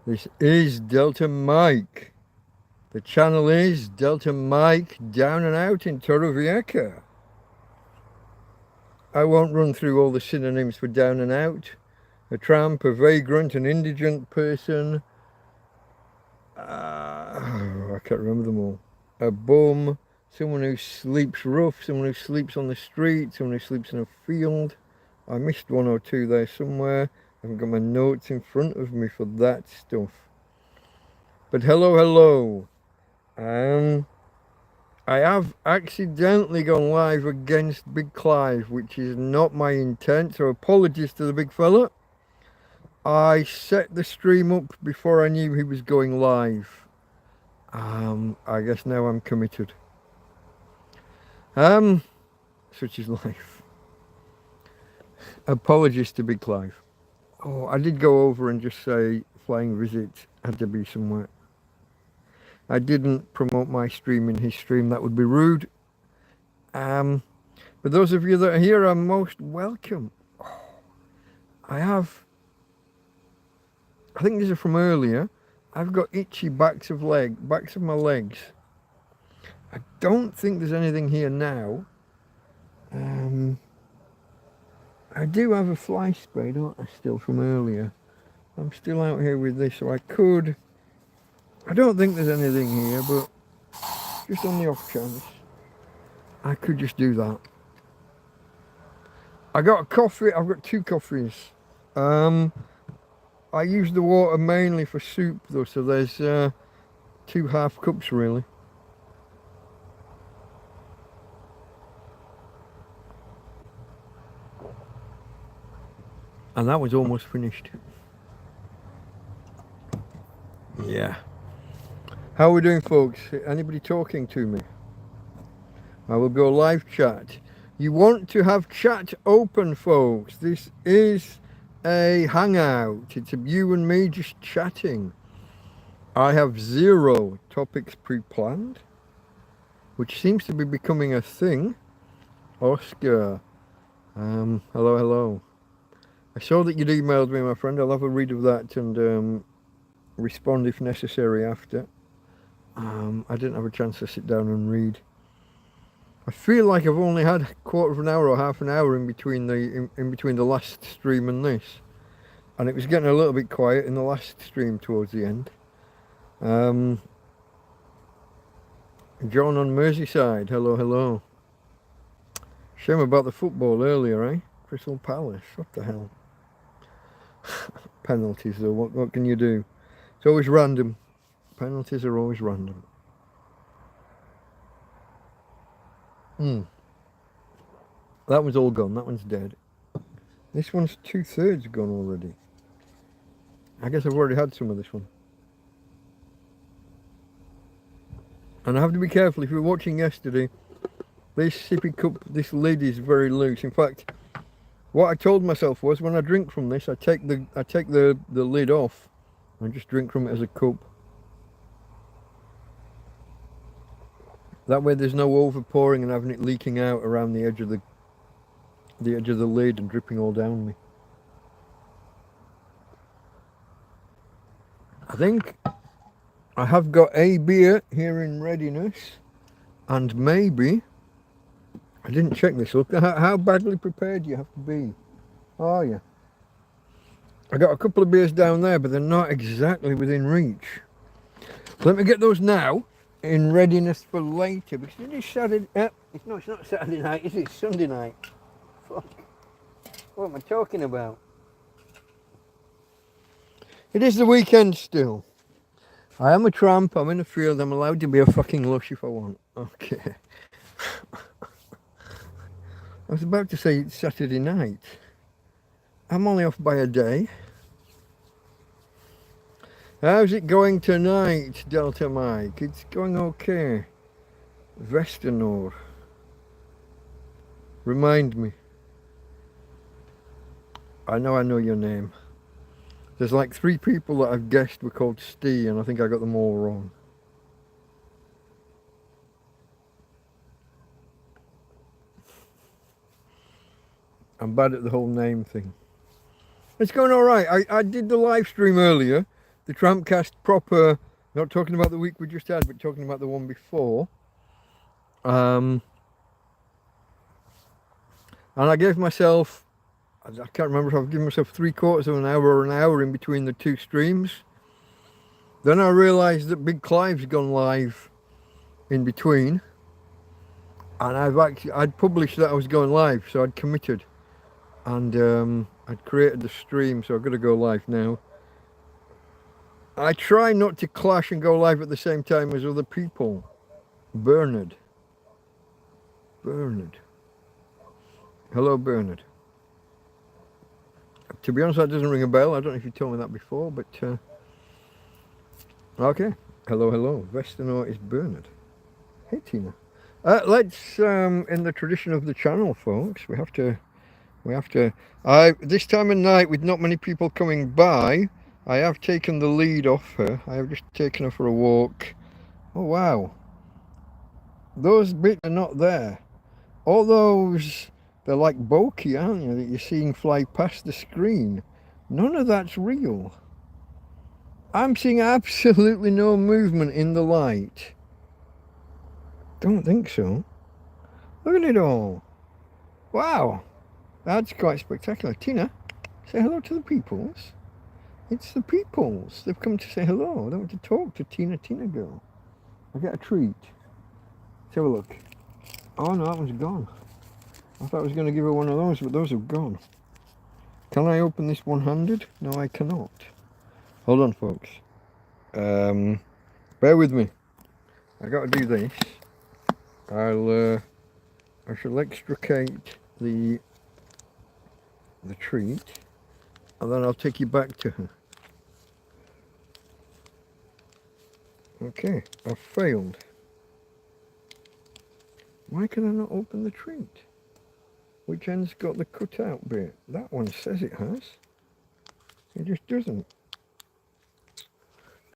This is Delta Mike. The channel is Delta Mike Down and Out in Torrevieja. I won't run through all the synonyms for down and out. A tramp, a vagrant, an indigent person. I can't remember them all. A bum, someone who sleeps rough, someone who sleeps on the street, someone who sleeps in a field. I missed one or two there somewhere. I haven't got my notes in front of me for that stuff. But hello. I have accidentally gone live against Big Clive, which is not my intent, so apologies to the big fella. I set the stream up before I knew he was going live. I guess now I'm committed. Such is life. Apologies to Big Clive. Oh, I did go over and just say flying visit had to be somewhere. I didn't promote my stream in his stream, that would be rude. But those of you that are here are most welcome. I think these are from earlier. I've got itchy backs of my legs. I don't think there's anything here now. I do have a fly spray, don't I, still from earlier. I'm still out here with this, so I don't think there's anything here, but just on the off chance, I could just do that. I got a coffee, I've got two coffees. I use the water mainly for soup though, so there's 2 half cups really. And that was almost finished. Yeah. How are we doing, folks? Anybody talking to me? I will go live chat. You want to have chat open, folks. This is a hangout. It's you and me just chatting. I have 0 topics pre-planned, which seems to be becoming a thing. Oscar. Hello. I saw that you'd emailed me, my friend. I'll have a read of that and respond if necessary after. I didn't have a chance to sit down and read. I feel like I've only had a quarter of an hour or half an hour in between the last stream and this, and it was getting a little bit quiet in the last stream towards the end. John on Merseyside, hello. Shame about the football earlier, eh? Crystal Palace, what the hell? Penalties though, what can you do? It's always random. Penalties are always random. That one's all gone, that one's dead. This one's 2/3 gone already. I guess I've already had some of this one. And I have to be careful, if you were watching yesterday, this sippy cup, this lid is very loose. In fact, what I told myself was when I drink from this, I take the lid off and just drink from it as a cup. That way there's no overpouring and having it leaking out around the edge of the lid and dripping all down me. I think I have got a beer here in readiness, and maybe, I didn't check this, look, how badly prepared do you have to be? Oh yeah. I got a couple of beers down there, but they're not exactly within reach. Let me get those now, in readiness for later, because it is Saturday, it's not Saturday night, is it? It's Sunday night. Fuck. What am I talking about? It is the weekend still. I am a tramp, I'm in the field, I'm allowed to be a fucking lush if I want. Okay. I was about to say it's Saturday night. I'm only off by a day. How's it going tonight, Delta Mike? It's going okay. Vestenor. Remind me. I know your name. There's like 3 people that I've guessed were called Stee, and I think I got them all wrong. I'm bad at the whole name thing. It's going all right. I did the live stream earlier, the TrampCast proper, not talking about the week we just had, but talking about the one before. And I gave myself, I can't remember if I've given myself 3/4 of an hour or an hour in between the two streams. Then I realised that Big Clive's gone live in between. And I'd published that I was going live, so I'd committed. And I'd created the stream, so I've got to go live now. I try not to clash and go live at the same time as other people. Bernard. Hello, Bernard. To be honest, that doesn't ring a bell. I don't know if you told me that before, but okay. Hello. Westerno is Bernard. Hey, Tina. Let's, in the tradition of the channel, folks, we have to. This time of night, with not many people coming by, I have taken the lead off her. I have just taken her for a walk. Oh wow, those bits are not there. All those, they're like bokeh, aren't you, that you're seeing fly past the screen. None of that's real. I'm seeing absolutely no movement in the light. Don't think so. Look at it all. Wow, that's quite spectacular. Tina, say hello to the peoples. It's the peoples. They've come to say hello. They want to talk to Tina girl. I get a treat. Let's have a look. Oh no, that one's gone. I thought I was going to give her one of those, but those have gone. Can I open this one-handed? No, I cannot. Hold on, folks. Bear with me. I got to do this. I shall extricate the treat, and then I'll take you back to her. Okay, I've failed. Why can I not open the treat? Which end's got the cutout bit? That one says it has. It just doesn't.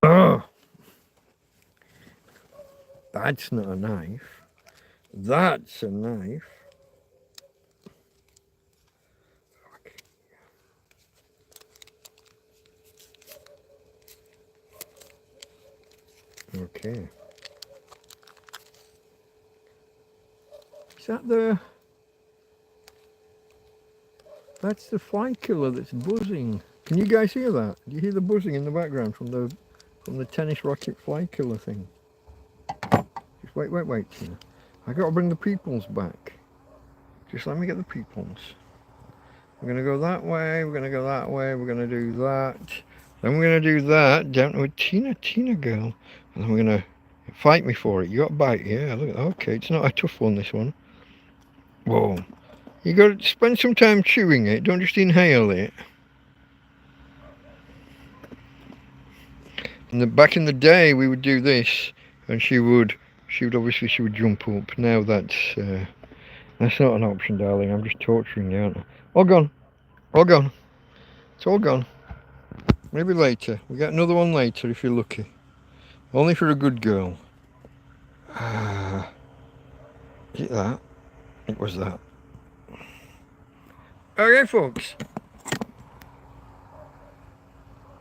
Oh! That's not a knife. That's a knife. Okay. Is that the... That's the fly killer that's buzzing. Can you guys hear that? Do you hear the buzzing in the background from the tennis racket fly killer thing? Just wait. I got to bring the peoples back. Just let me get the peoples. We're going to go that way, we're going to go that way, we're going to do that. Then we're going to do that down to a Tina girl. And then we're going to fight me for it. You got a bite, yeah, look at that. Okay, it's not a tough one, this one. Whoa. You got to spend some time chewing it, don't just inhale it. And back in the day, we would do this, and she would obviously jump up. Now that's not an option, darling. I'm just torturing you, aren't I? All gone. It's all gone. Maybe later. We get another one later if you're lucky. Only for a good girl. Is it that? It was that. Okay, folks.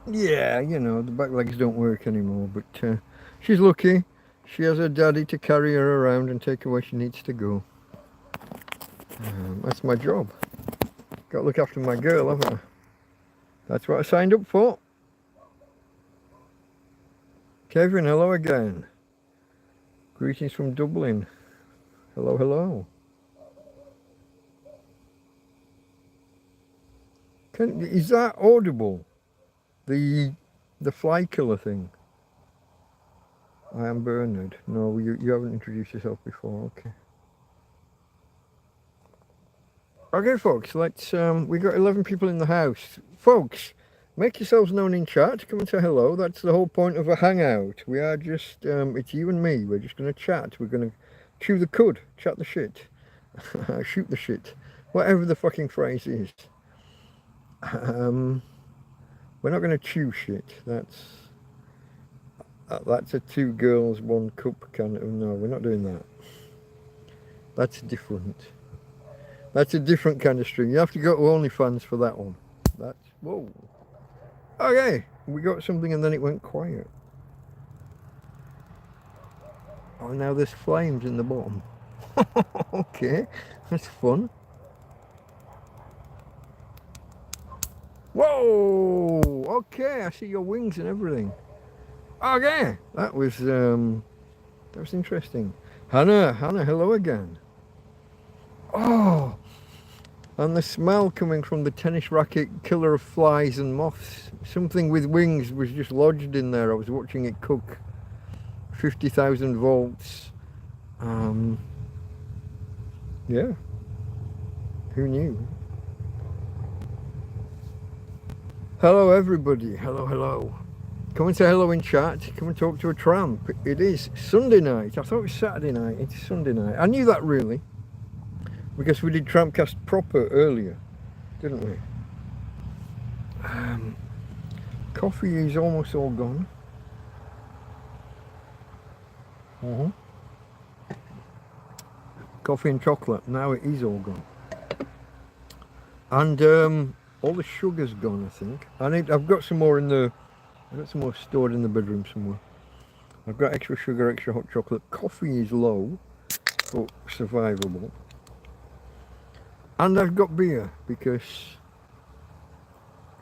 Yeah, you know, the back legs don't work anymore, but she's lucky. She has her daddy to carry her around and take her where she needs to go. That's my job. Got to look after my girl, haven't I? That's what I signed up for. Kevin, hello again. Greetings from Dublin. Hello. Is that audible? The fly killer thing. I am Bernard. No, you haven't introduced yourself before. Okay, folks. Let's. We got 11 people in the house. Folks, make yourselves known in chat. Come and say hello. That's the whole point of a hangout. We are just. It's you and me. We're just going to chat. We're going to chew the cud, chat the shit, shoot the shit, whatever the fucking phrase is. We're not going to chew shit. That's a 2 girls 1 cup kind of. No, we're not doing that. That's different. That's a different kind of stream. You have to go to OnlyFans for that one. Whoa. Okay, we got something and then it went quiet. Oh, now there's flames in the bottom. Okay, that's fun. Whoa! Okay, I see your wings and everything. Okay, that was interesting. Hannah, hello again. Oh, and the smell coming from the tennis racket killer of flies and moths. Something with wings was just lodged in there. I was watching it cook. 50,000 volts. Yeah. Who knew? Hello everybody. Hello. Come and say hello in chat. Come and talk to a tramp. It is Sunday night. I thought it was Saturday night. It's Sunday night. I knew that really. Because we did TrampCast proper earlier, didn't we? Coffee is almost all gone. Coffee and chocolate, now it is all gone. And all the sugar's gone, I think. I've got some more stored in the bedroom somewhere. I've got extra sugar, extra hot chocolate. Coffee is low, but survivable. And I've got beer because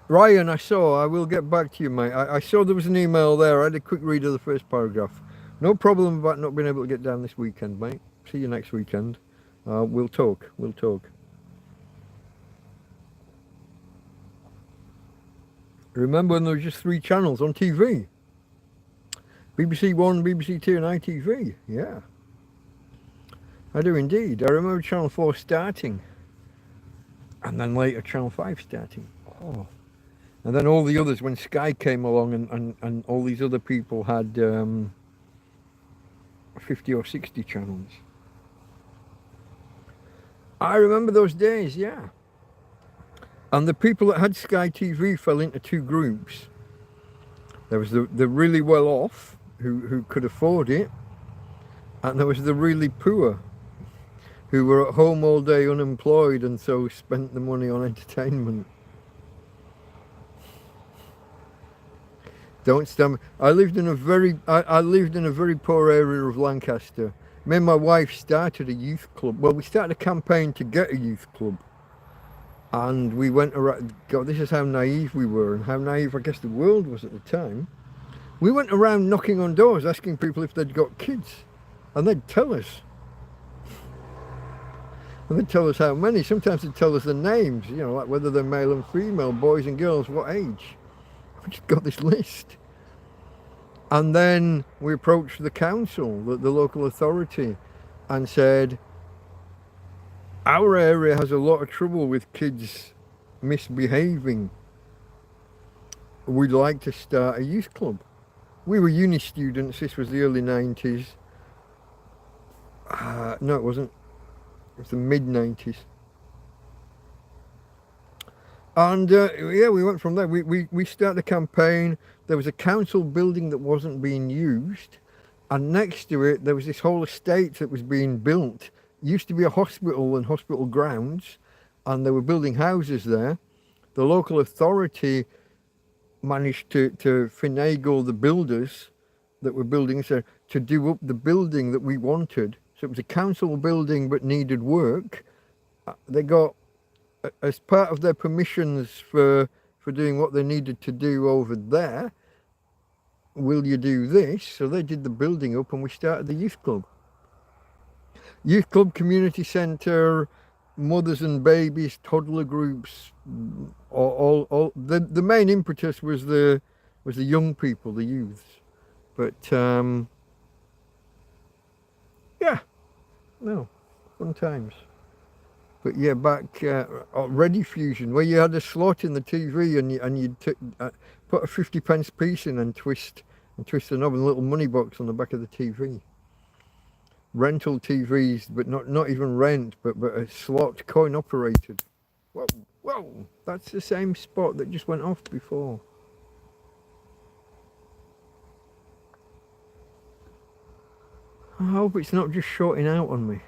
Ryan, I will get back to you, mate. I saw there was an email there. I had a quick read of the first paragraph. No problem about not being able to get down this weekend, mate. See you next weekend. We'll talk. Remember when there was just 3 channels on TV? BBC One, BBC Two and ITV. Yeah. I do indeed. I remember Channel 4 starting. And then later Channel 5 starting. Oh. And then all the others when Sky came along and all these other people had 50 or 60 channels. I remember those days, yeah. And the people that had Sky TV fell into 2 groups. There was the really well off who could afford it, and there was the really poor who were at home all day unemployed and so spent the money on entertainment. Don't stammer. I lived in a very poor area of Lancaster. Me and my wife started a youth club. Well, we started a campaign to get a youth club. And we went around, God, this is how naive we were and how naive I guess the world was at the time. We went around knocking on doors asking people if they'd got kids. And they'd tell us. And they'd tell us how many. Sometimes they'd tell us the names, you know, like whether they're male and female, boys and girls, what age. We just got this list. And then we approached the council, the local authority, and said, our area has a lot of trouble with kids misbehaving. We'd like to start a youth club. We were uni students, this was the early 90s. No, it wasn't. It was the mid-90s. And yeah, we went from there. We started a campaign. There was a council building that wasn't being used. And next to it, there was this whole estate that was being built. It used to be a hospital and hospital grounds. And they were building houses there. The local authority managed to finagle the builders that were building to do up the building that we wanted. So it was a council building but needed work. They got, as part of their permissions for doing what they needed to do over there, will you do this? So they did the building up and we started the youth club. Youth club, community centre, mothers and babies, toddler groups, all the main impetus was the young people, the youths. But yeah, no, fun times. But yeah, back Ready Fusion, where you had a slot in the TV and you'd put a 50p piece in and twist the knob and a little money box on the back of the TV. Rental TVs, but not even rent, but a slot, coin operated. Whoa, that's the same spot that just went off before. I hope it's not just shorting out on me.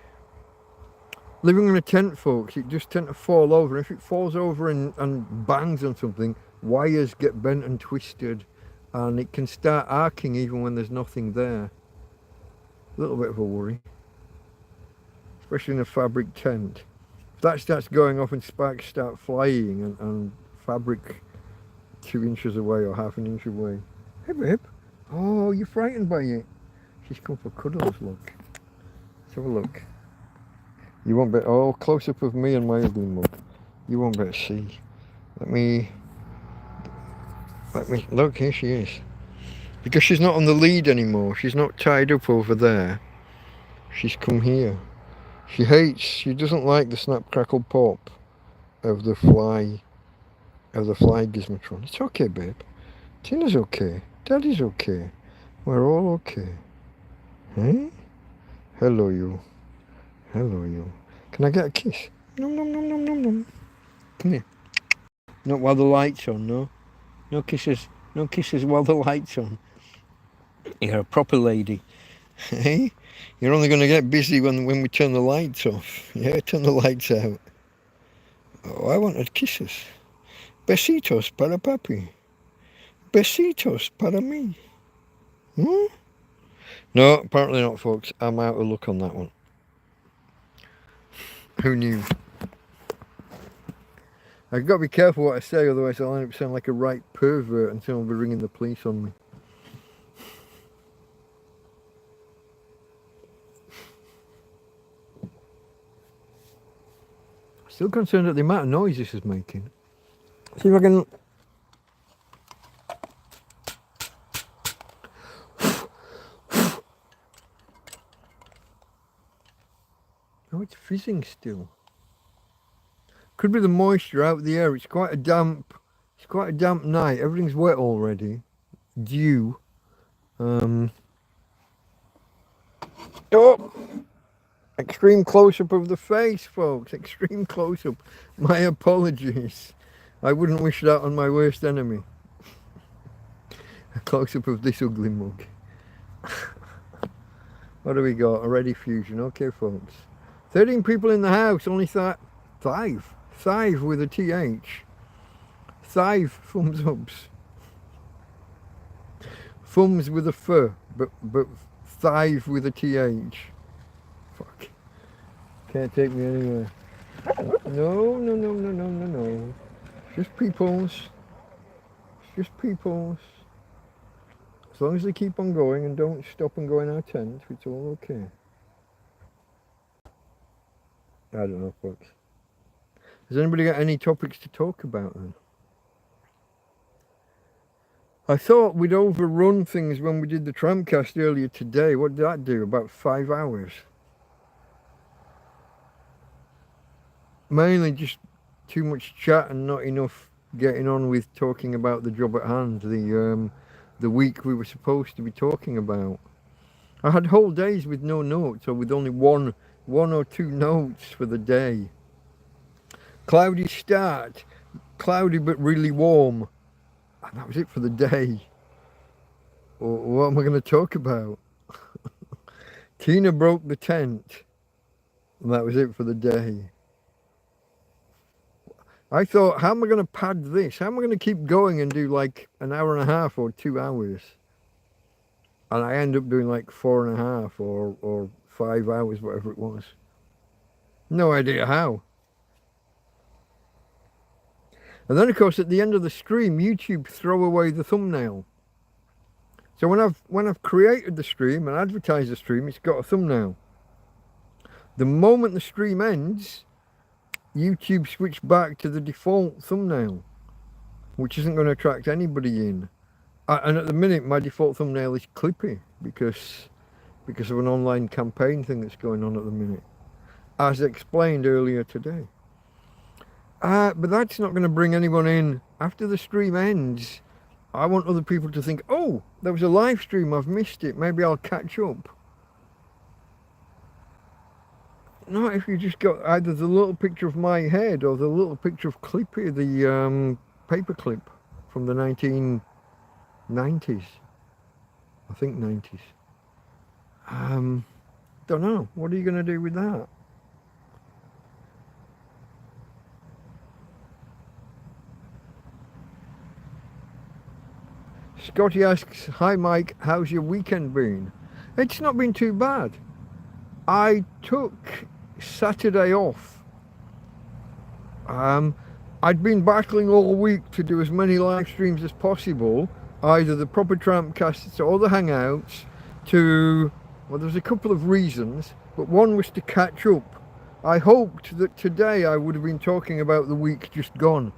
Living in a tent, folks, it just tends to fall over. If it falls over and bangs on something, wires get bent and twisted, and it can start arcing even when there's nothing there. A little bit of a worry, especially in a fabric tent. If that starts going off and sparks start flying and fabric 2 inches away or half an inch away. Hey babe, oh, you're frightened by it. She's come for cuddles, look. Let's have a look. You won't be, oh, close up of me and my ugly mug. You won't better see. Let me, look, here she is. Because she's not on the lead anymore. She's not tied up over there. She's come here. She doesn't like the snap crackle pop of the fly gizmotron. It's okay, babe. Tina's okay. Daddy's okay. We're all okay. Hey? Hello, you. Hello, you. Can I get a kiss? Nom nom nom nom nom nom. Come here. Not while the light's on, no. No kisses. No kisses while the light's on. You're a proper lady. Hey? You're only going to get busy when we turn the lights off. Yeah, turn the lights out. Oh, I wanted kisses. Besitos para papi. Besitos para mí. Hmm? No, apparently not, folks. I'm out of luck on that one. Who knew? I've got to be careful what I say, otherwise I'll end up sounding like a right pervert and someone will be ringing the police on me. Still concerned at the amount of noise this is making. See if I can... Oh, it's fizzing still. Could be the moisture out of the air. It's quite a damp night. Everything's wet already. Dew. Oh! Extreme close-up of the face, folks. Extreme close-up. My apologies. I wouldn't wish that on my worst enemy. A close-up of this ugly mug. What do we got? A ready fusion. Okay, folks. 13 people in the house. Only five. Five with a TH. Five thumbs ups. Thumbs with a F, but five with a TH. Fuck. Can't take me anywhere. No. Just peoples. Just peoples. As long as they keep on going and don't stop and go in our tent, it's all okay. I don't know, folks. Has anybody got any topics to talk about then? I thought we'd overrun things when we did the TrampCast earlier today. What did that do? About 5 hours. Mainly just too much chat and not enough getting on with talking about the job at hand, the week we were supposed to be talking about. I had whole days with no notes, or with only one or two notes for the day. Cloudy start, cloudy but really warm. And that was it for the day. What am I going to talk about? Tina broke the tent. And that was it for the day. I thought, how am I going to pad this? How am I going to keep going and do like an hour and a half or 2 hours? And I end up doing like 4.5 or 5 hours, whatever it was. No idea how. And then, of course, at the end of the stream, YouTube throw away the thumbnail. So when I've created the stream and advertised the stream, it's got a thumbnail. The moment the stream ends, YouTube switch back to the default thumbnail, which isn't going to attract anybody in. And at the minute, my default thumbnail is Clippy because of an online campaign thing that's going on at the minute, as explained earlier today. But that's not going to bring anyone in. After the stream ends, I want other people to think, oh, there was a live stream, I've missed it, maybe I'll catch up. Not if you just got either the little picture of my head or the little picture of Clippy, the paperclip from the 1990s. I think 90s. Don't know. What are you going to do with that? Scotty asks, hi Mike, how's your weekend been? It's not been too bad. I took Saturday off. I'd been battling all week to do as many live streams as possible, either the proper TrampCasts or the Hangouts, well, there's a couple of reasons, but one was to catch up. I hoped that today I would have been talking about the week just gone.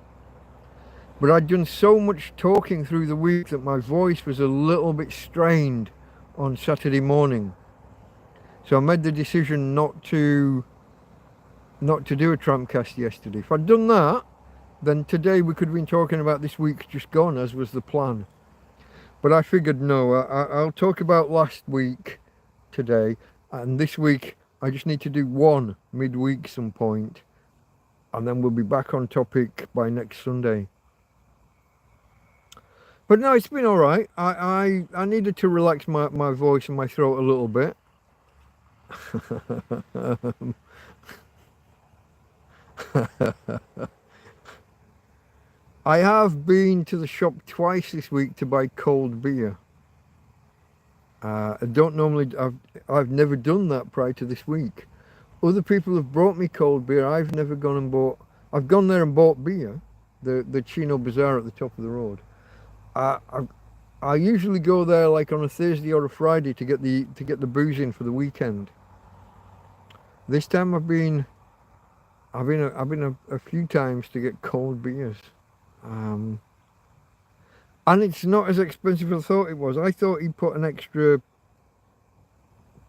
But I'd done so much talking through the week that my voice was a little bit strained on Saturday morning. So I made the decision not to do a TrampCast yesterday. If I'd done that, then today we could have been talking about this week just gone, as was the plan. But I figured no, I'll talk about last week today, and this week I just need to do one midweek some point, and then we'll be back on topic by next Sunday. But no, it's been all right. I needed to relax my voice and my throat a little bit. I have been to the shop twice this week to buy cold beer. I don't normally, I've never done that prior to this week. Other people have brought me cold beer. I've never gone and bought, I've gone there and bought beer, the Chino Bazaar at the top of the road. I usually go there like on a Thursday or a Friday to get the booze in for the weekend. This time I've been a few times to get cold beers. And it's not as expensive as I thought it was. I thought he'd put an extra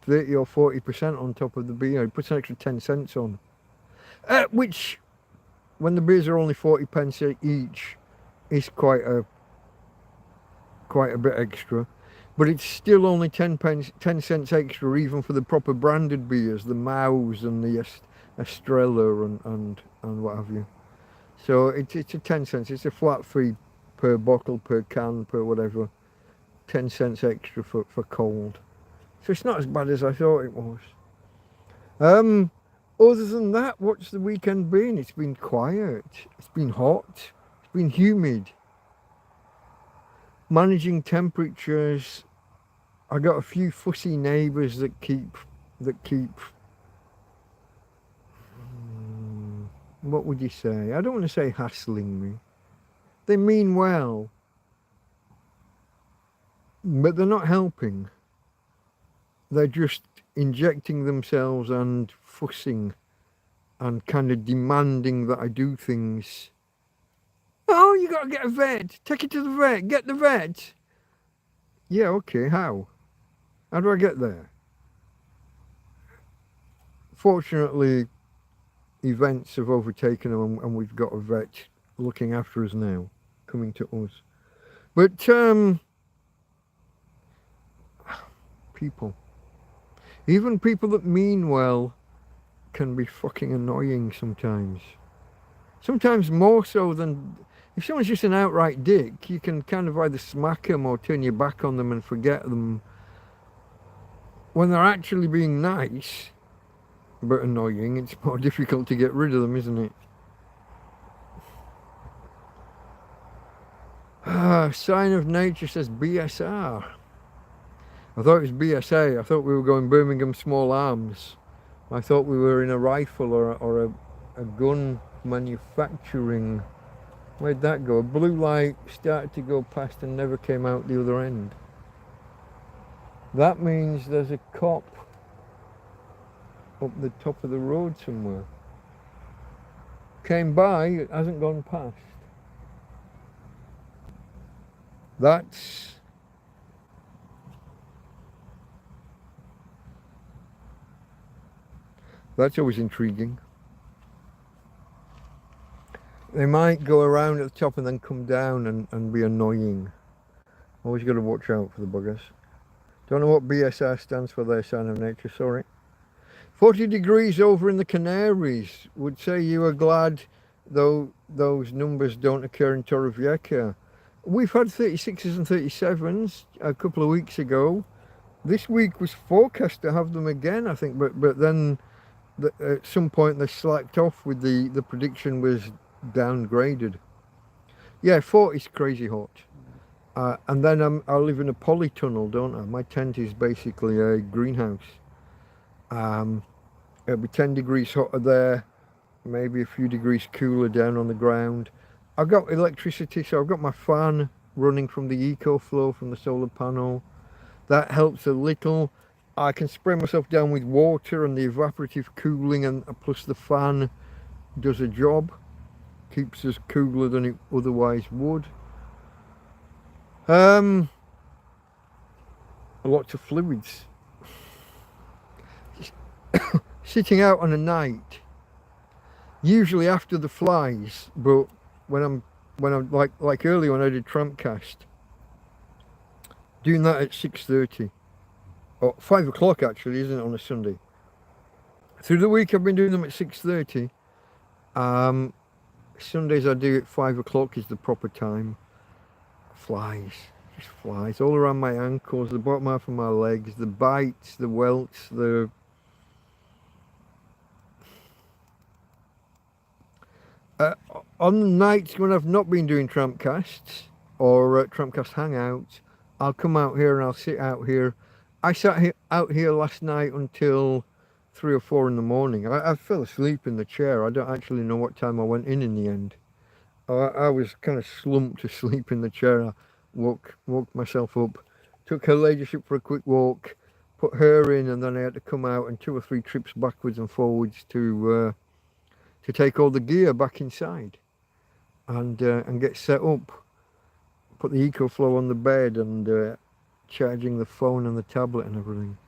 30 or 40% on top of the beer. He puts an extra 10 cents on. Which, when the beers are only 40 pence each, is quite a bit extra. But it's still only 10 cents extra even for the proper branded beers, the Maus and the Estrella and what have you. So it's a 10 cents, it's a flat fee per bottle, per can, per whatever. 10 cents extra for cold. So it's not as bad as I thought it was. Other than that, what's the weekend been? It's been quiet, it's been hot, it's been humid. Managing temperatures. I got a few fussy neighbours that keep what would you say? I don't want to say hassling me. They mean well, but they're not helping. They're just injecting themselves and fussing and kind of demanding that I do things. Oh, you got to get a vet. Take it to the vet. Get the vet. Yeah, okay, how? How do I get there? Fortunately, events have overtaken them and we've got a vet looking after us now, coming to us. But people, even people that mean well, can be fucking annoying sometimes. Sometimes more so than, if someone's just an outright dick, you can kind of either smack them or turn your back on them and forget them. When they're actually being nice but annoying, it's more difficult to get rid of them, isn't it? Sign of Nature says BSR. I thought it was BSA. I thought we were going Birmingham Small Arms. I thought we were in a rifle or a gun manufacturing. Where'd that go? A blue light started to go past and never came out the other end. That means there's a cop up the top of the road somewhere. Came by, it hasn't gone past. That's always intriguing. They might go around at the top and then come down and be annoying. Always got to watch out for the buggers. Don't know what BSR stands for there, Sign of Nature, sorry. 40 degrees over in the Canaries. Would say you are glad though those numbers don't occur in Torrevieja. We've had 36s and 37s a couple of weeks ago. This week was forecast to have them again, I think, but then at some point they slacked off with the prediction was downgraded. Yeah, 40's crazy hot. And then I live in a polytunnel, don't I? My tent is basically a greenhouse. It'll be 10 degrees hotter there, maybe a few degrees cooler down on the ground. I've got electricity, so I've got my fan running from the EcoFlow from the solar panel. That helps a little. I can spray myself down with water, and the evaporative cooling and plus the fan does a job. Keeps us cooler than it otherwise would. Lots of fluids. Sitting out on a night, usually after the flies, but when I'm like earlier when I did TrampCast, doing that at 6:30 or 5 o'clock actually, isn't it, on a Sunday? Through the week I've been doing them at 6:30. Sundays I do at 5 o'clock is the proper time. Flies, just flies all around my ankles, the bottom half of my legs, the bites, the welts, the on nights when I've not been doing TrampCasts or TrampCast Hangouts, I'll come out here and I'll sit out here. I sat out here last night until 3 or 4 in the morning. I fell asleep in the chair. I don't actually know what time I went in the end. I was kind of slumped asleep in the chair. I woke myself up, took her ladyship for a quick walk, put her in, and then I had to come out and 2 or 3 trips backwards and forwards to take all the gear back inside and get set up. Put the EcoFlow on the bed and charging the phone and the tablet and everything.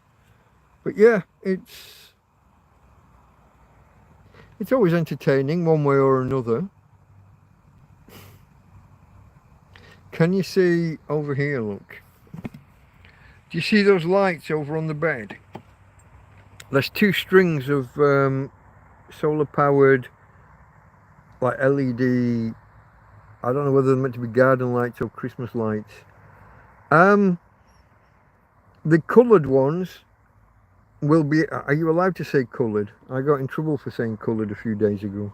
But yeah, it's always entertaining one way or another. Can you see over here, look? Do you see those lights over on the bed? There's 2 strings of solar powered like LED, I don't know whether they're meant to be garden lights or Christmas lights. The coloured ones will be, are you allowed to say coloured? I got in trouble for saying coloured a few days ago.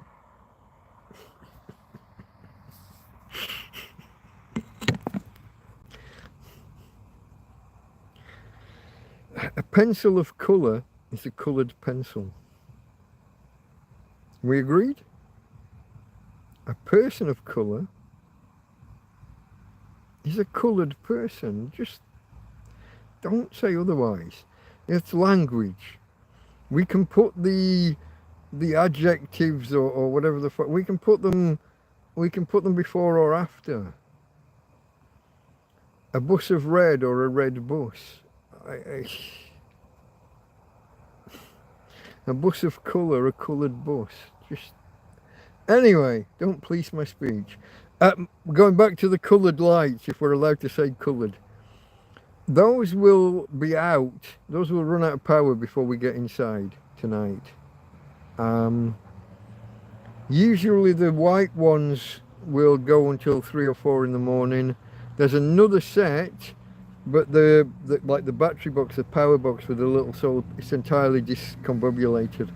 A pencil of colour is a coloured pencil. We agreed? A person of colour is a coloured person. Just don't say otherwise. It's language. We can put the adjectives or whatever the fuck, we can put them before or after. A bus of red or a red bus. A bus of colour, a coloured bus. Just anyway, don't police my speech. Going back to the coloured lights, if we're allowed to say coloured, those will be out. Those will run out of power before we get inside tonight. Usually the white ones will go until 3 or 4 in the morning. There's another set, but the like the battery box, the power box with the little solar, it's entirely discombobulated.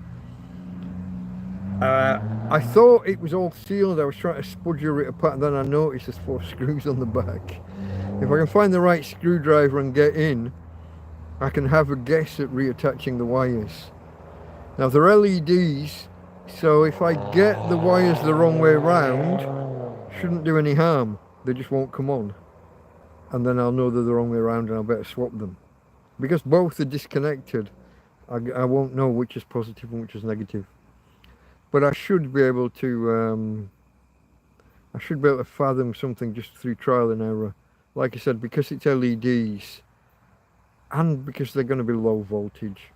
I thought it was all sealed. I was trying to spudger it apart, and then I noticed there's 4 screws on the back. If I can find the right screwdriver and get in, I can have a guess at reattaching the wires. Now they're LEDs, so if I get the wires the wrong way around, shouldn't do any harm. They just won't come on. And then I'll know they're the wrong way around and I'll better swap them. Because both are disconnected, I won't know which is positive and which is negative. But I should be able to fathom something just through trial and error. Like I said, because it's LEDs and because they're going to be low voltage,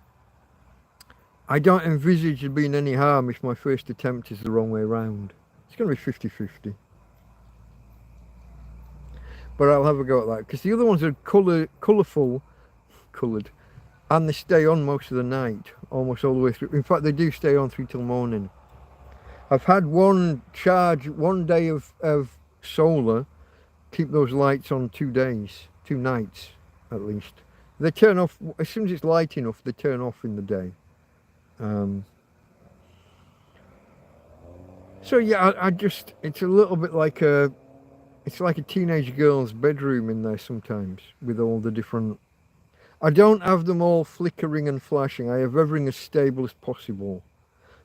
I don't envisage there being any harm if my first attempt is the wrong way around. It's going to be 50-50. But I'll have a go at that, because the other ones are colourful, coloured, and they stay on most of the night, almost all the way through. In fact, they do stay on through till morning. I've had one charge, 1 day of solar, keep those lights on 2 days, 2 nights at least. They turn off, as soon as it's light enough, they turn off in the day. So yeah, I just, it's a little bit like a It's like a teenage girl's bedroom in there sometimes with all the different... I don't have them all flickering and flashing. I have everything as stable as possible.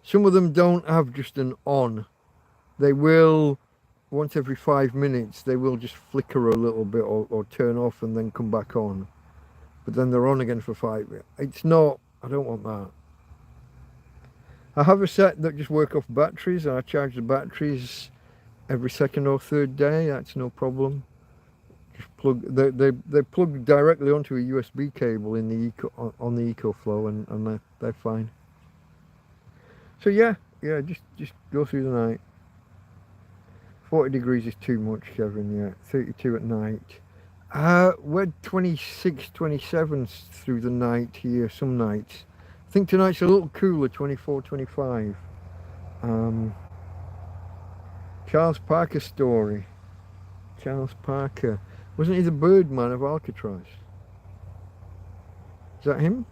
Some of them don't have just an on. They will, once every 5 minutes, they will just flicker a little bit or turn off and then come back on. But then they're on again for 5 minutes. It's not, I don't want that. I have a set that just work off batteries, and I charge the batteries every second or third day. That's no problem. Just plug, they plug directly onto a USB cable in the on the EcoFlow, and they're fine. So yeah, just go through the night. 40 degrees is too much, Kevin. Yeah, 32 at night. We're 26, 27 through the night here. Some nights. I think tonight's a little cooler, 24, 25. Charles Parker story. Charles Parker. Wasn't he the Birdman of Alcatraz? Is that him?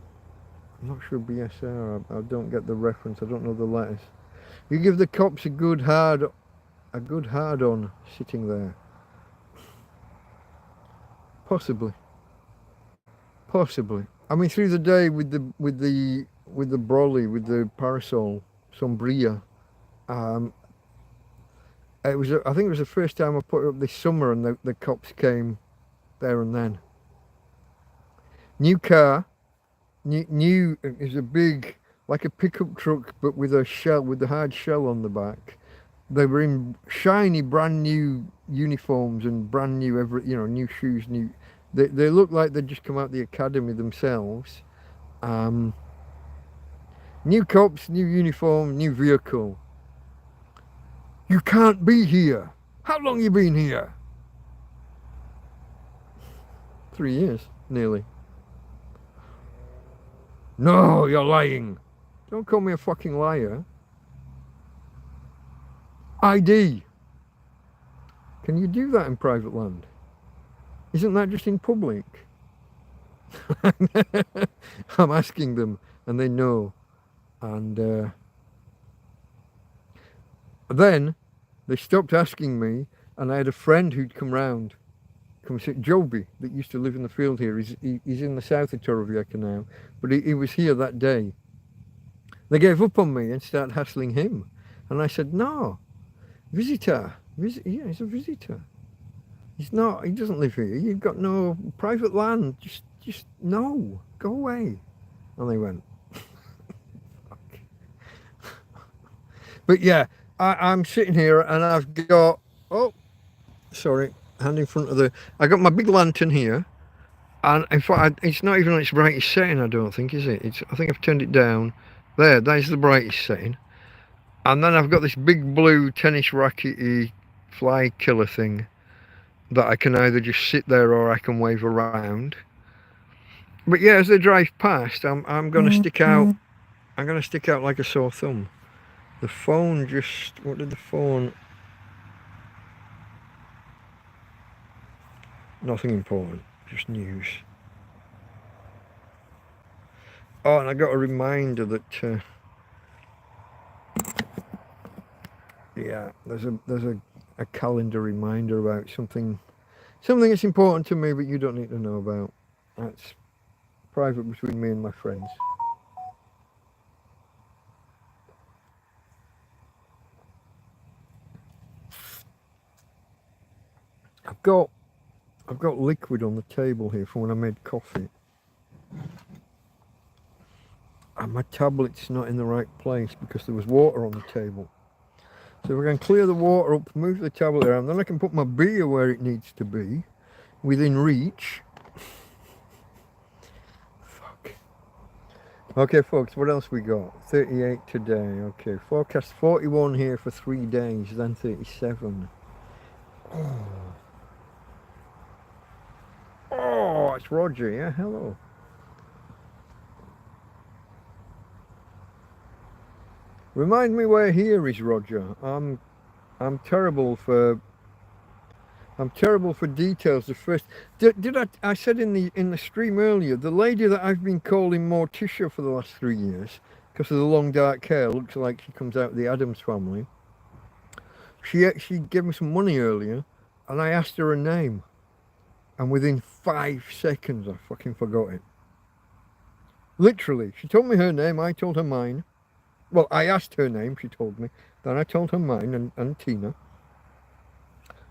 I'm not sure. BSR. I don't get the reference. I don't know the letters. You give the cops a good hard on sitting there. Possibly. I mean, through the day with the brolly, with the parasol, sombria. It was. I think it was the first time I put it up this summer, and the cops came there and then. New car. New is a big, like a pickup truck, but with a shell, with the hard shell on the back. They were in shiny, brand new uniforms and brand new, new shoes, new. They look like they'd just come out of the academy themselves. New cops, new uniform, new vehicle. You can't be here. How long you been here? 3 years, nearly. No, you're lying. Don't call me a fucking liar. ID. Can you do that in private land? Isn't that just in public? I'm asking them, and they know. And then they stopped asking me, and I had a friend who'd come round, Joby, that used to live in the field here. He's in the south of Torrevieja now, but he was here that day. They gave up on me and started hassling him, and I said, no, visitor. Yeah, he's a visitor. He's not. He doesn't live here. You've got no private land. Just no. Go away. And they went. But yeah, I'm sitting here and I've got. Oh, sorry. Hand in front of the. I got my big lantern here, and in fact, it's not even on its brightest setting. I don't think, is it? I think I've turned it down. There. That's the brightest setting. And then I've got this big blue tennis rackety fly killer thing that I can either just sit there or I can wave around. But yeah, as they drive past, I'm gonna stick out. I'm gonna stick out like a sore thumb. The phone just. What did the phone? Nothing important. Just news. Oh, and I got a reminder that. Yeah, there's a calendar reminder about something that's important to me, but you don't need to know about. That's private between me and my friends. I've got liquid on the table here from when I made coffee, and my tablet's not in the right place because there was water on the table. So we're going to clear the water up, move the tablet around, then I can put my beer where it needs to be, within reach. Fuck. Okay, folks, what else we got? 38 today. Okay, forecast 41 here for 3 days, then 37. Oh, it's Roger. Yeah, hello. Remind me where here is, Roger. I'm terrible for details. The first did I said in the stream earlier, the lady that I've been calling Morticia for the last 3 years because of the long dark hair, looks like she comes out of the Addams family. She gave me some money earlier, and I asked her name, and within 5 seconds I fucking forgot it. Literally, she told me her name, I told her mine. Well, I asked her name, she told me. Then I told her mine and Tina.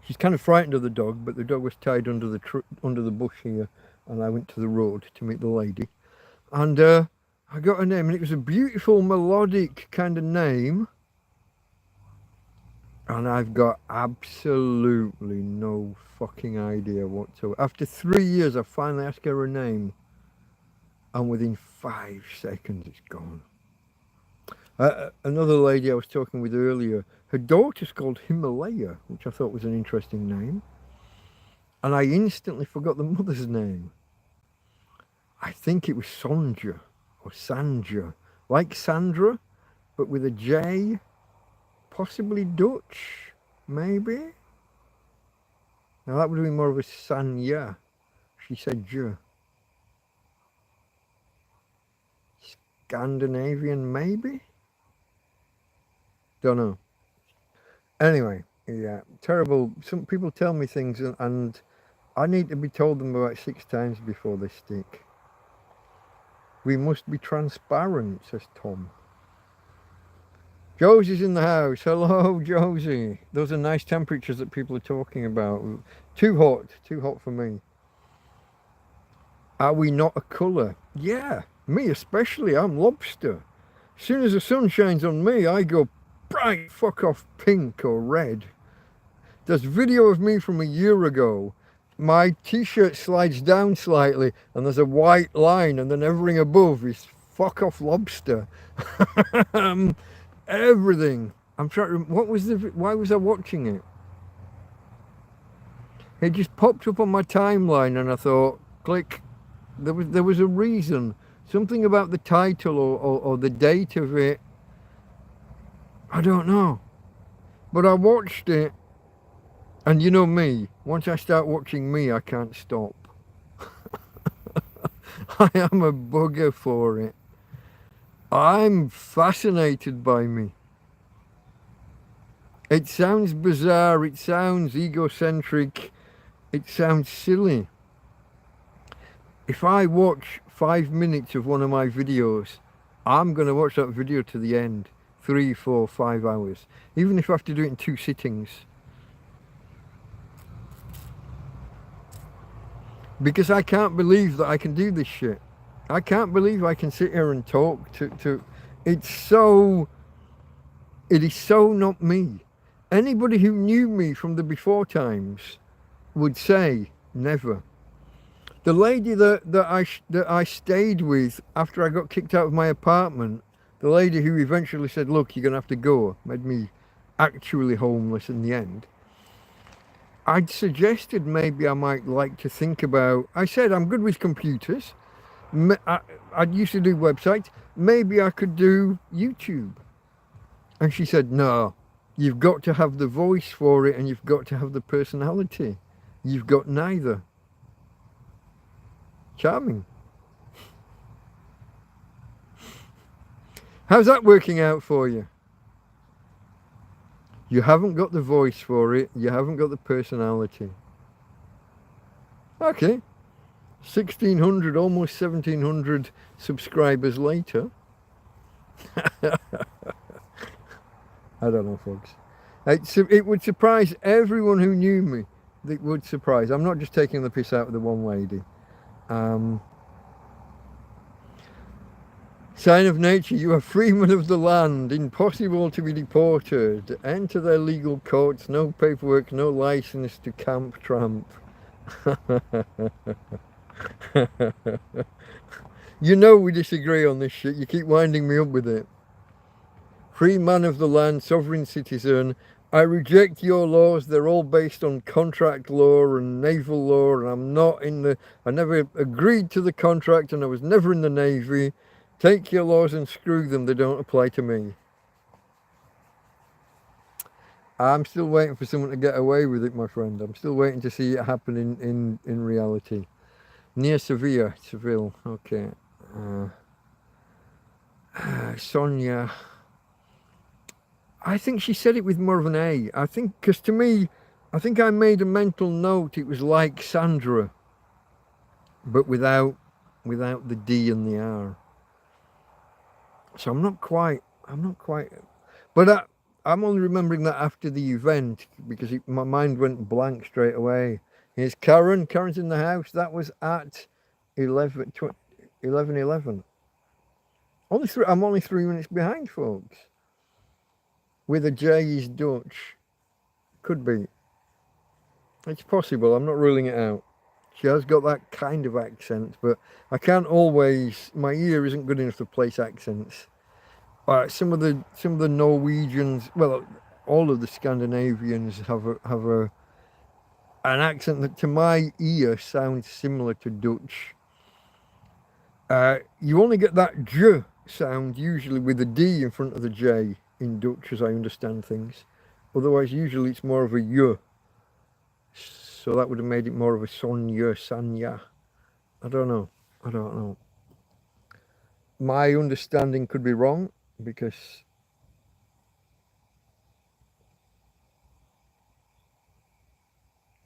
She's kind of frightened of the dog, but the dog was tied under the bush here, and I went to the road to meet the lady. And I got her name, and it was a beautiful, melodic kind of name. And I've got absolutely no fucking idea whatsoever. After 3 years, I finally asked her name, and within 5 seconds, it's gone. Another lady I was talking with earlier, her daughter's called Himalaya, which I thought was an interesting name. And I instantly forgot the mother's name. I think it was Sonja or Sanja, like Sandra, but with a J, possibly Dutch, maybe? Now that would be more of a Sanya. She said J. Scandinavian, maybe? Don't know. Anyway, yeah, terrible. Some people tell me things and I need to be told them about 6 times before they stick. We must be transparent, says Tom. Josie's in the house. Hello, Josie. Those are nice temperatures that people are talking about. Too hot for me. Are we not a colour? Yeah, me especially. I'm lobster. As soon as the sun shines on me, I go bright fuck off pink or red. There's video of me from a year ago. My t-shirt slides down slightly and there's a white line, and then everything above is fuck off lobster. Everything. I'm trying to, why was I watching it? It just popped up on my timeline and I thought, click. There was a reason. Something about the title or the date of it. I don't know. But I watched it, and you know me, once I start watching me, I can't stop. I am a bugger for it. I'm fascinated by me. It sounds bizarre, it sounds egocentric, it sounds silly. If I watch 5 minutes of one of my videos, I'm going to watch that video to the end. 3, 4, 5 hours. Even if I have to do it in 2 sittings. Because I can't believe that I can do this shit. I can't believe I can sit here and talk to it is so not me. Anybody who knew me from the before times would say never. The lady that I stayed with after I got kicked out of my apartment, the lady who eventually said, look, you're going to have to go, made me actually homeless in the end. I'd suggested maybe I might like to think about, I said I'm good with computers. I used to do websites. Maybe I could do YouTube. And she said, no, you've got to have the voice for it and you've got to have the personality. You've got neither. Charming. How's that working out for you? You haven't got the voice for it. You haven't got the personality. Okay. 1,600, almost 1,700 subscribers later. I don't know, folks. It would surprise everyone who knew me. It would surprise. I'm not just taking the piss out of the one lady. Sign of nature, you are freemen of the land, impossible to be deported. Enter their legal courts, no paperwork, no license to camp tramp. You know we disagree on this shit, you keep winding me up with it. Free man of the land, sovereign citizen, I reject your laws, they're all based on contract law and naval law, and I'm not in the, I never agreed to the contract and I was never in the Navy. Take your laws and screw them, they don't apply to me. I'm still waiting for someone to get away with it, my friend. I'm still waiting to see it happen in reality. Near Seville, okay. Sonia. I think she said it with more of an A. I think, because to me, I think I made a mental note. It was like Sandra, but without the D and the R. So I'm not quite, but I'm only remembering that after the event because my mind went blank straight away. Here's Karen. Karen's in the house. That was at 11:11. I'm only 3 minutes behind, folks. With a J is Dutch. Could be. It's possible. I'm not ruling it out. She has got that kind of accent, but I can't always. My ear isn't good enough to place accents. Some of the Norwegians, well, all of the Scandinavians have an accent that to my ear sounds similar to Dutch. You only get that J sound usually with a D in front of the J in Dutch, as I understand things. Otherwise, usually it's more of a Y. So that would have made it more of a Sonya, Sanya. I don't know. My understanding could be wrong because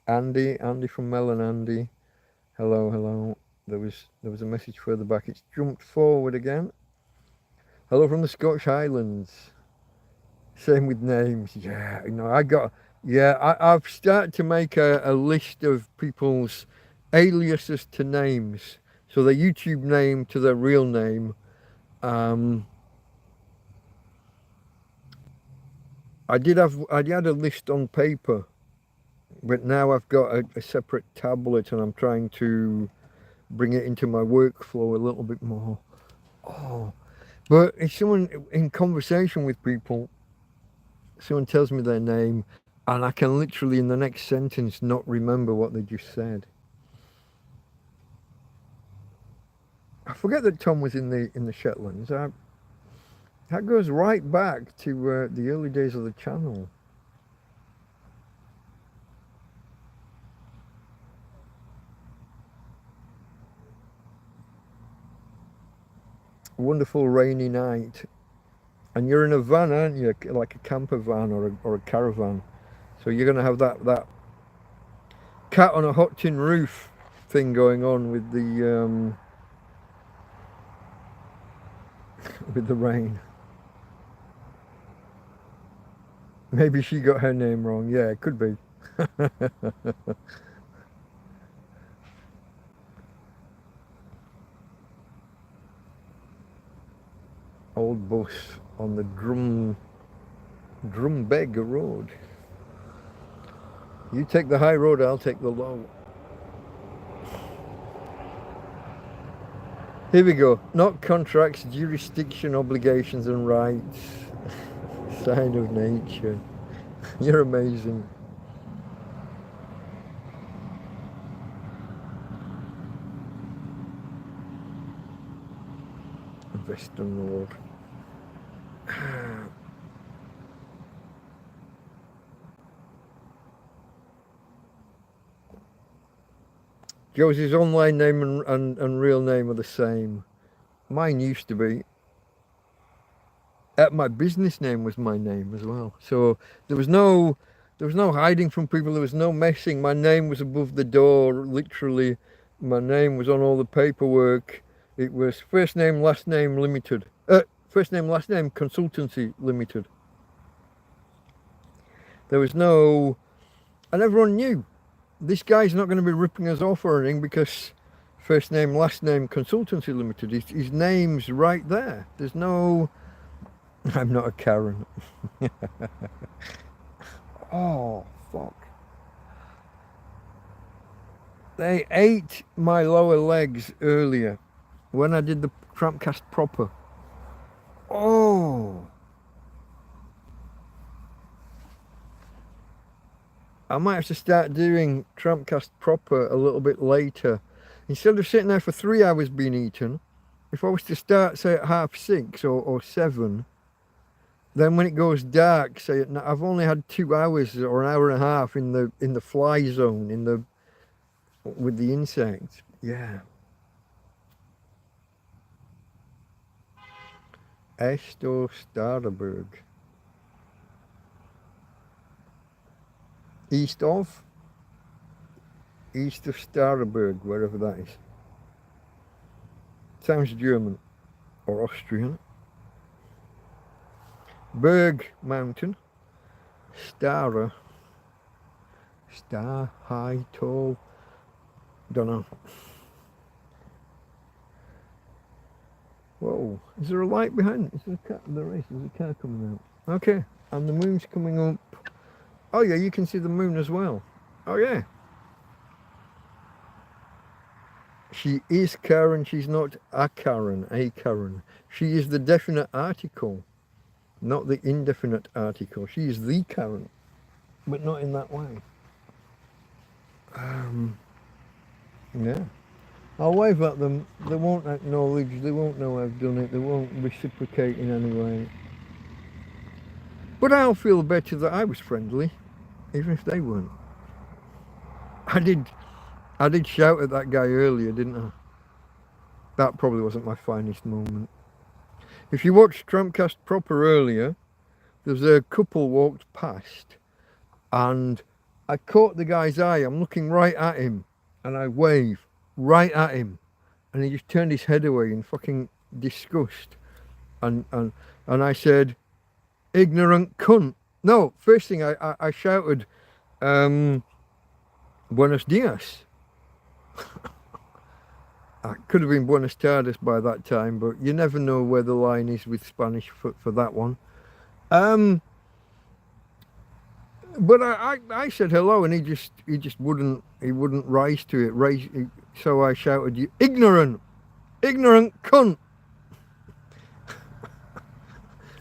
Andy from Melon Andy. Hello. There was a message further back. It's jumped forward again. Hello from the Scottish Highlands. Same with names. Yeah, I've started to make a list of people's aliases to names. So their YouTube name to their real name. I had a list on paper, but now I've got a separate tablet and I'm trying to bring it into my workflow a little bit more. But if someone in conversation with people, someone tells me their name and I can literally in the next sentence not remember what they just said. I forget that Tom was in the Shetlands. That goes right back to the early days of the channel. Wonderful rainy night. And you're in a van, aren't you? Like a camper van or a caravan. So you're going to have that cat on a hot tin roof thing going on with the with the rain. Maybe she got her name wrong. Yeah, it could be. Old bus on the Drumbeg Road. You take the high road, I'll take the low. Here we go. Not contracts, jurisdiction, obligations and rights. Sign of nature. You're amazing. Western Road. Josie's online name and real name are the same. Mine used to be. My business name was my name as well. So there was no hiding from people. There was no messing. My name was above the door. Literally, my name was on all the paperwork. It was first name, last name, limited. First name, last name, consultancy, limited. There was no, and everyone knew this guy's not going to be ripping us off or anything because first name, last name, consultancy limited. His name's right there. There's no, I'm not a Karen. Oh, fuck. They ate my lower legs earlier when I did the TrampCast proper. Oh. I might have to start doing TrampCast proper a little bit later. Instead of sitting there for 3 hours being eaten, if I was to start, say, at 6:30 or 7, then when it goes dark, say I've only had 2 hours or an hour and a half in the fly zone, with the insects. Yeah. Esto Starberg. East of Starberg, wherever that is. Sounds German or Austrian. Berg Mountain. Star, high, tall, don't know. Whoa, is there a light behind? Is there a car? There is, there's a car coming out. Okay, and the moon's coming up. Oh yeah, you can see the moon as well. Oh yeah. She is Karen, she's not a Karen. She is the definite article, not the indefinite article. She is the Karen, but not in that way. Yeah. I'll wave at them. They won't acknowledge, they won't know I've done it, they won't reciprocate in any way. But I'll feel better that I was friendly, even if they weren't. I did shout at that guy earlier, didn't I? That probably wasn't my finest moment. If you watched TrampCast proper earlier, there's a couple walked past and I caught the guy's eye. I'm looking right at him and I wave right at him and he just turned his head away in fucking disgust. And I said, ignorant cunt. No, first thing I shouted, Buenos dias. I could have been Buenos tardes by that time, but you never know where the line is with Spanish for that one. But I said hello, and he just wouldn't rise to it. So I shouted, "You ignorant cunt!"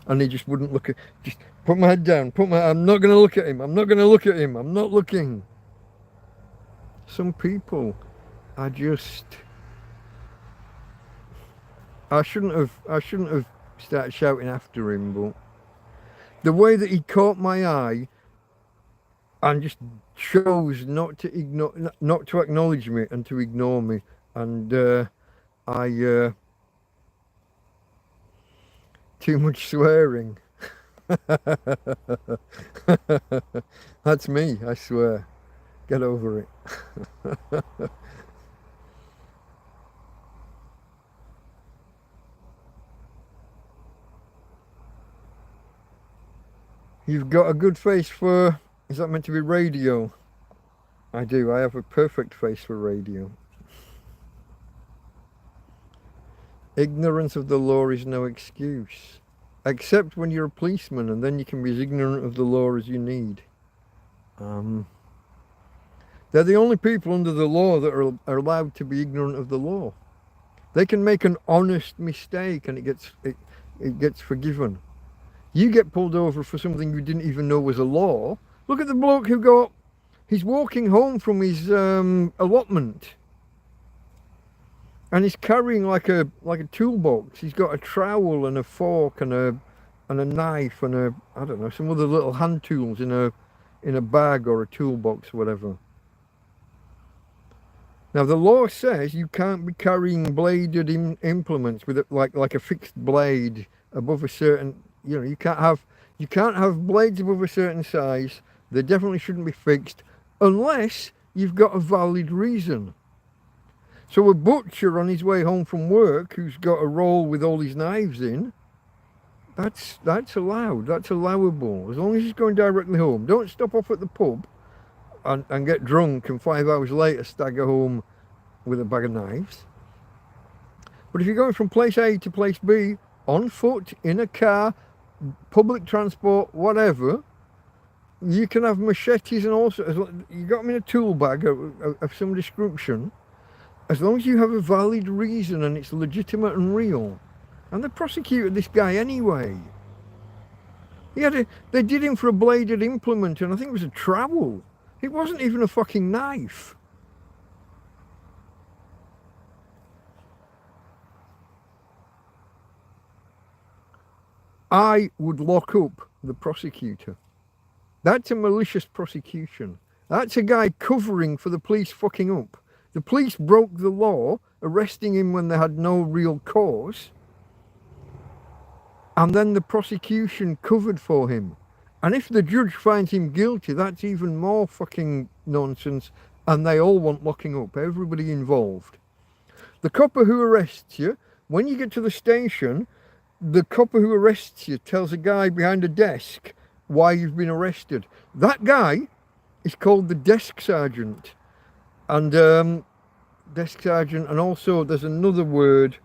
And he just wouldn't look at. Just put my head down. I'm not going to look at him. I'm not going to look at him. I'm not looking. Some people are just. I shouldn't have started shouting after him, but the way that he caught my eye and just chose not to acknowledge me and to ignore me, and too much swearing. That's me, I swear. Get over it. You've got a good face for, is that meant to be radio? I do, I have a perfect face for radio. Ignorance of the law is no excuse. Except when you're a policeman, and then you can be as ignorant of the law as you need. They're the only people under the law that are allowed to be ignorant of the law. They can make an honest mistake and it gets forgiven. You get pulled over for something you didn't even know was a law. Look at the bloke who he's walking home from his allotment. And he's carrying like a toolbox. He's got a trowel and a fork and a knife and I don't know, some other little hand tools in a bag or a toolbox or whatever. Now the law says you can't be carrying bladed implements with like a fixed blade above a certain. You know, you can't have blades above a certain size. They definitely shouldn't be fixed unless you've got a valid reason. So a butcher on his way home from work who's got a roll with all his knives in, that's allowed. That's allowable as long as he's going directly home. Don't stop off at the pub and get drunk and 5 hours later stagger home with a bag of knives. But if you're going from place A to place B on foot, in a car, public transport, whatever, you can have machetes and all sorts. You got them in a tool bag of some description, as long as you have a valid reason and it's legitimate and real. And they prosecuted this guy anyway. They did him for a bladed implement, and I think it was a trowel. It wasn't even a fucking knife. I would lock up the prosecutor. That's a malicious prosecution. That's a guy covering for the police fucking up. The police broke the law, arresting him when they had no real cause. And then the prosecution covered for him. And if the judge finds him guilty, that's even more fucking nonsense, and they all want locking up, everybody involved. The copper who arrests you, when you get to the station, the copper who arrests you tells a guy behind a desk why you've been arrested. That guy is called the desk sergeant. And desk sergeant, and also there's another word.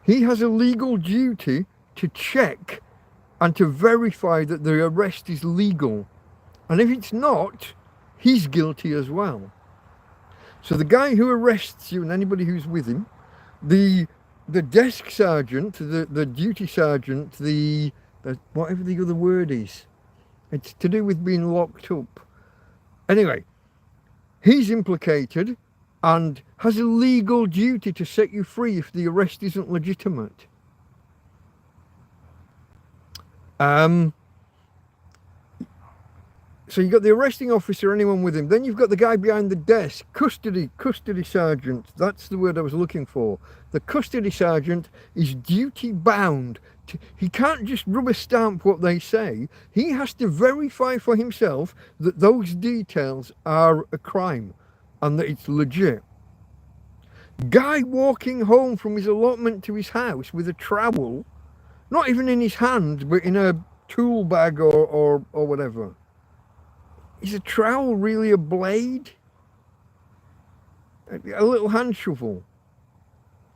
He has a legal duty to check and to verify that the arrest is legal. And if it's not, he's guilty as well. So the guy who arrests you and anybody who's with him, the desk sergeant, the duty sergeant, the whatever the other word is, it's to do with being locked up. Anyway, he's implicated and has a legal duty to set you free if the arrest isn't legitimate. So you've got the arresting officer, anyone with him. Then you've got the guy behind the desk, custody sergeant. That's the word I was looking for. The custody sergeant is duty bound. He can't just rubber stamp what they say. He has to verify for himself that those details are a crime and that it's legit. Guy walking home from his allotment to his house with a trowel, not even in his hand, but in a tool bag or whatever. Is a trowel really a blade? A little hand shovel.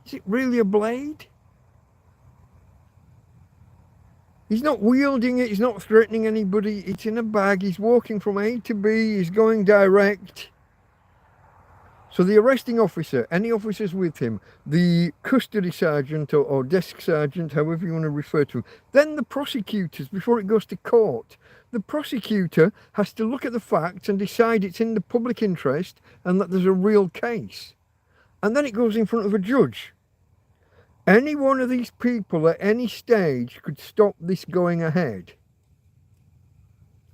Is it really a blade? He's not wielding it, he's not threatening anybody, it's in a bag, he's walking from A to B, he's going direct. So the arresting officer, any officers with him, the custody sergeant or desk sergeant, however you want to refer to him, then the prosecutors, before it goes to court, the prosecutor has to look at the facts and decide it's in the public interest and that there's a real case. And then it goes in front of a judge. Any one of these people at any stage could stop this going ahead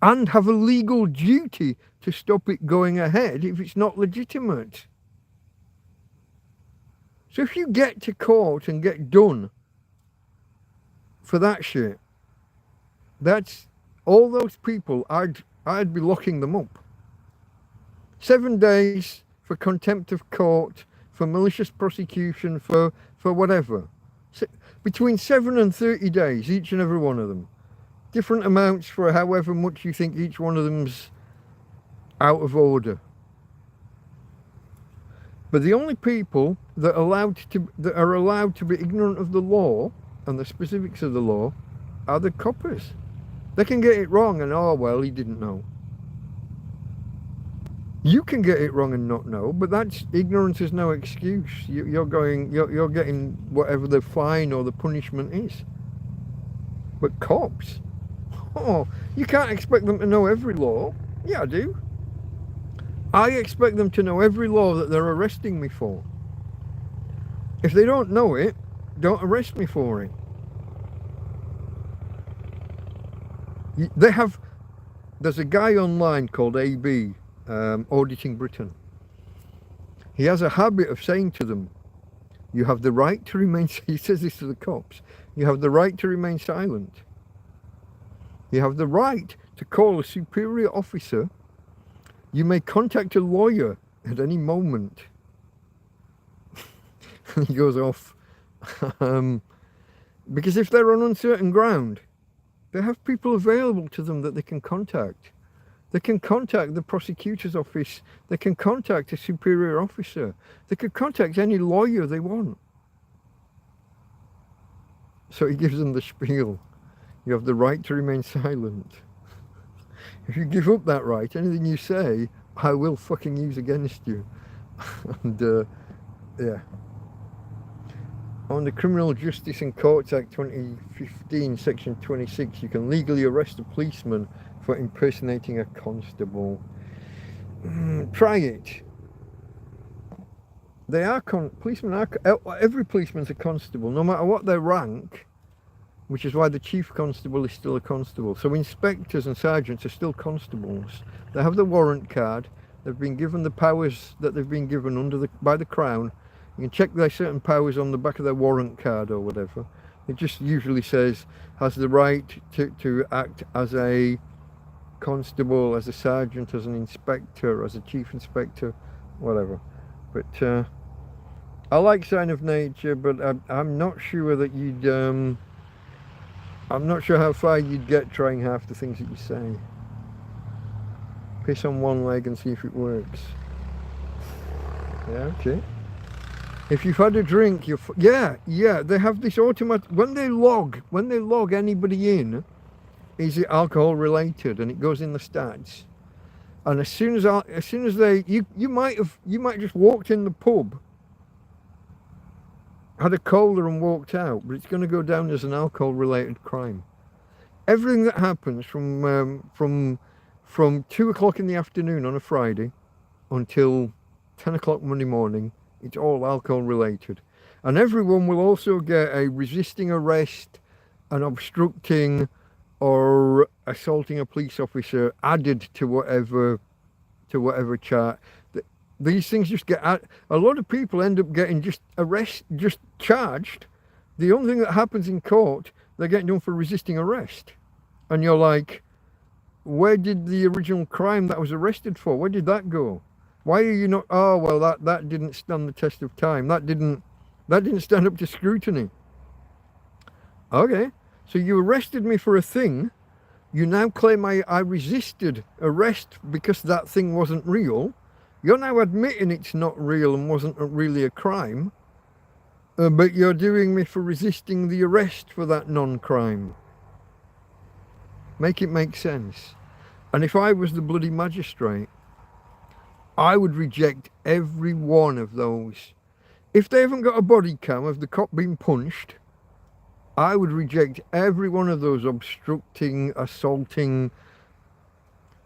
and have a legal duty to stop it going ahead if it's not legitimate. So if you get to court and get done for that shit, that's all those people, I'd be locking them up. 7 days for contempt of court, for malicious prosecution, for whatever. Between 7 and 30 days, each and every one of them. Different amounts for however much you think each one of them's out of order. But the only people that are allowed to be ignorant of the law and the specifics of the law are the coppers. They can get it wrong and, oh, well, he didn't know. You can get it wrong and not know, but that's ignorance is no excuse. You're getting whatever the fine or the punishment is. But cops, oh, you can't expect them to know every law. Yeah, I do. I expect them to know every law that they're arresting me for. If they don't know it, don't arrest me for it. There's a guy online called AB, Auditing Britain. He has a habit of saying to them, you have the right to remain, he says this to the cops, you have the right to remain silent. You have the right to call a superior officer. You may contact a lawyer at any moment. He goes off. Because if they're on uncertain ground, they have people available to them that they can contact. They can contact the prosecutor's office. They can contact a superior officer. They could contact any lawyer they want. So he gives them the spiel. You have the right to remain silent. If you give up that right, anything you say, I will fucking use against you. And, yeah. On the Criminal Justice and Courts Act 2015, Section 26, you can legally arrest a policeman for impersonating a constable. Try it. Every policeman's a constable, no matter what their rank, which is why the chief constable is still a constable. So inspectors and sergeants are still constables. They have the warrant card. They've been given the powers that they've been given by the Crown. You can check their certain powers on the back of their warrant card or whatever. It just usually says has the right to act as a constable, as a sergeant, as an inspector, as a chief inspector, whatever. But I like Sign of Nature, but I'm not sure that you'd I'm not sure how far you'd get trying half the things that you say. Piss on one leg and see if it works. Yeah, okay. If you've had a drink, yeah, they have this automatic, when they log anybody in, is it alcohol related, and it goes in the stats. And as soon as they, you might just walked in the pub, had a cola and walked out, but it's going to go down as an alcohol related crime. Everything that happens from 2 o'clock in the afternoon on a Friday until 10 o'clock Monday morning, it's all alcohol related. And everyone will also get a resisting arrest, an obstructing, or assaulting a police officer added to whatever chart. These things just get a lot of people end up getting just charged. The only thing that happens in court, they're getting done for resisting arrest. And you're like, where did the original crime that I was arrested for, where did that go? Why are you not? Oh, well, that didn't stand the test of time. That didn't stand up to scrutiny. Okay, so you arrested me for a thing. You now claim I resisted arrest because that thing wasn't real. You're now admitting it's not real and wasn't really a crime. But you're doing me for resisting the arrest for that non-crime. Make it make sense. And if I was the bloody magistrate, I would reject every one of those. If they haven't got a body cam of the cop being punched, I would reject every one of those obstructing, assaulting,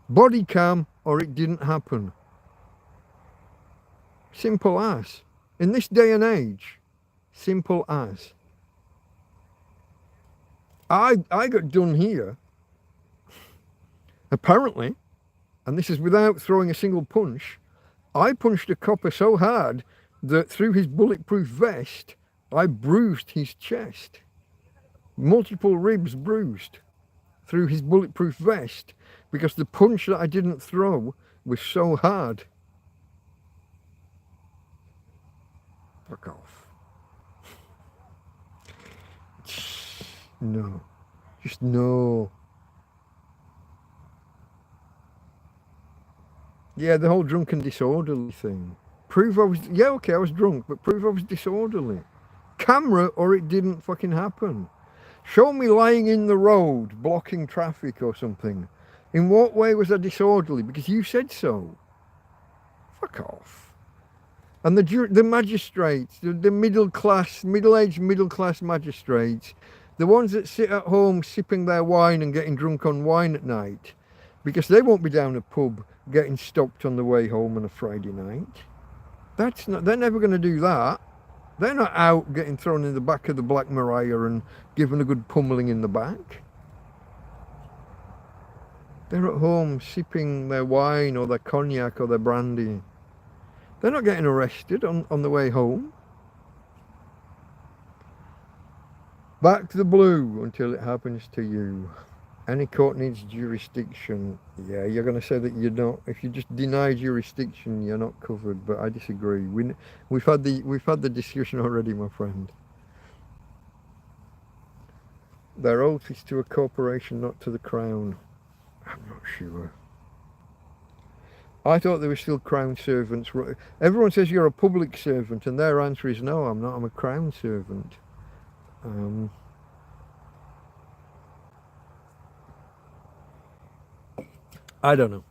body cam, or it didn't happen. Simple as. In this day and age, simple as. I got done here, apparently, and this is without throwing a single punch. I punched a copper so hard that through his bulletproof vest, I bruised his chest. Multiple ribs bruised through his bulletproof vest because the punch that I didn't throw was so hard. Fuck off. No. Just no. Yeah, the whole drunk and disorderly thing. Prove I was, yeah, okay, I was drunk, but prove I was disorderly. Camera or it didn't fucking happen. Show me lying in the road, blocking traffic or something. In what way was I disorderly? Because you said so. Fuck off. And the magistrates, the middle-aged middle-class magistrates, the ones that sit at home sipping their wine and getting drunk on wine at night, because they won't be down a pub getting stopped on the way home on a Friday night. They're never going to do that. They're not out getting thrown in the back of the Black Maria and given a good pummeling in the back. They're at home sipping their wine or their cognac or their brandy. They're not getting arrested on the way home. Back to the blue until it happens to you. Any court needs jurisdiction. Yeah, you're going to say that you're not. If you just deny jurisdiction, you're not covered. But I disagree. We've had the discussion already, my friend. Their oath is to a corporation, not to the crown. I'm not sure. I thought they were still crown servants. Everyone says you're a public servant, and their answer is no, I'm not. I'm a crown servant. I don't know.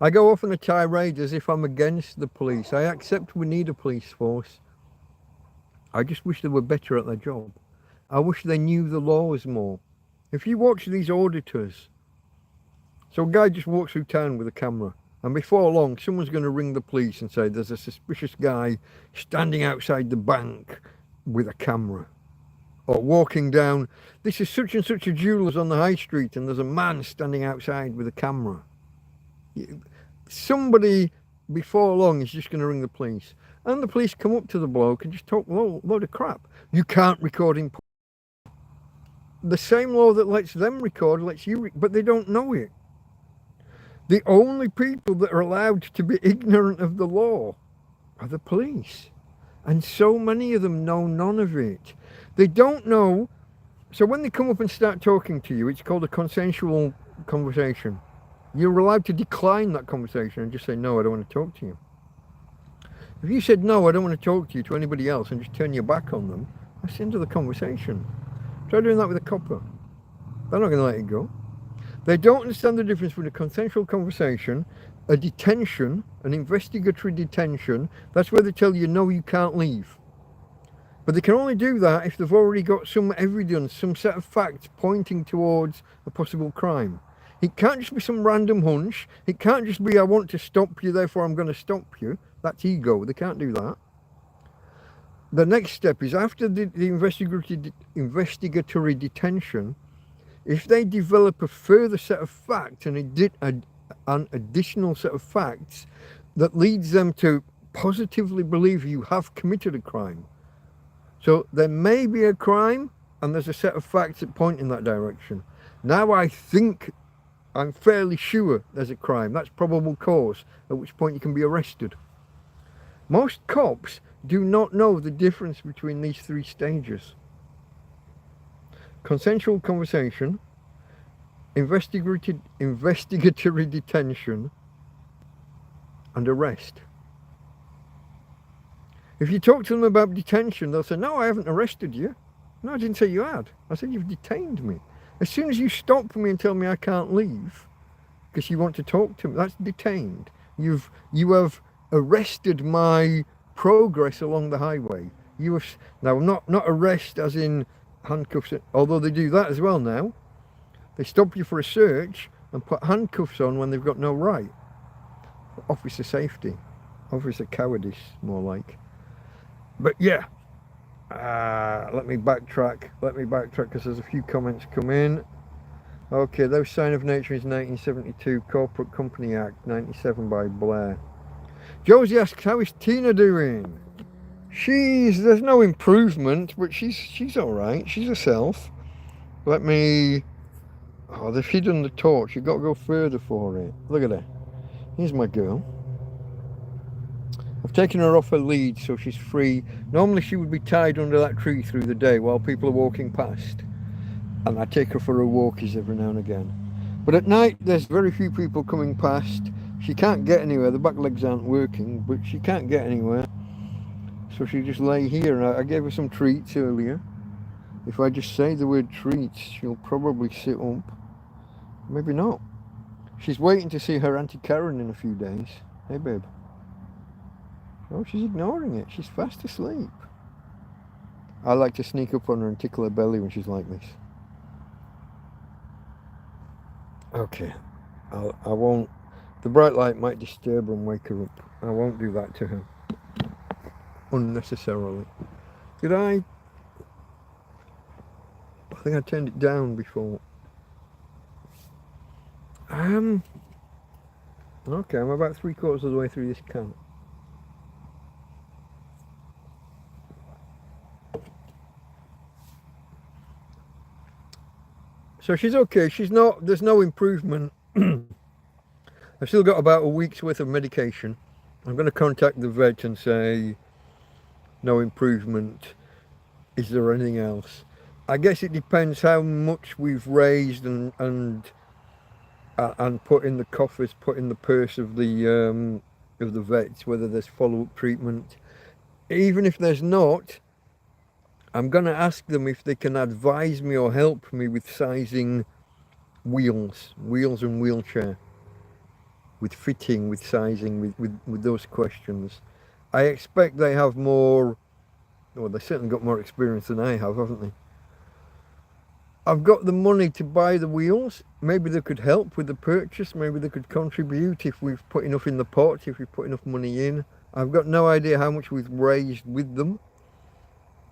I go off on a tirade as if I'm against the police. I accept we need a police force. I just wish they were better at their job. I wish they knew the laws more. If you watch these auditors, so a guy just walks through town with a camera, and before long someone's going to ring the police and say there's a suspicious guy standing outside the bank with a camera. Or walking down, this is such and such a jeweller's on the high street and there's a man standing outside with a camera. Somebody before long he's just going to ring the police. And the police come up to the bloke and just talk a load of crap. You can't record in public. The same law that lets them record lets you, but they don't know it. The only people that are allowed to be ignorant of the law are the police. And so many of them know none of it. They don't know. So when they come up and start talking to you, it's called a consensual conversation. You're allowed to decline that conversation and just say, no, I don't want to talk to you. If you said, no, I don't want to talk to you to anybody else and just turn your back on them, that's the end of the conversation. Try doing that with a copper. They're not going to let it go. They don't understand the difference between a consensual conversation, a detention, an investigatory detention. That's where they tell you, no, you can't leave. But they can only do that if they've already got some evidence, some set of facts pointing towards a possible crime. It can't just be some random hunch. It can't just be, I want to stop you, therefore I'm going to stop you. That's ego. They can't do that. The next step is after the investigatory detention, if they develop a further set of facts and an additional set of facts that leads them to positively believe you have committed a crime. So there may be a crime and there's a set of facts that point in that direction. Now I'm fairly sure there's a crime. That's probable cause, at which point you can be arrested. Most cops do not know the difference between these three stages. Consensual conversation, investigatory detention, and arrest. If you talk to them about detention, they'll say, no, I haven't arrested you. No, I didn't say you had. I said you've detained me. As soon as you stop me and tell me I can't leave because you want to talk to me, that's detained. You have arrested my progress along the highway. You have now not arrest as in handcuffs, although they do that as well now. They stop you for a search and put handcuffs on when they've got no right. Officer safety, officer cowardice, more like. But yeah, let me backtrack because there's a few comments come in. Okay, those Sign of Nature is 1972, Corporate Company Act, 97 by Blair. Josie asks, how is Tina doing? There's no improvement, but she's all right. She's herself. Let me, they've hidden the torch. You've got to go further for it. Look at her. Here's my girl. I've taken her off her lead so she's free. Normally she would be tied under that tree through the day while people are walking past. And I take her for her walkies every now and again. But at night there's very few people coming past. She can't get anywhere. The back legs aren't working, but she can't get anywhere. So she just lay here. And I gave her some treats earlier. If I just say the word treats, she'll probably sit up. Maybe not. She's waiting to see her Auntie Karen in a few days. Hey, babe. Oh, she's ignoring it. She's fast asleep. I like to sneak up on her and tickle her belly when she's like this. Okay. I won't. The bright light might disturb her and wake her up. I won't do that to her. Unnecessarily. Did I? I think I turned it down before. Okay, I'm about 3/4 of the way through this can. So she's okay. There's no improvement. I've still got about a week's worth of medication. I'm going to contact the vet and say, no improvement. Is there anything else? I guess it depends how much we've raised and put in the coffers, put in the purse of the vets, whether there's follow-up treatment. Even if there's not, I'm going to ask them if they can advise me or help me with sizing wheels and wheelchair, with fitting, with sizing, with those questions. I expect they have more, well, they certainly got more experience than I have, haven't they? I've got the money to buy the wheels. Maybe they could help with the purchase. Maybe they could contribute if we've put enough in the pot, if we've put enough money in. I've got no idea how much we've raised with them.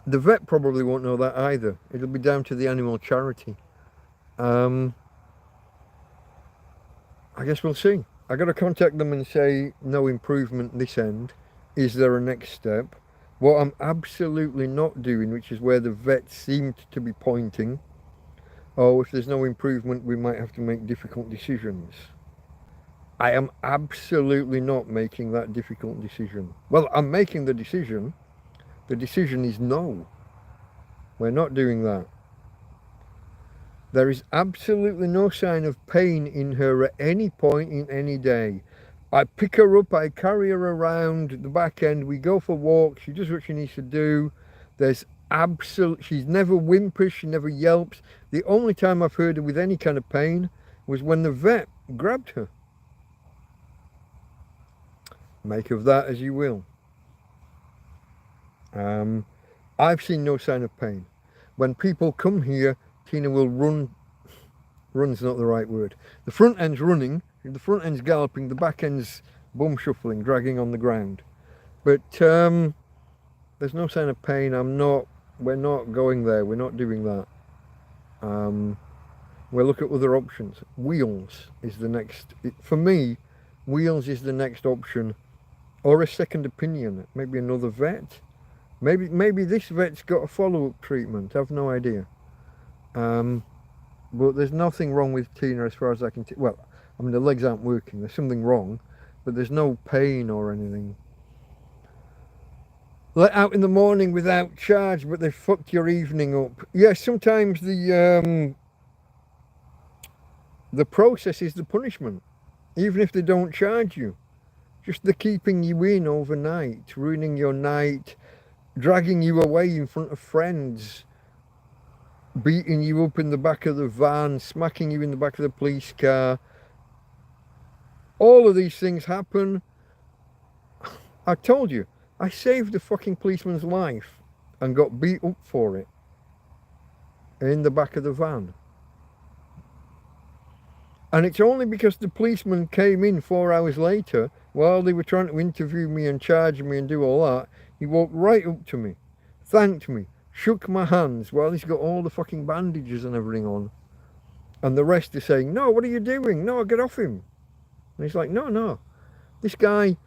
The vet probably won't know that either. It'll be down to the animal charity. I guess we'll see. I got to contact them and say no improvement this end. Is there a next step? What I'm absolutely not doing, which is where the vet seemed to be pointing, oh, if there's no improvement, we might have to make difficult decisions. I am absolutely not making that difficult decision. Well, I'm making the decision. The decision is no. We're not doing that. There is absolutely no sign of pain in her at any point in any day. I pick her up, I carry her around the back end, we go for walks, she does what she needs to do. There's she's never whimpers, she never yelps. The only time I've heard her with any kind of pain was when the vet grabbed her. Make of that as you will. I've seen no sign of pain. When people come here, Tina will run. Run's not the right word. The front end's running, the front end's galloping, the back end's bum shuffling, dragging on the ground. But there's no sign of pain. We're not going there. We're not doing that. We'll look at other options. Wheels is the next. For me, wheels is the next option, or a second opinion. Maybe another vet. Maybe this vet's got a follow-up treatment. I've no idea. But there's nothing wrong with Tina as far as I can tell. Well, I mean, the legs aren't working. There's something wrong, but there's no pain or anything. Let out in the morning without charge, but they fucked your evening up. Yeah, sometimes the process is the punishment, even if they don't charge you. Just the keeping you in overnight, ruining your night, dragging you away in front of friends, beating you up in the back of the van, smacking you in the back of the police car. All of these things happen. I told you, I saved a fucking policeman's life and got beat up for it in the back of the van. And it's only because the policeman came in 4 hours later while they were trying to interview me and charge me and do all that. He walked right up to me, thanked me, shook my hands while he's got all the fucking bandages and everything on. And the rest are saying, no, what are you doing? No, get off him. And he's like, no. This guy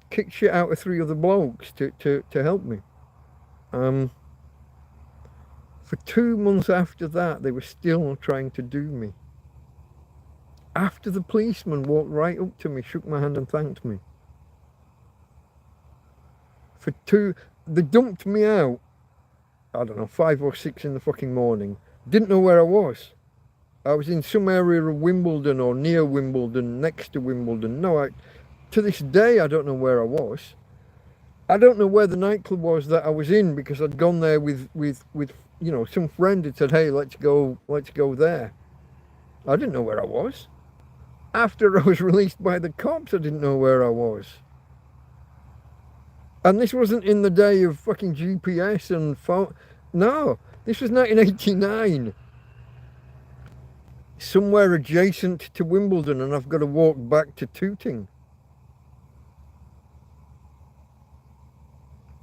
kicked shit out of 3 other blokes to help me. For 2 months after that, they were still trying to do me. After the policeman walked right up to me, shook my hand and thanked me. They dumped me out, I don't know, 5 or 6 in the fucking morning. Didn't know where I was. I was in some area of Wimbledon or near Wimbledon, next to Wimbledon. No, to this day, I don't know where I was. I don't know where the nightclub was that I was in, because I'd gone there with you know, some friend had said, hey, let's go there. I didn't know where I was. After I was released by the cops, I didn't know where I was. And this wasn't in the day of fucking GPS and phone. No, this was 1989. Somewhere adjacent to Wimbledon, and I've got to walk back to Tooting.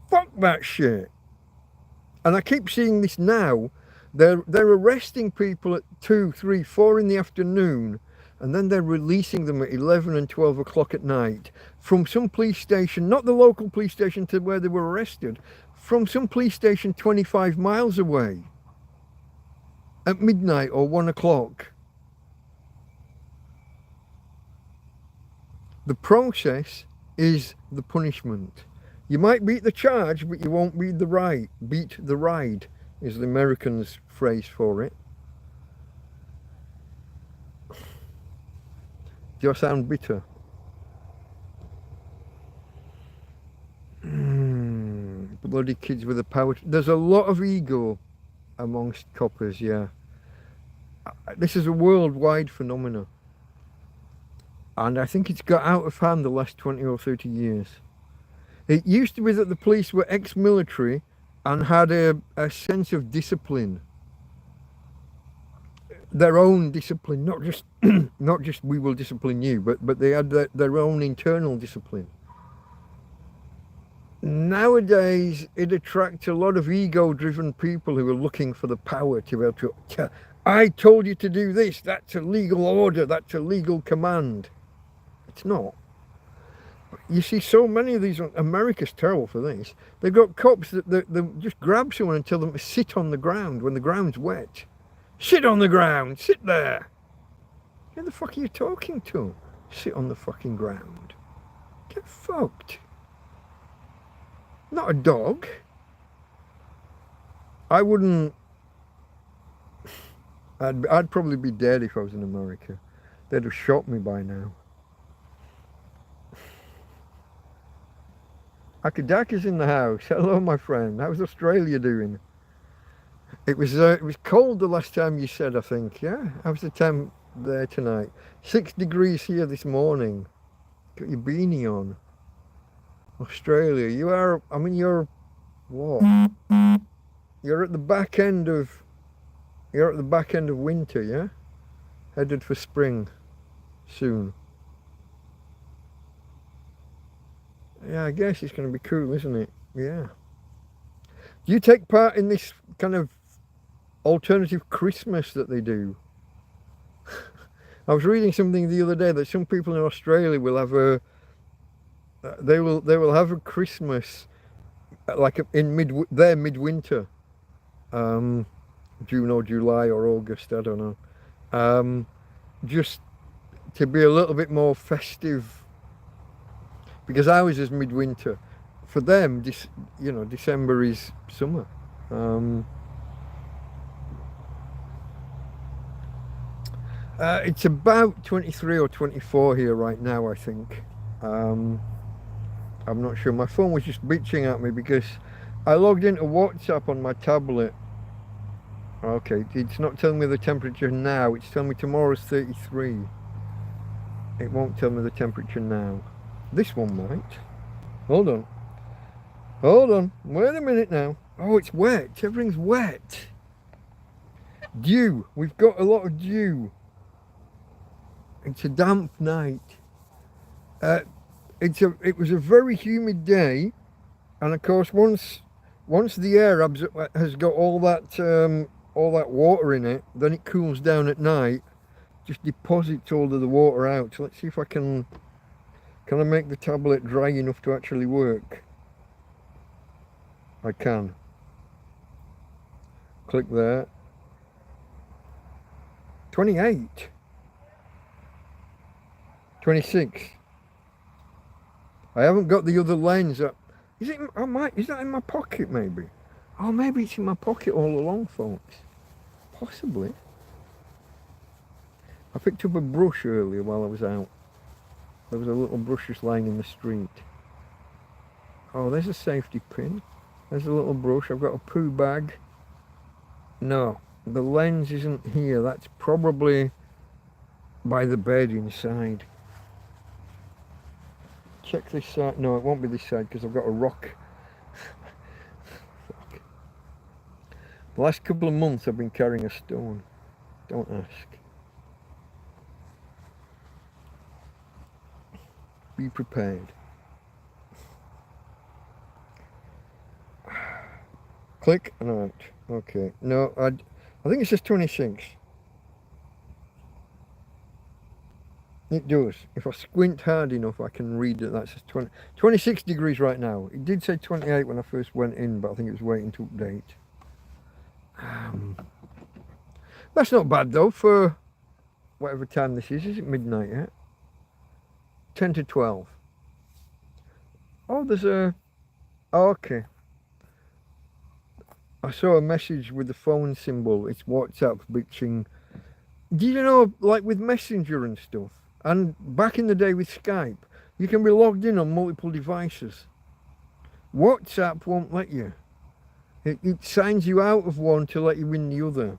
Fuck that shit. And I keep seeing this now. They're arresting people at 2, 3, 4 in the afternoon, and then they're releasing them at 11 and 12 o'clock at night from some police station, not the local police station to where they were arrested, from some police station 25 miles away at midnight or 1 o'clock. The process is the punishment. You might beat the charge, but you won't beat the ride. Beat the ride is the Americans' phrase for it. Do I sound bitter? Bloody kids with the power. There's a lot of ego amongst coppers, yeah. This is a worldwide phenomenon. And I think it's got out of hand the last 20 or 30 years. It used to be that the police were ex-military and had a sense of discipline. Their own discipline, not just we will discipline you, but they had their own internal discipline. Nowadays, it attracts a lot of ego-driven people who are looking for the power to be able to, I told you to do this, that's a legal order, that's a legal command. It's not. You see so many of these, America's terrible for this. They've got cops that they just grab someone and tell them to sit on the ground when the ground's wet. Sit on the ground, sit there. Who the fuck are you talking to? Sit on the fucking ground. Get fucked. Not a dog. I wouldn't... I'd probably be dead if I was in America. They'd have shot me by now. Akadaka's in the house. Hello, my friend. How's Australia doing? It was cold the last time you said, I think. Yeah? How's the temp there tonight? 6 degrees here this morning. Got your beanie on. Australia. You're what? You're at the back end of winter, yeah? Headed for spring soon. Yeah, I guess it's going to be cool, isn't it? Yeah. Do you take part in this kind of alternative Christmas that they do? I was reading something the other day that some people in Australia will have they will have a Christmas like in midwinter, June or July or August, I don't know, just to be a little bit more festive, because ours is midwinter. For them, December is summer. It's about 23 or 24 here right now, I think. I'm not sure. My phone was just bitching at me because I logged into WhatsApp on my tablet. Okay, it's not telling me the temperature now. It's telling me tomorrow's 33. It won't tell me the temperature now. This one might. Hold on. Hold on. Wait a minute now. Oh, it's wet. Everything's wet. Dew. We've got a lot of dew. It's a damp night. It was a very humid day, and of course once the air has got all that water in it, then it cools down at night, just deposits all of the water out. So let's see if I can I make the tablet dry enough to actually work. I can. Click there. 28. 26. I haven't got the other lens up. Is that in my pocket maybe? Oh, maybe it's in my pocket all along, folks. Possibly. I picked up a brush earlier while I was out. There was a little brush just lying in the street. Oh, there's a safety pin. There's a little brush. I've got a poo bag. No, the lens isn't here. That's probably by the bed inside. Check this side. No, it won't be this side because I've got a rock. The last couple of months I've been carrying a stone. Don't ask. Be prepared. Click and out. Okay. No, I think it says 26. It does. If I squint hard enough, I can read that says 26 degrees right now. It did say 28 when I first went in, but I think it was waiting to update. That's not bad though for whatever time this is. Is it midnight yet? 10 to 12. Oh, there's a... Oh, okay. I saw a message with the phone symbol. It's WhatsApp bitching. Do you know, like with Messenger and stuff, and back in the day with Skype, you can be logged in on multiple devices. WhatsApp won't let you. It signs you out of one to let you in the other.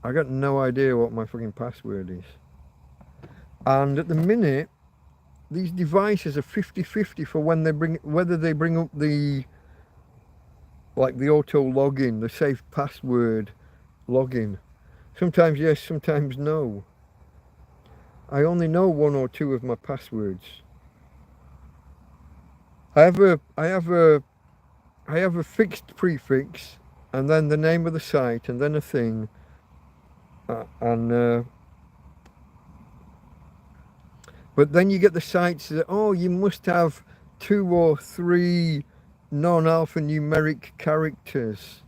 I got no idea what my fucking password is. And at the minute, these devices are 50-50 for when whether they bring up the auto login, the safe password login. Sometimes yes, sometimes no. I only know 1 or 2 of my passwords. I have a fixed prefix, and then the name of the site, and then a thing, But then you get the sites that, oh, you must have 2 or 3 non-alphanumeric characters.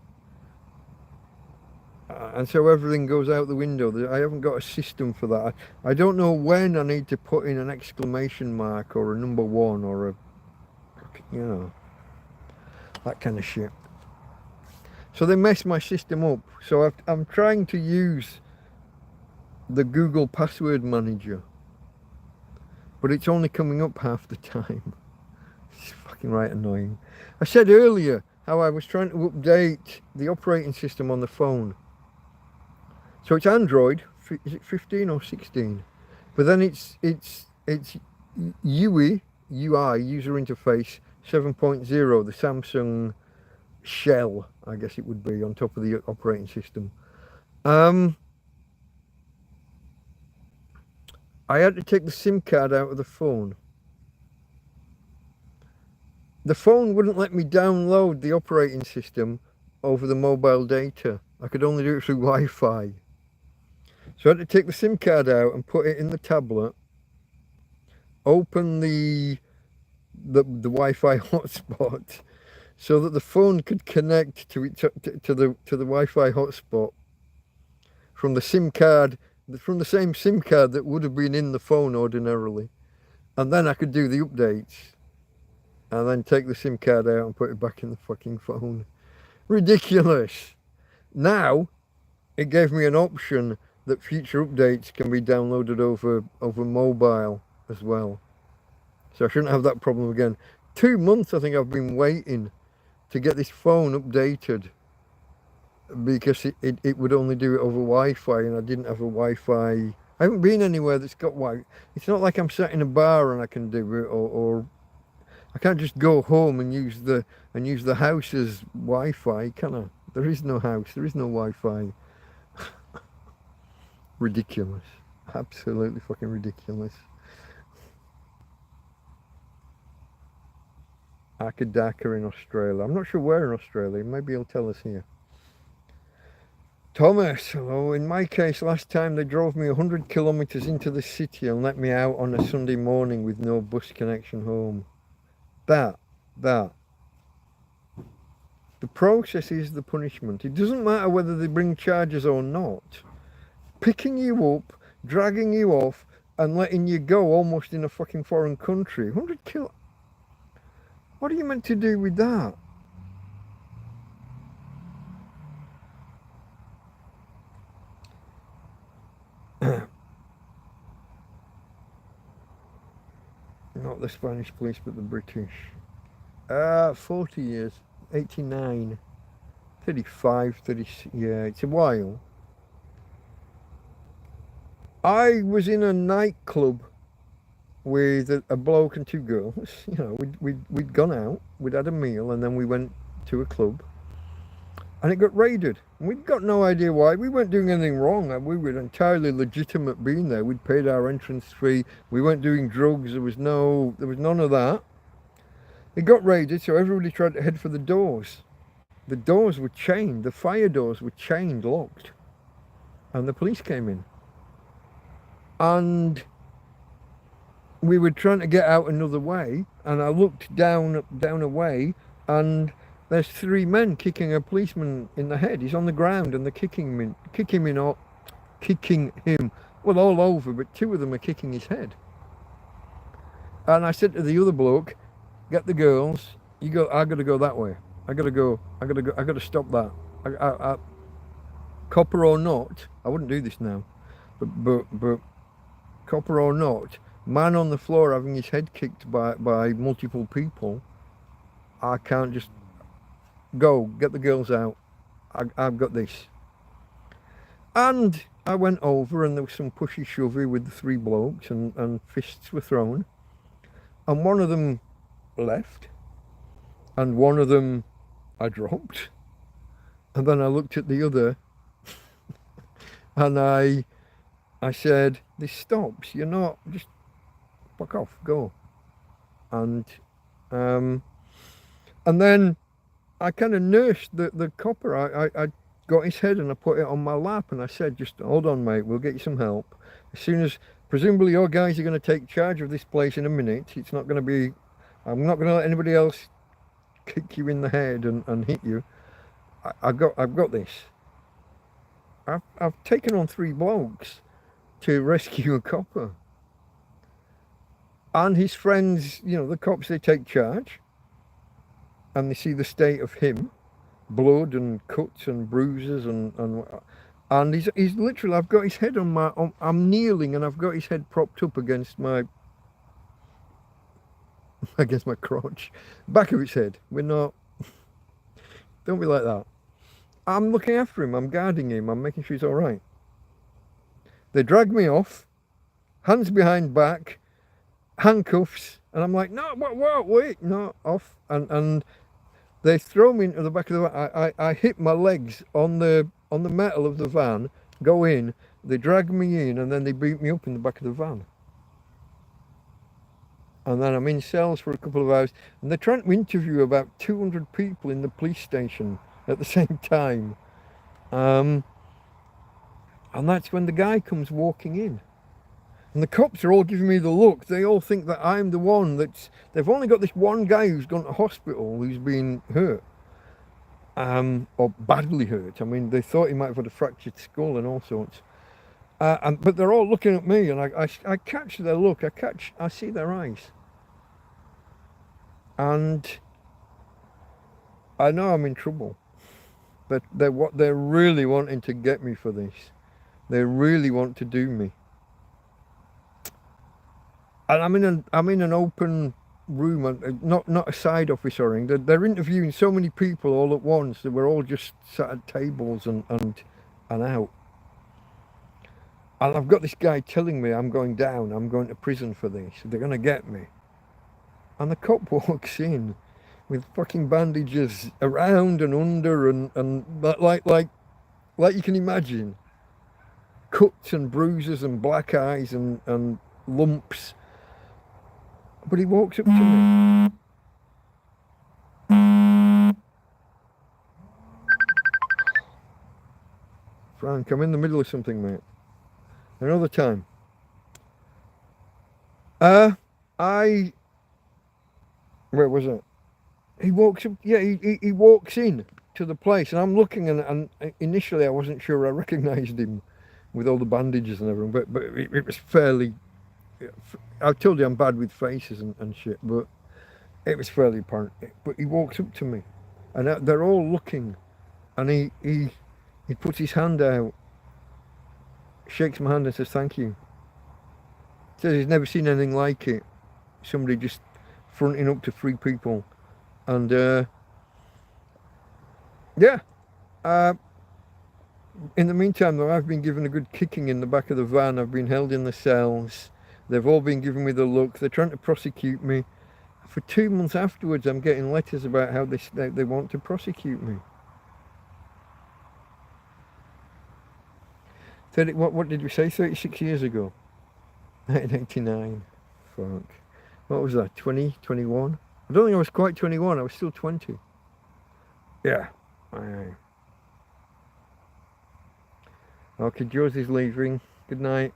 And so everything goes out the window. I haven't got a system for that. I don't know when I need to put in an exclamation mark or a number 1 or a, you know, that kind of shit. So they mess my system up. So I'm trying to use the Google Password Manager, but it's only coming up half the time. It's fucking right annoying. I said earlier how I was trying to update the operating system on the phone. So it's Android, is it 15 or 16? But then it's UI, user interface 7.0, the Samsung shell, I guess it would be, on top of the operating system. I had to take the SIM card out of the phone. The phone wouldn't let me download the operating system over the mobile data. I could only do it through Wi-Fi. So I had to take the SIM card out and put it in the tablet, open the Wi-Fi hotspot, so that the phone could connect to the Wi-Fi hotspot from the SIM card, from the same SIM card that would have been in the phone ordinarily, and then I could do the updates, and then take the SIM card out and put it back in the fucking phone. Ridiculous. Now it gave me an option that future updates can be downloaded over mobile as well. So I shouldn't have that problem again. 2 months I think I've been waiting to get this phone updated, because it would only do it over Wi-Fi, and I didn't have a Wi-Fi. I haven't been anywhere that's got Wi-Fi. It's not like I'm sat in a bar and I can do it, or I can't just go home and use the house's Wi-Fi, can I? There is no house, there is no Wi-Fi. Ridiculous. Absolutely fucking ridiculous. Akadaka in Australia. I'm not sure where in Australia. Maybe he'll tell us here. Thomas, hello. In my case, last time they drove me 100 kilometres into the city and let me out on a Sunday morning with no bus connection home. The process is the punishment. It doesn't matter whether they bring charges or not. Picking you up, dragging you off, and letting you go almost in a fucking foreign country. 100 kilo. What are you meant to do with that? Not the Spanish police, but the British. 40 years. 89. 35, 36. Yeah, it's a while. I was in a nightclub with a bloke and 2 girls. You know, we'd gone out, we'd had a meal, and then we went to a club, and it got raided. We'd got no idea why. We weren't doing anything wrong. We were entirely legitimate being there. We'd paid our entrance fee. We weren't doing drugs. There was none of that. It got raided, so everybody tried to head for the doors. The doors were chained. The fire doors were chained, locked, and the police came in. And we were trying to get out another way, and I looked down a way, and there's 3 men kicking a policeman in the head. He's on the ground, and they're kicking him, well, all over, but 2 of them are kicking his head. And I said to the other bloke, get the girls, you go, I gotta go that way. I gotta stop that. I copper or not, I wouldn't do this now, but copper or not, man on the floor having his head kicked by multiple people, I can't just go, get the girls out, I've got this. And I went over, and there was some pushy shovey with the 3 blokes, and fists were thrown, and one of them left, and one of them I dropped, and then I looked at the other and I said, this stops, you're not, just fuck off, go. And then I kind of nursed the copper. I got his head and I put it on my lap, and I said, just hold on mate, we'll get you some help. As soon as Presumably your guys are going to take charge of this place in a minute. It's not going to be... I'm not going to let anybody else kick you in the head and hit you. I've got this. I've taken on 3 blokes to rescue a copper. And his friends, you know, the cops, they take charge. And they see the state of him. Blood and cuts and bruises and he's literally, I've got his head on I'm kneeling and I've got his head propped up against my crotch. Back of his head. We're not, don't be like that. I'm looking after him, I'm guarding him, I'm making sure he's alright. They drag me off, hands behind back, handcuffs, and I'm like, no, wait, no, off. And they throw me into the back of the van. I hit my legs on the metal of the van, go in, they drag me in, and then they beat me up in the back of the van. And then I'm in cells for a couple of hours, and they're trying to interview about 200 people in the police station at the same time. And that's when the guy comes walking in. And the cops are all giving me the look. They all think that I'm the one they've only got this one guy who's gone to hospital who's been hurt. Or badly hurt. I mean, they thought he might have had a fractured skull and all sorts. But they're all looking at me, and I catch their look. I see their eyes. And I know I'm in trouble. But they're really wanting to get me for this. They really want to do me. And I'm in an open room, and not a side office or anything. They're interviewing so many people all at once that we're all just sat at tables and out. And I've got this guy telling me I'm going down, I'm going to prison for this. They're going to get me. And the cop walks in with fucking bandages around and under and like you can imagine. Cuts and bruises and black eyes and lumps. But he walks up to me. Frank, I'm in the middle of something, mate. Another time. Where was it? He walks up, yeah, he walks in to the place, and I'm looking, and initially I wasn't sure I recognised him with all the bandages and everything, but it was fairly, I told you I'm bad with faces and shit, but it was fairly apparent. But he walks up to me, and they're all looking, and he puts his hand out, shakes my hand and says thank you. Says he's never seen anything like it. Somebody just fronting up to 3 people. And yeah, in the meantime though, I've been given a good kicking in the back of the van. I've been held in the cells. They've all been giving me the look. They're trying to prosecute me. For 2 months afterwards, I'm getting letters about how they want to prosecute me. What did you say? 36 years ago? 1989. Fuck. What was that? 20? 21? I don't think I was quite 21. I was still 20. Yeah. Aye. Okay, Josie's leaving. Good night.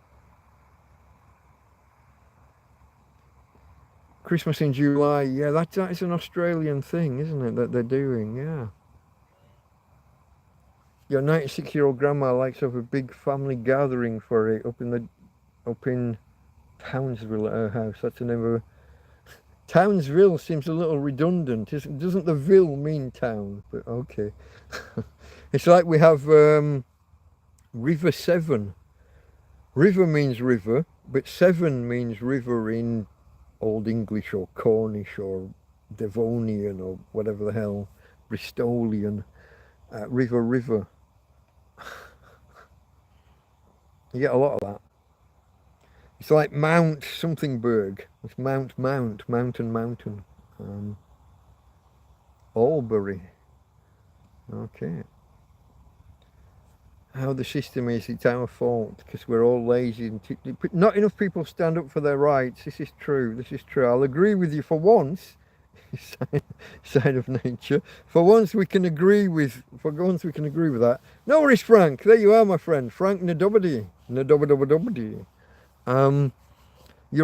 Christmas in July. Yeah, that is an Australian thing, isn't it? That they're doing. Yeah. Your 96-year-old grandma likes to have a big family gathering for it up in Townsville at her house. That's the name of her. Townsville seems a little redundant. Doesn't the ville mean town? But okay. It's like we have River Severn. River means river, but Severn means river in Old English or Cornish or Devonian or whatever the hell, Bristolian. River. You get a lot of that. It's like Mount something berg. It's mountain. Albury. Okay. How the system is, it's our fault because we're all lazy and not enough people stand up for their rights. This is true. I'll agree with you for once. Sign of nature. For once we can agree with that. No worries, Frank. There you are, my friend. Frank Nadobody. You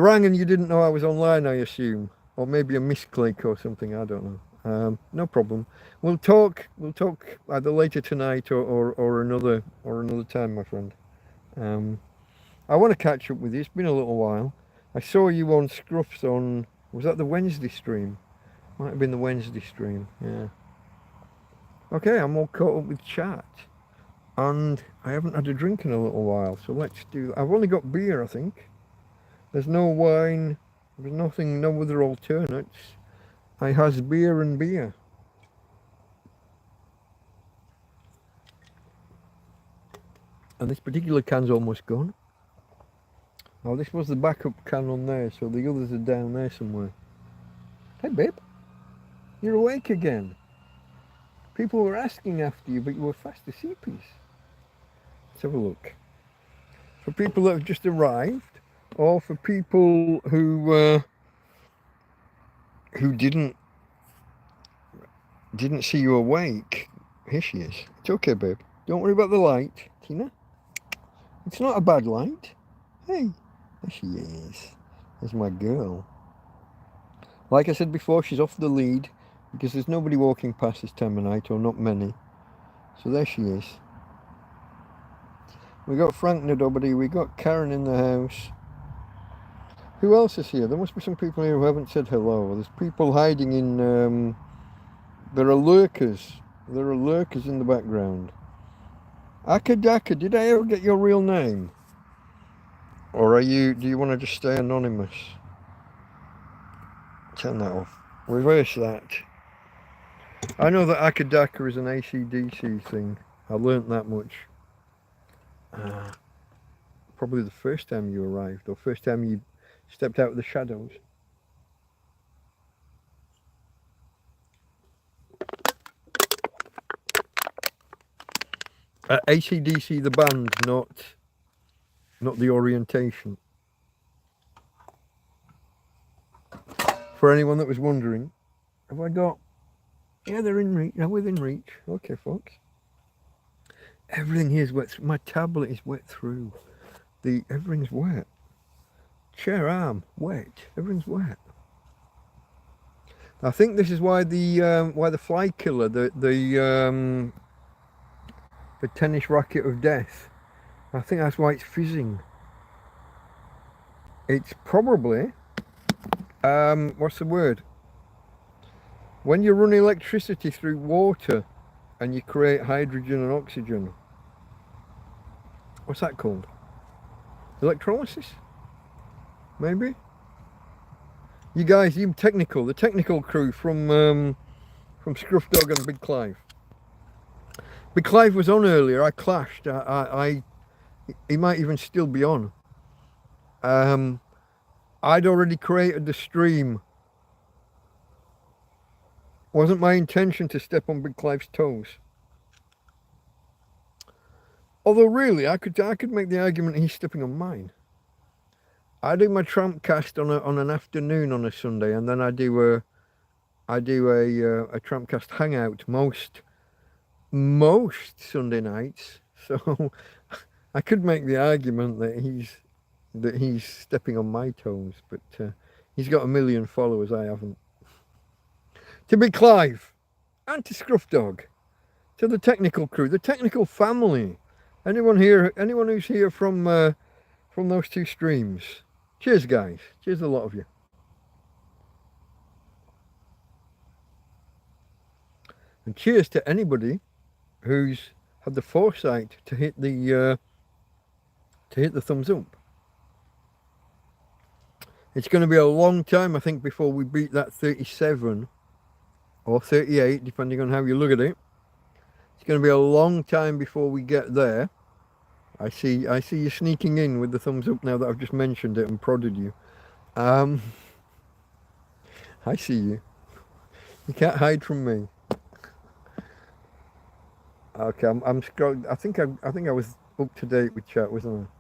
rang and you didn't know I was online, I assume, or maybe a misclick or something. I don't know. No problem. We'll talk. We'll talk either later tonight or another time, my friend. I want to catch up with you. It's been a little while. I saw you on Scruffs on. Was that the Wednesday stream? Might have been the Wednesday stream. Yeah. Okay, I'm all caught up with chat. And I haven't had a drink in a little while, so let's do... I've only got beer, I think. There's no wine, there's nothing, no other alternates. I has beer and beer. And this particular can's almost gone. Oh, this was the backup can on there, so the others are down there somewhere. Hey, babe. You're awake again. People were asking after you, but you were fast asleep. Let's have a look. For people that have just arrived, or for people who didn't see you awake, here she is. It's okay, babe. Don't worry about the light, Tina. It's not a bad light. Hey, there she is. There's my girl. Like I said before, she's off the lead because there's nobody walking past this time of night, or not many. So there she is. We got Frank Nadobody, we got Karen in the house. Who else is here? There must be some people here who haven't said hello. There's people hiding in... there are lurkers. There are lurkers in the background. Akadaka, did I ever get your real name? Or do you want to just stay anonymous? Turn that off. Reverse that. I know that Akadaka is an AC/DC thing. I learnt that much. Probably the first time you arrived, or first time you stepped out of the shadows. AC/DC the band, not the orientation. For anyone that was wondering, have I got... Yeah, they're in reach. They're within reach. Okay, folks. Everything here is wet. My tablet is wet through. Everything's wet. Chair arm wet. Everything's wet. I think this is why the fly killer, the tennis racket of death, I think that's why it's fizzing. It's probably what's the word? When you run electricity through water and you create hydrogen and oxygen. What's that called? Electrolysis? Maybe? You guys, the technical crew from Scruff Dog and Big Clive. Big Clive was on earlier. I clashed. He might even still be on. I'd already created the stream. Wasn't my intention to step on Big Clive's toes. Although really, I could make the argument he's stepping on mine. I do my TrampCast on an afternoon on a Sunday, and then I do a TrampCast Hangout most Sunday nights. So I could make the argument that he's stepping on my toes, but he's got 1 million followers. I haven't. To Big Clive, and to Scruff Dog, to the technical crew, the technical family, anyone who's here from those two streams. Cheers, guys. Cheers, a lot of you. And cheers to anybody who's had the foresight to hit the thumbs up. It's going to be a long time, I think, before we beat that 37 or 38, depending on how you look at it. It's going to be a long time before we get there. I see you sneaking in with the thumbs up now that I've just mentioned it and prodded you. I see you. You can't hide from me. Okay, I'm scrolling. I think I was up to date with chat, wasn't I?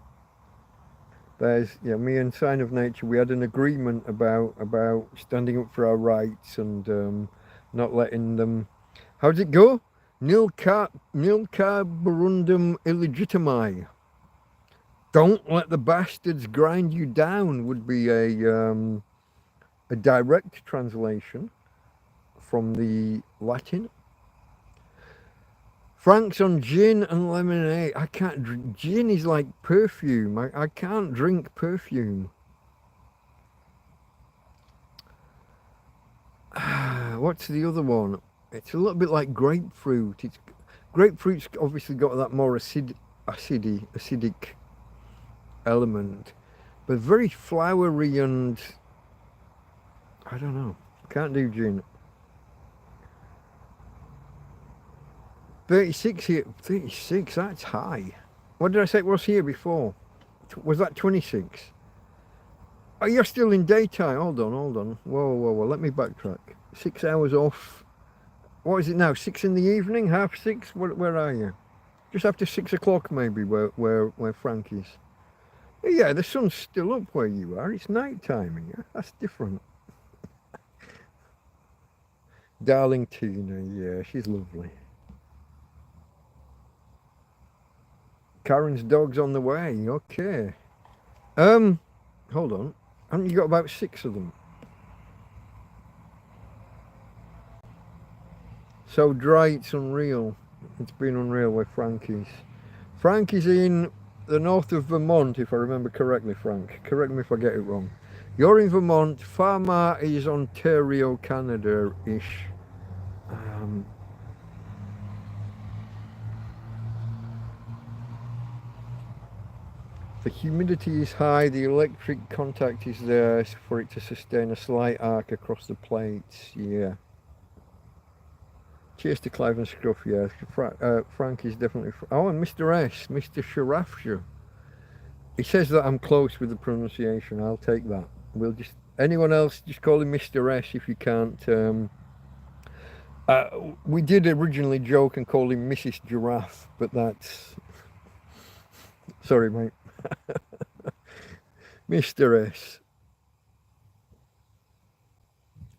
There's me and Sign of Nature. We had an agreement about standing up for our rights and not letting them. How does it go? Nil carborundum illegitimi. Don't let the bastards grind you down would be a direct translation from the Latin. Frank's on gin and lemonade. I can't drink. Gin is like perfume. I can't drink perfume. What's the other one? It's a little bit like grapefruit. Grapefruit's obviously got that more acidic element, but very flowery and I don't know. Can't do gin. 36 here. 36. That's high. What did I say it was here before? Was that 26? Oh, you're still in daytime. Hold on. Whoa. Let me backtrack. 6 hours off. What is it now? 6 in the evening? 6:30? Where are you? Just after 6 o'clock maybe where Frank is. Yeah, the sun's still up where you are. It's night time here. That's different. Darling Tina, yeah, she's lovely. Karen's dog's on the way. Okay. Hold on. Haven't you got about 6 of them? So dry, it's unreal. It's been unreal where Frank is. Frank is in the north of Vermont, if I remember correctly, Frank. Correct me if I get it wrong. You're in Vermont. Farmer is Ontario, Canada-ish. The humidity is high, the electric contact is there for it to sustain a slight arc across the plates, yeah. Cheers to Clive and Scruff, yeah. Frank is definitely... Oh, and Mr. S, Mr. Sharafsha. He says that I'm close with the pronunciation, I'll take that. We'll just... Anyone else, just call him Mr. S if you can't. We did originally joke and call him Mrs. Giraffe, but that's... Sorry, mate. Mr. S.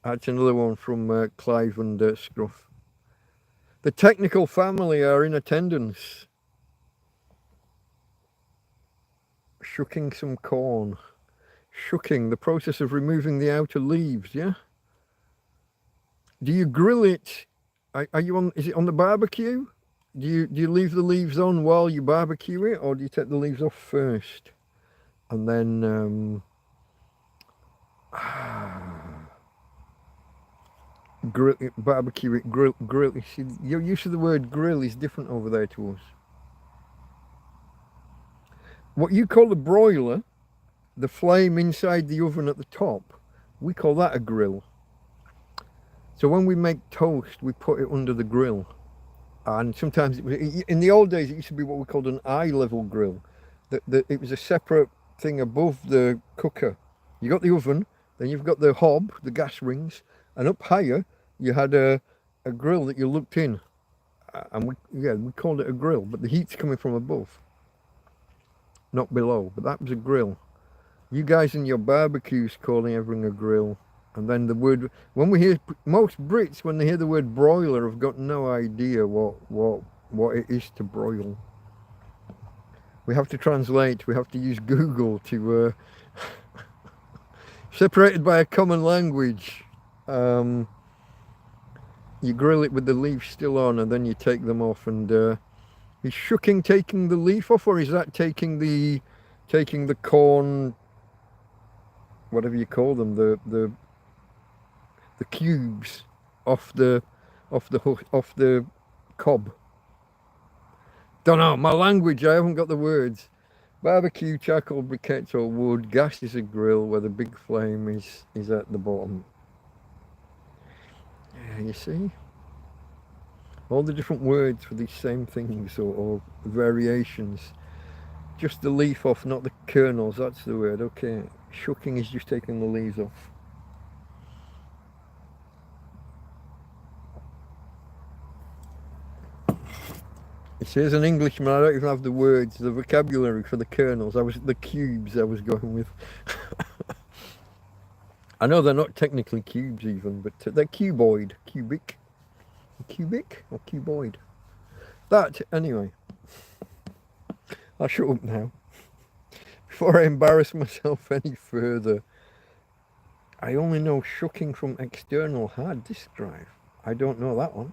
That's another one from Clive and Scruff. The technical family are in attendance. Shucking some corn. Shucking, the process of removing the outer leaves, yeah? Do you grill it? Are you on? Is it on the barbecue? Do you leave the leaves on while you barbecue it, or do you take the leaves off first and then grill it, barbecue it, grill? You see, your use of the word grill is different over there to us. What you call the broiler, the flame inside the oven at the top, we call that a grill. So when we make toast, we put it under the grill. And sometimes, in the old days, it used to be what we called an eye-level grill. It was a separate thing above the cooker. You got the oven, then you've got the hob, the gas rings, and up higher, you had a grill that you looked in. And we called it a grill, but the heat's coming from above, not below. But that was a grill. You guys in your barbecues calling everything a grill. And then the word, when we hear, most Brits, when they hear the word broiler, have got no idea what it is to broil. We have to translate, we have to use Google to, separated by a common language. You grill it with the leaves still on, and then you take them off. And is shucking taking the leaf off, or is that taking the corn, whatever you call them, the cubes off the cob? Don't know, my language, I haven't got the words. Barbecue, charcoal briquettes or wood. Gas is a grill where the big flame is at the bottom. Yeah, you see? All the different words for these same things or variations. Just the leaf off, not the kernels, that's the word. Okay, shucking is just taking the leaves off. It says an Englishman, I don't even have the words, the vocabulary for the kernels. The cubes I was going with. I know they're not technically cubes even, but they're cuboid, cubic or cuboid. That, anyway. I'll shut up now. before I embarrass myself any further, I only know shucking from external hard disk drive. I don't know that one.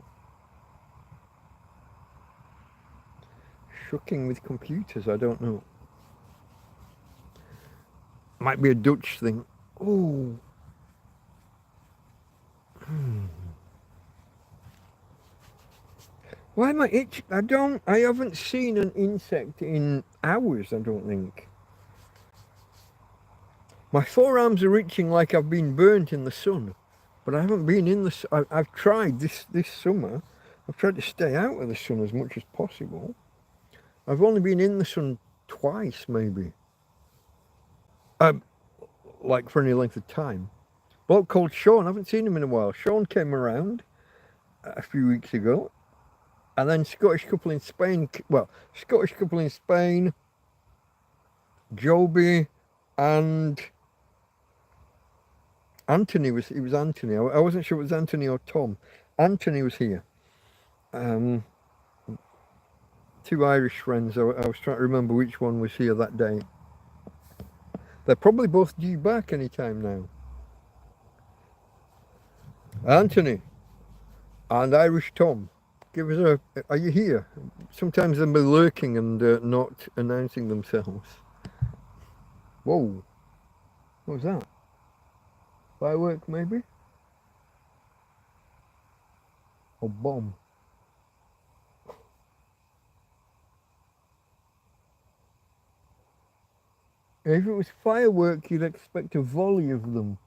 Shucking with computers, I don't know. Might be a Dutch thing. Oh. Why am I itching? I haven't seen an insect in hours, I don't think. My forearms are itching like I've been burnt in the sun, but I haven't been in the sun. I've tried this summer. I've tried to stay out of the sun as much as possible. I've only been in the sun twice, maybe. Like for any length of time. Bloke called Sean, I haven't seen him in a while. Sean came around a few weeks ago. And then Scottish couple in Spain, Joby and Anthony it was Anthony. I wasn't sure it was Anthony or Tom. Anthony was here. Two Irish friends. I was trying to remember which one was here that day. They're probably both due back any time now. Anthony and Irish Tom. Give us are you here? Sometimes they'll be lurking and not announcing themselves. Whoa. What was that? Firework, maybe? Or bomb? If it was firework, you'd expect a volley of them.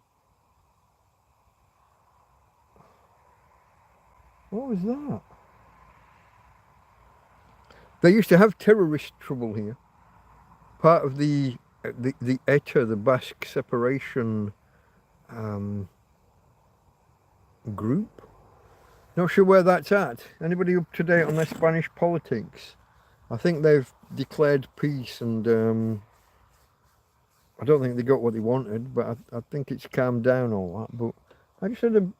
What was that? They used to have terrorist trouble here. Part of the ETA, the Basque separation group. Not sure where that's at. Anybody up to date on their Spanish politics? I think they've declared peace, and I don't think they got what they wanted, but I think it's calmed down all that. But I just had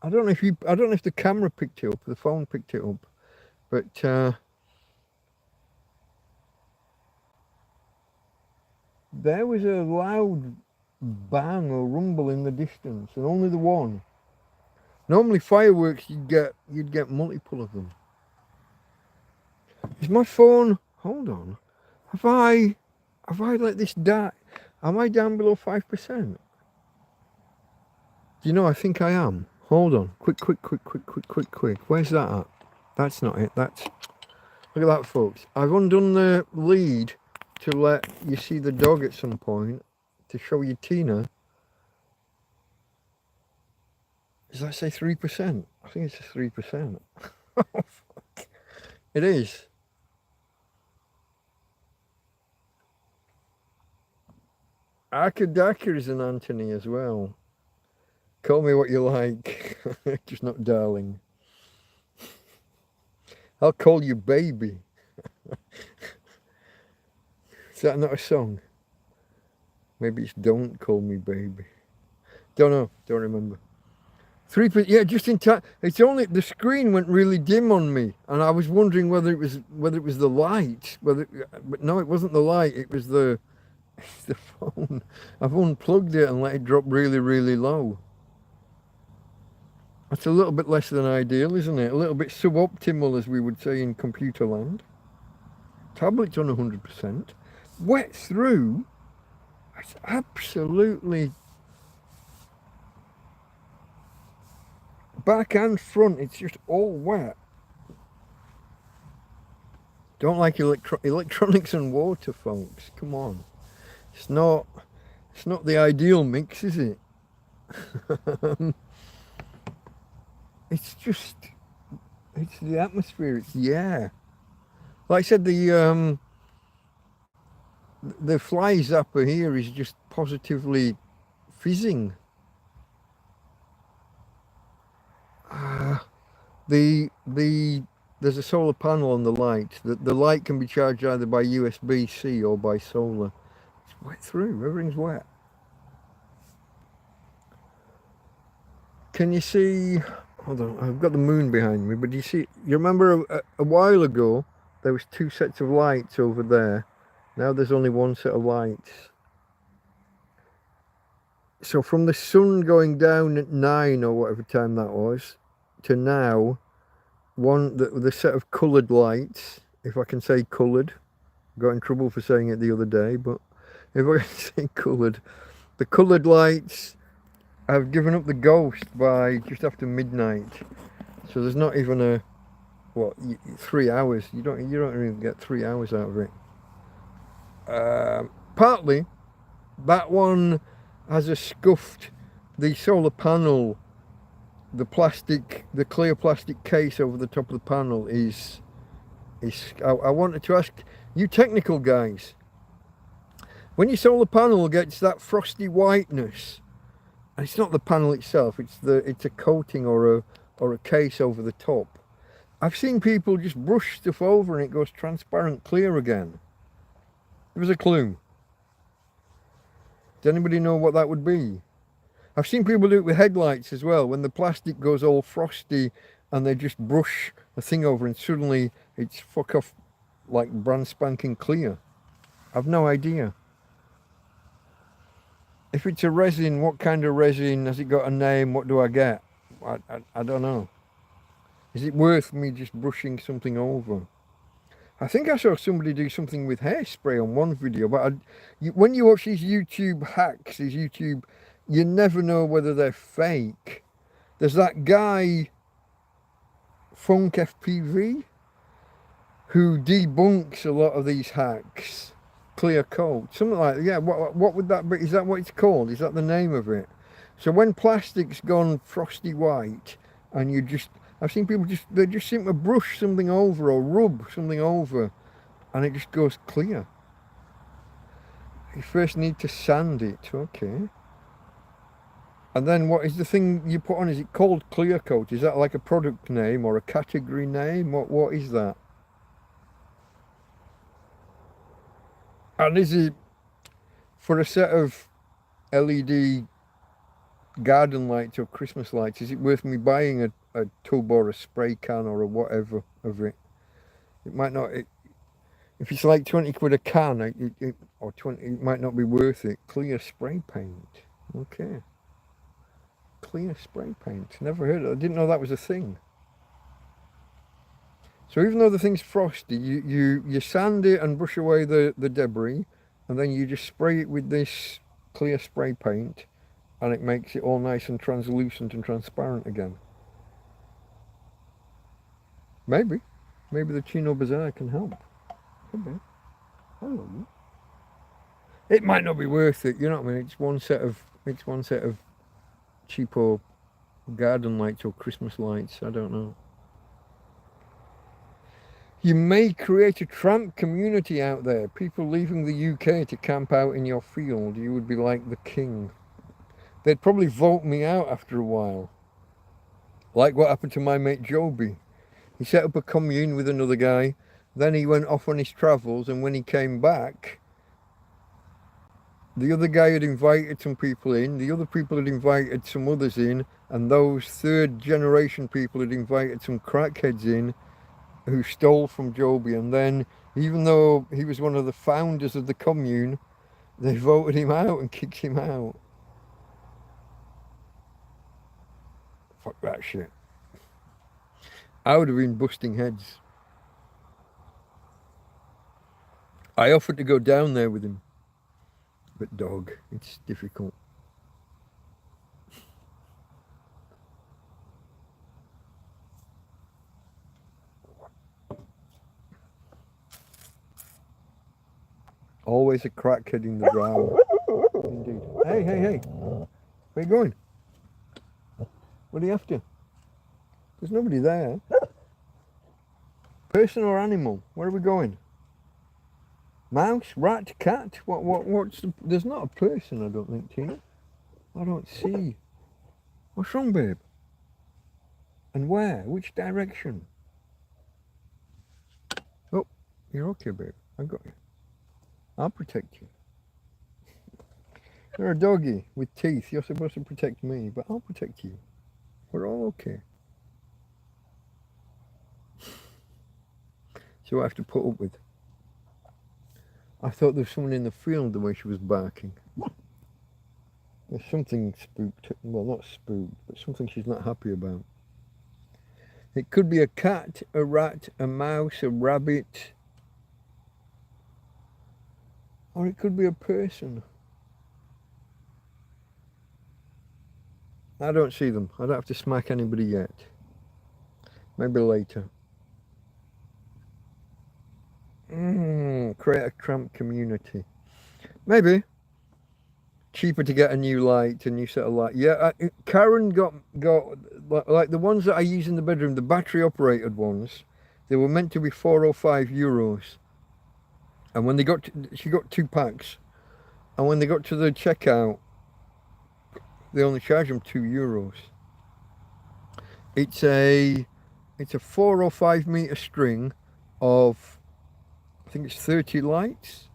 I don't know if the camera picked it up, the phone picked it up, but there was a loud bang or rumble in the distance, and only the one. Normally fireworks you'd get multiple of them. Is my phone? Hold on. Have I let this die? Am I down below 5%? You know, I think I am. Hold on. Quick. Where's that at? That's not it. Look at that, folks. I've undone the lead to let you see the dog at some point, to show you Tina. Does that say 3%? I think it's 3%. Oh, fuck. It is. Akadaka is an Anthony as well. Call me what you like, just not darling. I'll call you baby. Is that not a song? Maybe it's Don't Call Me Baby. Don't know, don't remember. 3%, yeah, just in time. It's only the screen went really dim on me, and I was wondering whether it was the light. But no, it wasn't the light. It was the phone. I've unplugged it and let it drop really, really low. That's a little bit less than ideal, isn't it? A little bit suboptimal, as we would say in computer land. Tablet's on 100%. Wet through. It's absolutely back and front. It's just all wet. Don't like electronics and water, folks. Come on. It's not the ideal mix, is it? It's the atmosphere. It's the air. Like I said, the fly zapper here is just positively fizzing. There's a solar panel on the light. The light can be charged either by USB-C or by solar. It's wet through. Everything's wet. Can you see? Hold on, I've got the moon behind me, but do you see? You remember a while ago there was two sets of lights over there, Now there's only one set of lights. So from the sun going down at 9 or whatever time that was, to now, the set of coloured lights, if I can say coloured, got in trouble for saying it the other day, but if I can say coloured, the coloured lights have given up the ghost by just after midnight. So there's not even a, what, 3 hours. You don't even get 3 hours out of it. Partly, that one has a scuffed, the solar panel, the clear plastic case over the top of the panel is I wanted to ask you technical guys, when your solar panel gets that frosty whiteness, and it's not the panel itself, it's a coating or a case over the top. I've seen people just brush stuff over and it goes transparent clear again. Give us a clue. Does anybody know what that would be? I've seen people do it with headlights as well, when the plastic goes all frosty and they just brush a thing over and suddenly it's fuck off like brand spanking clear. I've no idea. If it's a resin, what kind of resin? Has it got a name? What do I get? I don't know. Is it worth me just brushing something over? I think I saw somebody do something with hairspray on one video, but when you watch these YouTube hacks, you never know whether they're fake. There's that guy, Funk FPV, who debunks a lot of these hacks. Clear coat, something like that. Yeah, what would that be? Is that what it's called? Is that the name of it? So when plastic's gone frosty white and I've seen people they just seem to brush something over or rub something over and it just goes clear. You first need to sand it, okay. And then what is the thing you put on? Is it called clear coat? Is that like a product name or a category name? What is that? And is it for a set of LED garden lights or Christmas lights, is it worth me buying a tub or a spray can or a whatever of it? It might not, if it's like 20 quid a can, or 20, it might not be worth it. Clear spray paint, okay. Clear spray paint, never heard of it. I didn't know that was a thing. So even though the thing's frosty, you sand it and brush away the debris, and then you just spray it with this clear spray paint, and it makes it all nice and translucent and transparent again. Maybe the Chino Bazaar can help. Could be. I don't know. It might not be worth it, you know what I mean? It's one set of cheapo garden lights or Christmas lights, I don't know. You may create a tramp community out there, people leaving the UK to camp out in your field. You would be like the king. They'd probably vote me out after a while. Like what happened to my mate Joby. He set up a commune with another guy, then he went off on his travels, and when he came back, the other guy had invited some people in, the other people had invited some others in, and those third generation people had invited some crackheads in who stole from Joby, and then even though he was one of the founders of the commune, they voted him out and kicked him out. Fuck that shit. I would have been busting heads. I offered to go down there with him, but dog, it's difficult. Always a crackhead in the drama. Indeed. Hey. Where you going? What are you after? There's nobody there. Person or animal? Where are we going? Mouse, rat, cat? What's the... There's not a person, I don't think, Tina. I don't see. What's wrong, babe? And where? Which direction? Oh, you're okay, babe. I got you. I'll protect you. You're a doggy with teeth. You're supposed to protect me, but I'll protect you. We're all okay. So I have to put up with. I thought there was someone in the field the way she was barking. There's something spooked, well not spooked, but something she's not happy about. It could be a cat, a rat, a mouse, a rabbit, or it could be a person. I don't see them. I don't have to smack anybody yet. Maybe later. Create a tramp community. Maybe. Cheaper to get a new light, a new set of light. Yeah, Karen got like the ones that I use in the bedroom, the battery operated ones. They were meant to be €4 or €5, and when they got she got 2 packs, and when they got to the checkout, they only charge them €2. It's a 4 or 5 meter string of, I think it's 30 lights.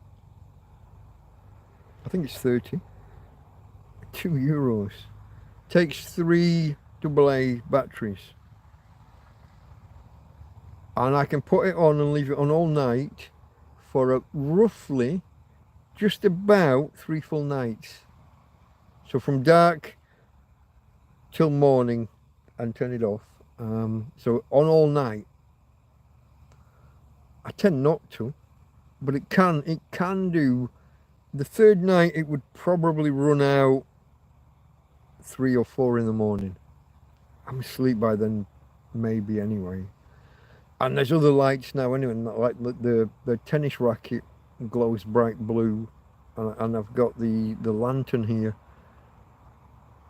I think it's 30. €2. Takes 3 AA batteries. And I can put it on and leave it on all night for roughly just about 3 full nights. So from dark till morning and turn it off. So on all night. I tend not to, but it can do. The third night it would probably run out 3 or 4 in the morning. I'm asleep by then, maybe anyway. And there's other lights now anyway, like the tennis racket glows bright blue, and I've got the lantern here.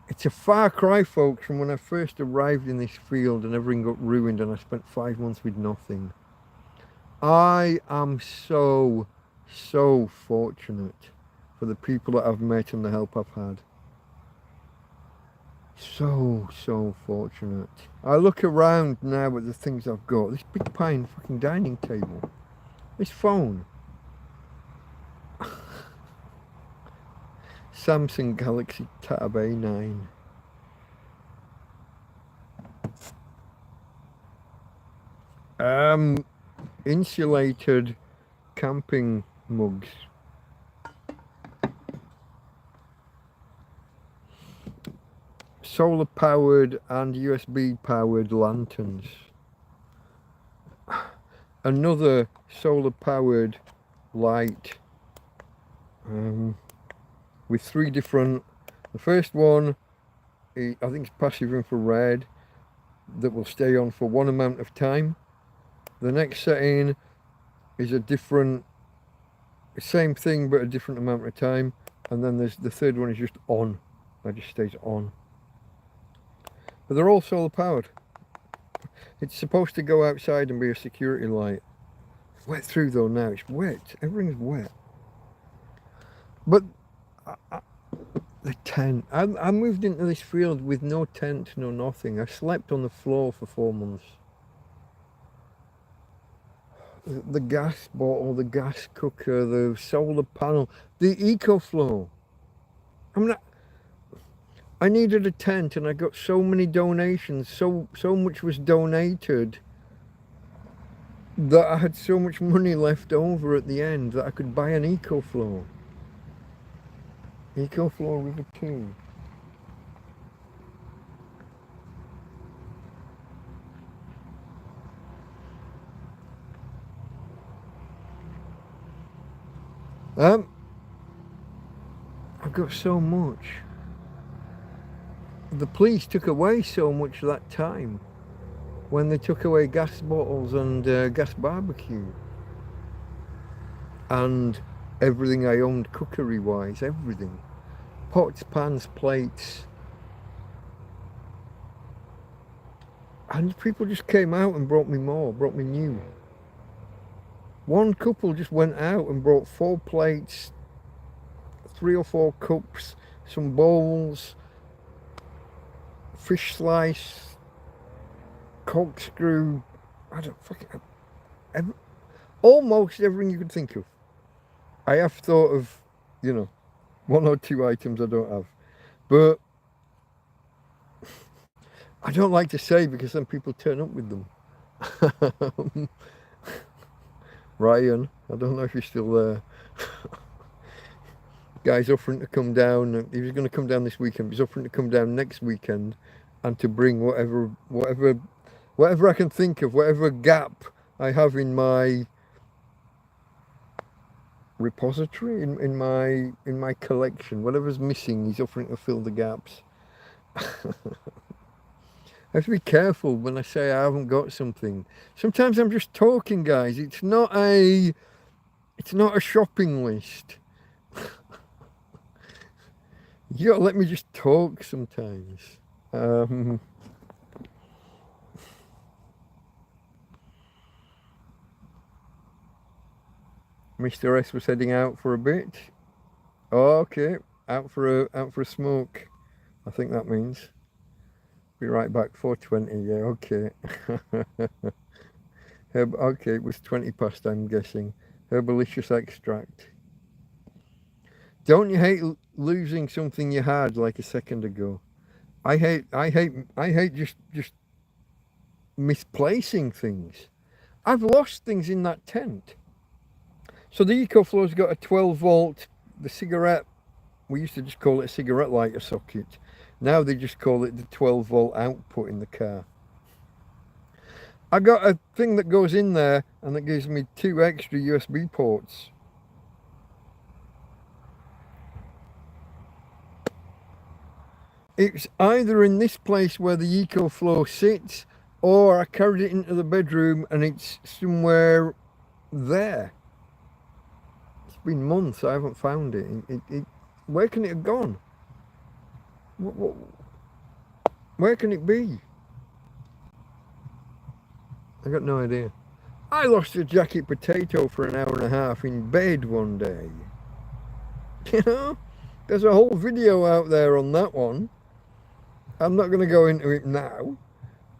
It's a far cry, folks, from when I first arrived in this field and everything got ruined and I spent 5 months with nothing. I am so fortunate for the people that I've met and the help I've had. So fortunate. I look around now at the things I've got. This big pine fucking dining table. This phone. Samsung Galaxy Tab A9. Insulated camping mugs. Solar powered and USB powered lanterns. Another solar powered light with 3 different. The first one, I think it's passive infrared, that will stay on for 1 amount of time. The next setting is a different, same thing but a different amount of time, and then there's the third one is just on. That just stays on. But they're all solar powered. It's supposed to go outside and be a security light. It's wet through though now. It's wet. Everything's wet. But the tent. I moved into this field with no tent, no nothing. I slept on the floor for 4 months. The gas bottle, the gas cooker, the solar panel, the EcoFlow. I needed a tent and I got so many donations, so much was donated that I had so much money left over at the end that I could buy an EcoFlow. EcoFlow River 2. I've got so much. The police took away so much that time when they took away gas bottles and gas barbecue and everything I owned cookery wise, everything. Pots, pans, plates. And people just came out and brought me more, brought me new. One couple just went out and brought 4 plates, 3 or 4 cups, some bowls, fish slice, corkscrew, almost everything you could think of. I have thought of, 1 or 2 items I don't have, but I don't like to say because then people turn up with them. Ryan, I don't know if you're still there. Guy's offering to come down. He was going to come down this weekend. He's offering to come down next weekend, and to bring whatever I can think of, whatever gap I have in my repository, in my collection, whatever's missing, he's offering to fill the gaps. I have to be careful when I say I haven't got something. Sometimes I'm just talking, guys. It's not a shopping list. You gotta let me just talk sometimes. Mr. S was heading out for a bit. Oh, okay, out for a smoke. I think that means. Be right back. 4:20. Yeah, okay. Okay, it was 20 past. I'm guessing. Herbalicious extract. Don't you hate losing something you had like a second ago? I hate just misplacing things. I've lost things in that tent. So the EcoFlow's got a 12 volt, the cigarette, we used to just call it a cigarette lighter socket. Now they just call it the 12 volt output in the car. I got a thing that goes in there and that gives me 2 extra USB ports. It's either in this place where the EcoFlow sits, or I carried it into the bedroom and it's somewhere there. It's been months, I haven't found it. Where can it have gone? Where can it be? I got no idea. I lost a jacket potato for an hour and a half in bed one day. You know, there's a whole video out there on that one. I'm not going to go into it now,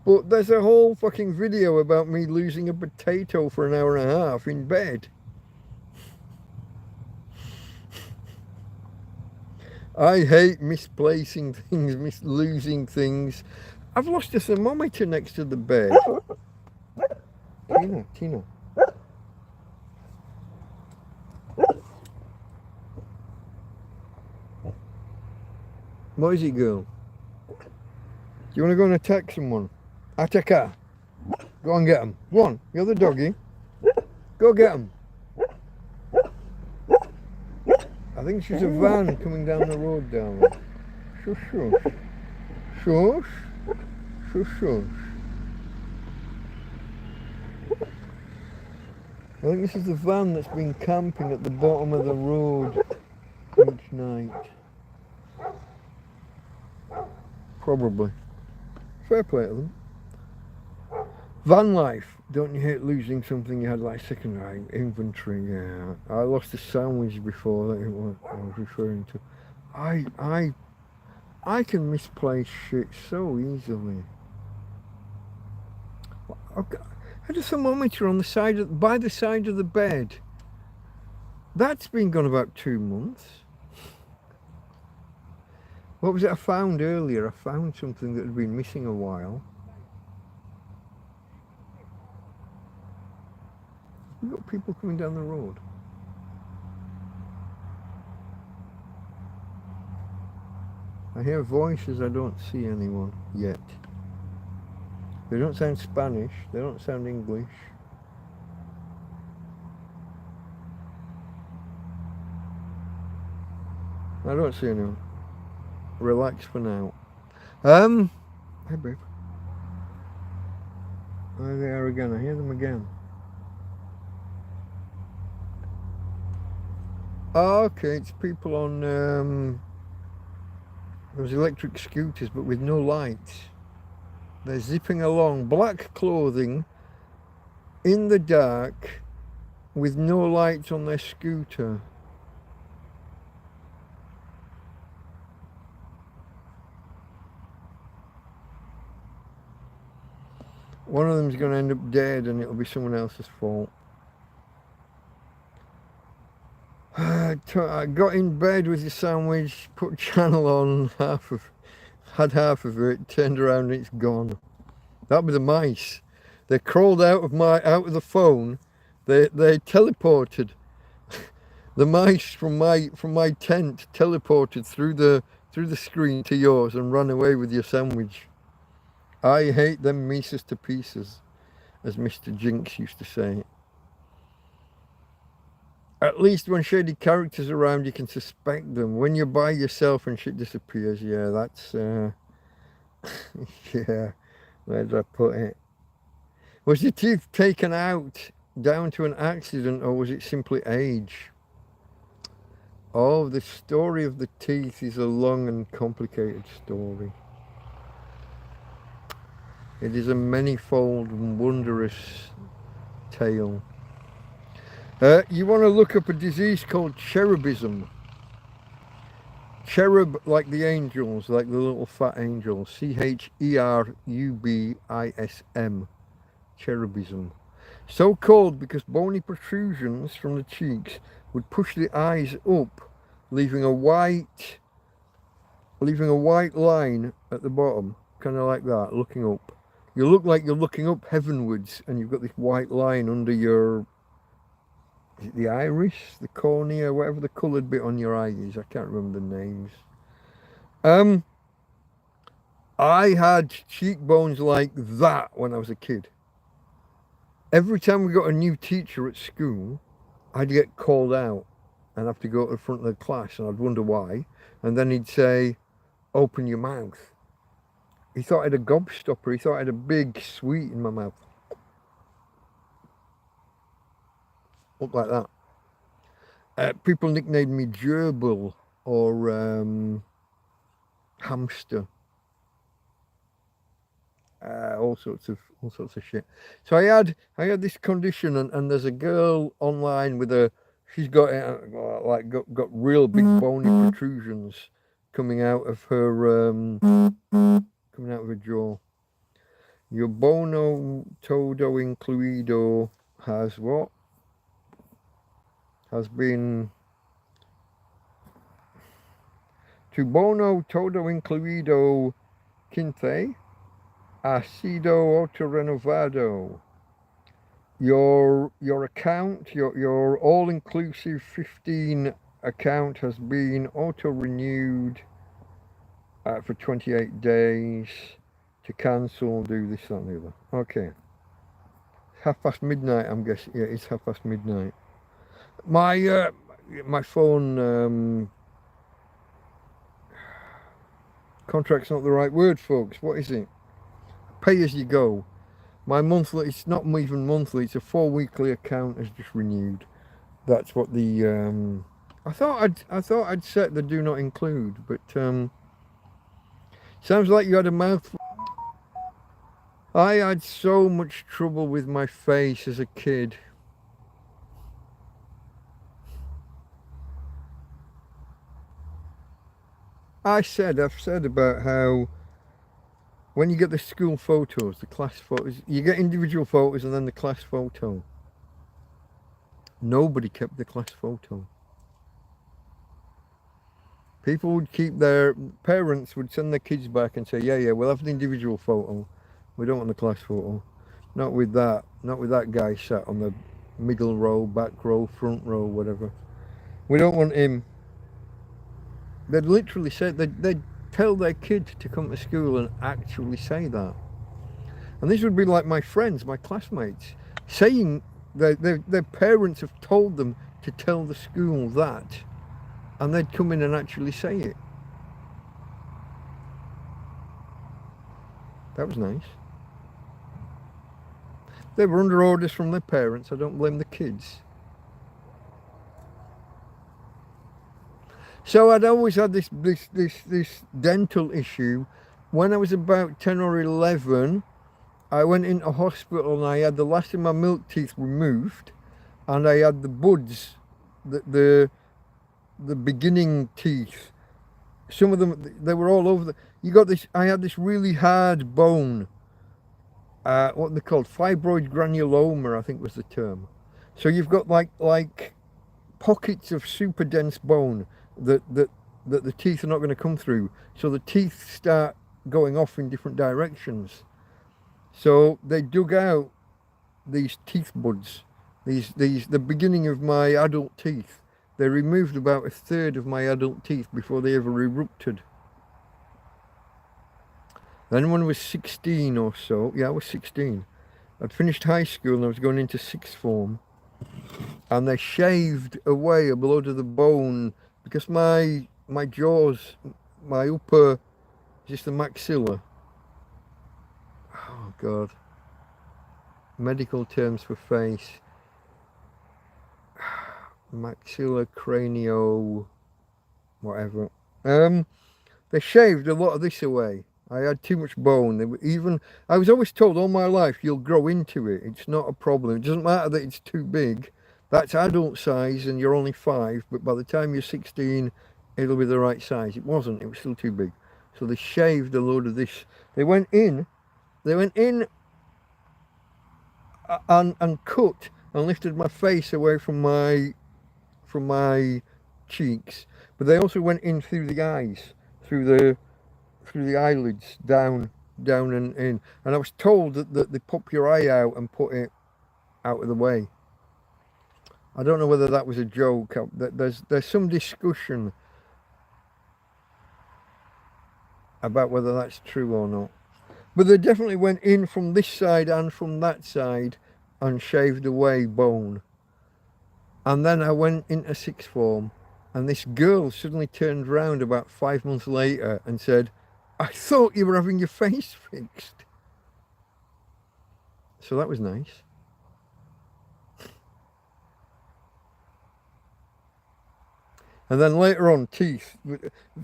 but there's a whole fucking video about me losing a potato for an hour and a half in bed. I hate misplacing things, losing things. I've lost a thermometer next to the bed. Tina. What is it, girl? Do you want to go and attack someone? Attack her. Go and get him. Go on, you're the doggy. Go get him. I think she's a van coming down the road down there. Shush, shush. Shush. Shush, shush. I think this is the van that's been camping at the bottom of the road each night. Probably. Fair play to them. Van life. Don't you hate losing something you had like secondary inventory? Yeah. I lost a sandwich before that I was referring to. I can misplace shit so easily. I had a thermometer on the side by the side of the bed. That's been gone about 2 months. What was it I found earlier? I found something that had been missing a while. We've got people coming down the road. I hear voices, I don't see anyone yet. They don't sound Spanish, they don't sound English. I don't see anyone. Relax for now. Hey babe. There they are again, I hear them again. Oh, okay, it's people on those electric scooters but with no lights. They're zipping along, black clothing, in the dark, with no lights on their scooter. One of them's going to end up dead and it'll be someone else's fault. I got in bed with the sandwich, put channel on, had half of it, turned around and it's gone. That was the mice. They crawled out of the phone. They teleported. The mice from my tent teleported through the screen to yours and ran away with your sandwich. I hate them Mises to pieces, as Mr. Jinx used to say. At least when shady characters around, you can suspect them. When you're by yourself and shit disappears, yeah, that's yeah. Where did I put it? Was your teeth taken out down to an accident, or was it simply age? Oh, the story of the teeth is a long and complicated story. It is a manifold and wondrous tale. You want to look up a disease called cherubism. Cherub, like the angels, like the little fat angels. Cherubism. Cherubism. So called because bony protrusions from the cheeks would push the eyes up, leaving a white line at the bottom, kind of like that, looking up. You look like you're looking up heavenwards, and you've got this white line under your, is it the iris, the cornea, whatever the coloured bit on your eye is. I can't remember the names. I had cheekbones like that when I was a kid. Every time we got a new teacher at school, I'd get called out and have to go to the front of the class, and I'd wonder why. And then he'd say, "Open your mouth." He thought I had a gobstopper. He thought I had a big sweet in my mouth. Looked like that. People nicknamed me gerbil or hamster. All sorts of shit. So I had this condition, and there's a girl online with she's got got real big bony protrusions coming out of her jaw. Your bono todo incluido has what? Has been tu bono todo incluido 15 ha sido auto-renovado. Your account, your all-inclusive 15 account has been auto-renewed for 28 days. To cancel, do this, that, and the other. Okay. midnight, I'm guessing. Yeah, it's midnight. My phone contract's not the right word, folks. What is it? Pay as you go. My monthly, it's not even monthly, it's a 4-weekly account has just renewed. That's what the I thought I'd set the do not include, but sounds like you had a mouthful. I had so much trouble with my face as a kid. I've said about how when you get the school photos, the class photos, you get individual photos and then the class photo. Nobody kept the class photo. People would keep parents would send their kids back and say, yeah, we'll have the individual photo. We don't want the class photo. Not with that guy sat on the middle row, back row, front row, whatever. We don't want him. They'd literally say, they'd tell their kid to come to school and actually say that. And this would be like my friends, my classmates, saying their parents have told them to tell the school that, and they'd come in and actually say it. That was nice. They were under orders from their parents. I don't blame the kids. So I'd always had this dental issue. When I was about 10 or 11, I went into hospital and I had the last of my milk teeth removed, and I had the buds, the beginning teeth. Some of them, they were all over. I had this really hard bone. What they're called, fibroid granuloma, I think was the term. So you've got like pockets of super dense bone that the teeth are not going to come through. So the teeth start going off in different directions. So they dug out these teeth buds, the beginning of my adult teeth, they removed about a third of my adult teeth before they ever erupted. Then when I was 16 or so, yeah, I was 16, I'd finished high school and I was going into sixth form, and they shaved away a load of the bone because my jaws, my upper, just the maxilla. Oh God. Medical terms for face. Maxilla cranio, whatever. They shaved a lot of this away. I had too much bone. I was always told all my life, you'll grow into it. It's not a problem. It doesn't matter that it's too big. That's adult size and you're only 5, but by the time you're 16, it'll be the right size. It wasn't. It was still too big. So they shaved a load of this. They went in and cut and lifted my face away from my cheeks, but they also went in through the eyes, through the eyelids, down and in. And I was told that they pop your eye out and put it out of the way. I don't know whether that was a joke. There's some discussion about whether that's true or not. But they definitely went in from this side and from that side and shaved away bone. And then I went into sixth form, and this girl suddenly turned round about 5 months later and said, I thought you were having your face fixed. So that was nice. And then later on, teeth.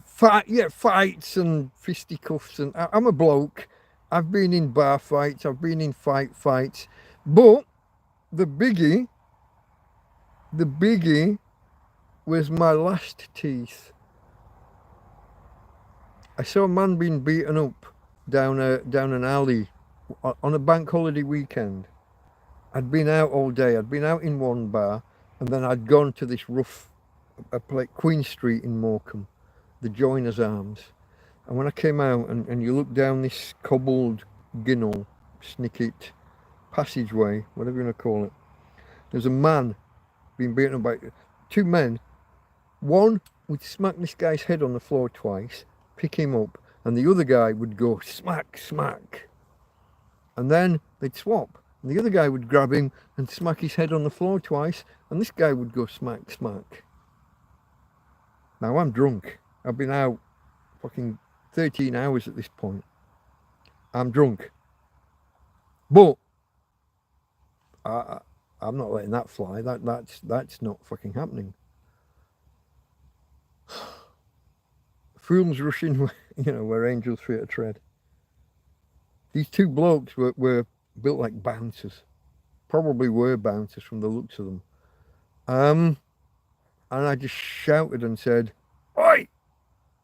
Fights and fisticuffs. And I'm a bloke. I've been in bar fights. I've been in fights. But the biggie was my last teeth. I saw a man being beaten up down an alley on a bank holiday weekend. I'd been out all day. I'd been out in one bar, and then I'd gone to this rough place, Queen Street in Morecambe, the Joiner's Arms. And when I came out and you look down this cobbled ginnel, snicket, passageway, whatever you want to call it, there's a man being beaten up by 2 men. One would smack this guy's head on the floor twice, pick him up, and the other guy would go smack, smack. And then they'd swap. And the other guy would grab him and smack his head on the floor twice, and this guy would go smack, smack. Now I'm drunk. I've been out fucking 13 hours at this point. I'm drunk. But I'm not letting that fly. That's not fucking happening. Fools rushing, where angels fear to tread. These 2 blokes were built like bouncers. Probably were bouncers from the looks of them. And I just shouted and said, "Oi!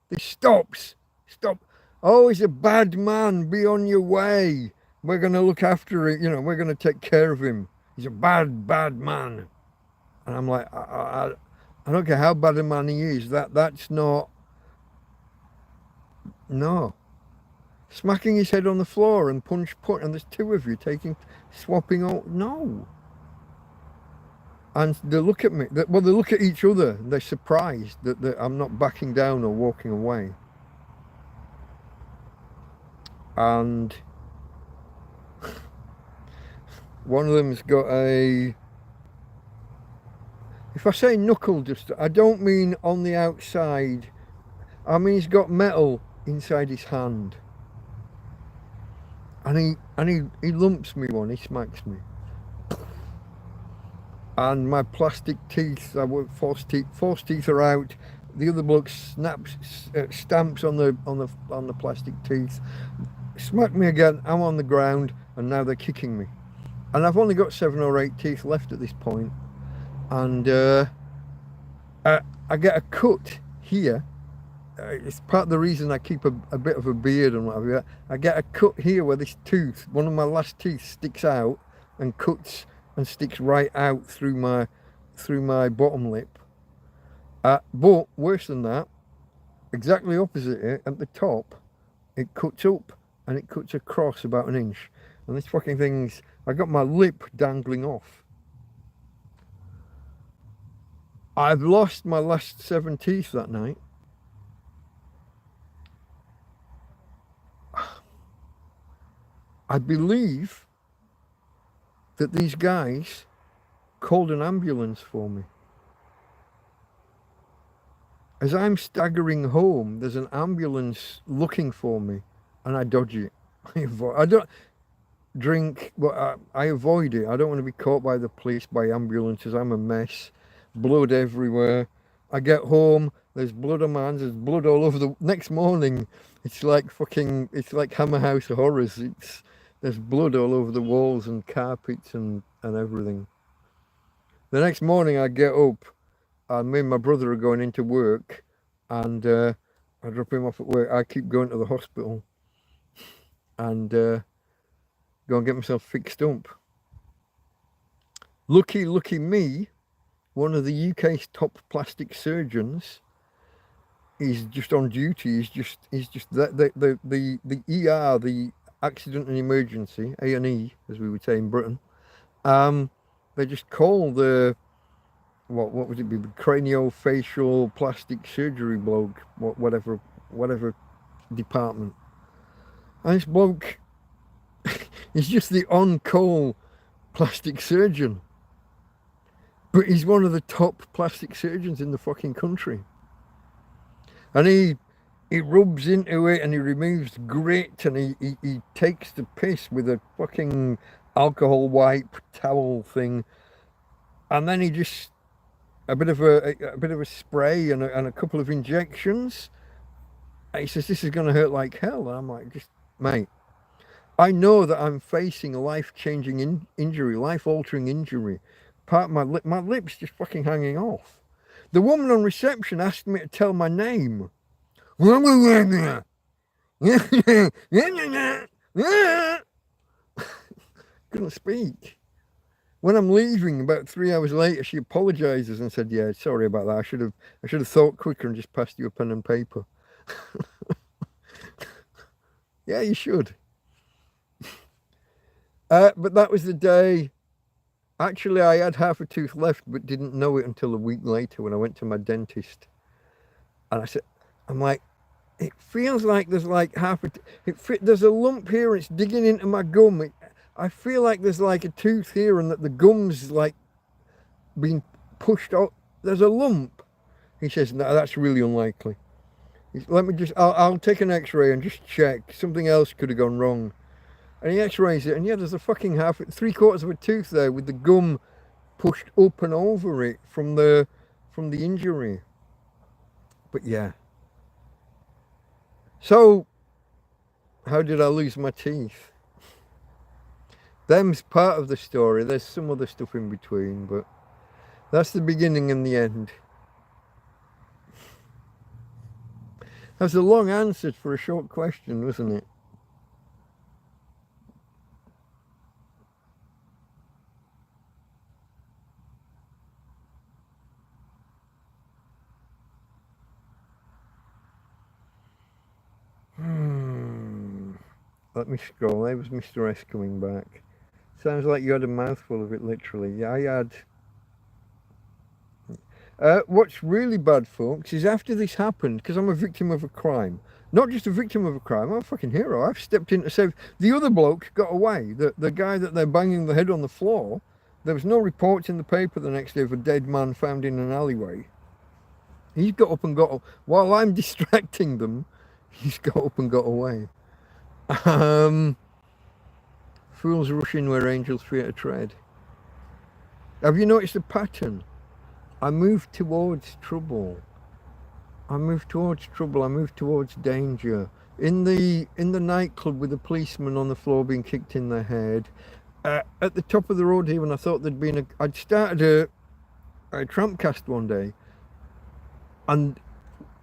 This stops! Stop! Oh, he's a bad man. Be on your way. We're going to look after it. We're going to take care of him. He's a bad man." And I'm like, I don't care how bad a man he is. That's not. No. Smacking his head on the floor and punch, and there's 2 of you swapping out. No. And they look at me. They look at each other. They're surprised that I'm not backing down or walking away. And one of them's got a. If I say knuckle duster, I don't mean on the outside. I mean he's got metal inside his hand. And he lumps me one. He smacks me. And my plastic teeth, false teeth are out. The other bloke stamps on the plastic teeth. Smack me again. I'm on the ground, and now they're kicking me. And I've only got 7 or 8 teeth left at this point. And I get a cut here. It's part of the reason I keep a bit of a beard and whatever. I get a cut here where this tooth, one of my last teeth, sticks out and cuts and sticks right out through my bottom lip. But worse than that, exactly opposite it, at the top, it cuts up and it cuts across about 1 inch. And this fucking thing's, I got my lip dangling off. I've lost my last 7 teeth that night. I believe that these guys called an ambulance for me. As I'm staggering home, there's an ambulance looking for me, and I dodge it. I don't drink, but I avoid it. I don't want to be caught by the police, by ambulances. I'm a mess. Blood everywhere. I get home, there's blood on my hands, there's blood all over the... Next morning, it's like Hammer House Horrors. There's blood all over the walls and carpets and everything. The next morning I get up, and me and my brother are going into work, and I drop him off at work. I keep going to the hospital and go and get myself fixed up. Lucky me, one of the UK's top plastic surgeons is just on duty. He's just the ER, the accident and emergency, A&E, as we would say in Britain. They just call the what would it be, craniofacial plastic surgery bloke, whatever department. And this bloke is just the on-call plastic surgeon, but he's one of the top plastic surgeons in the fucking country. And he rubs into it and he removes grit, and he takes the piss with a fucking alcohol wipe towel thing, and then he just a bit of a spray and a couple of injections. And he says, "This is going to hurt like hell." And I'm like, "Just mate, I know that I'm facing a life-changing injury, life-altering injury. Part of my lips just fucking hanging off." The woman on reception asked me to tell my name. Couldn't speak. When I'm leaving about 3 hours later, she apologizes and said, "Yeah, sorry about that. I should have thought quicker and just passed you a pen and paper." Yeah, you should. But that was the day. Actually, I had half a tooth left, but didn't know it until a week later when I went to my dentist. And I'm like, it feels like there's like there's a lump here and it's digging into my gum. I feel like there's like a tooth here and that the gum's like being pushed out. There's a lump. He says, "No, that's really unlikely. Let me I'll take an x-ray and just check. Something else could have gone wrong." And he x-rays it, and yeah, there's a fucking 3/4 of a tooth there with the gum pushed up and over it from the injury. But yeah. So, how did I lose my teeth? Them's part of the story. There's some other stuff in between, but that's the beginning and the end. That's a long answer for a short question, wasn't it? Let me scroll. There was Mr. S coming back. Sounds like you had a mouthful of it, literally. Yeah, I had. What's really bad, folks, is after this happened, because I'm a victim of a crime. Not just a victim of a crime, I'm a fucking hero. I've stepped in to save. The other bloke got away. The guy that they're banging the head on the floor, there was no reports in the paper the next day of a dead man found in an alleyway. He's got up and got... While I'm distracting them, he's got up and got away. Fools rush in where angels fear to tread. Have you noticed a pattern? I move towards trouble. I move towards trouble. I move towards danger. In the nightclub with a policeman on the floor being kicked in the head. At the top of the road here, when I thought there'd been I'd started a TrampCast one day, and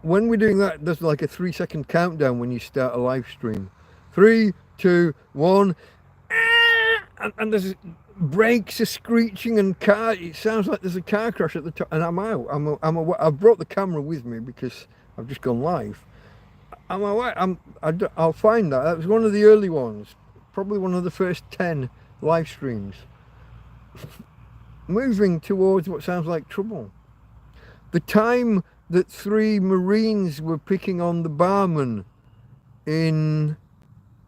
when we're doing that, there's like a 3-second countdown when you start a live stream. 3, 2, 1, and there's brakes are screeching and it sounds like there's a car crash at the top, and I'm out. I've brought the camera with me because I've just gone live. I'll find that. That was one of the early ones, probably one of the first 10 live streams. Moving towards what sounds like trouble. The time that 3 Marines were picking on the barman in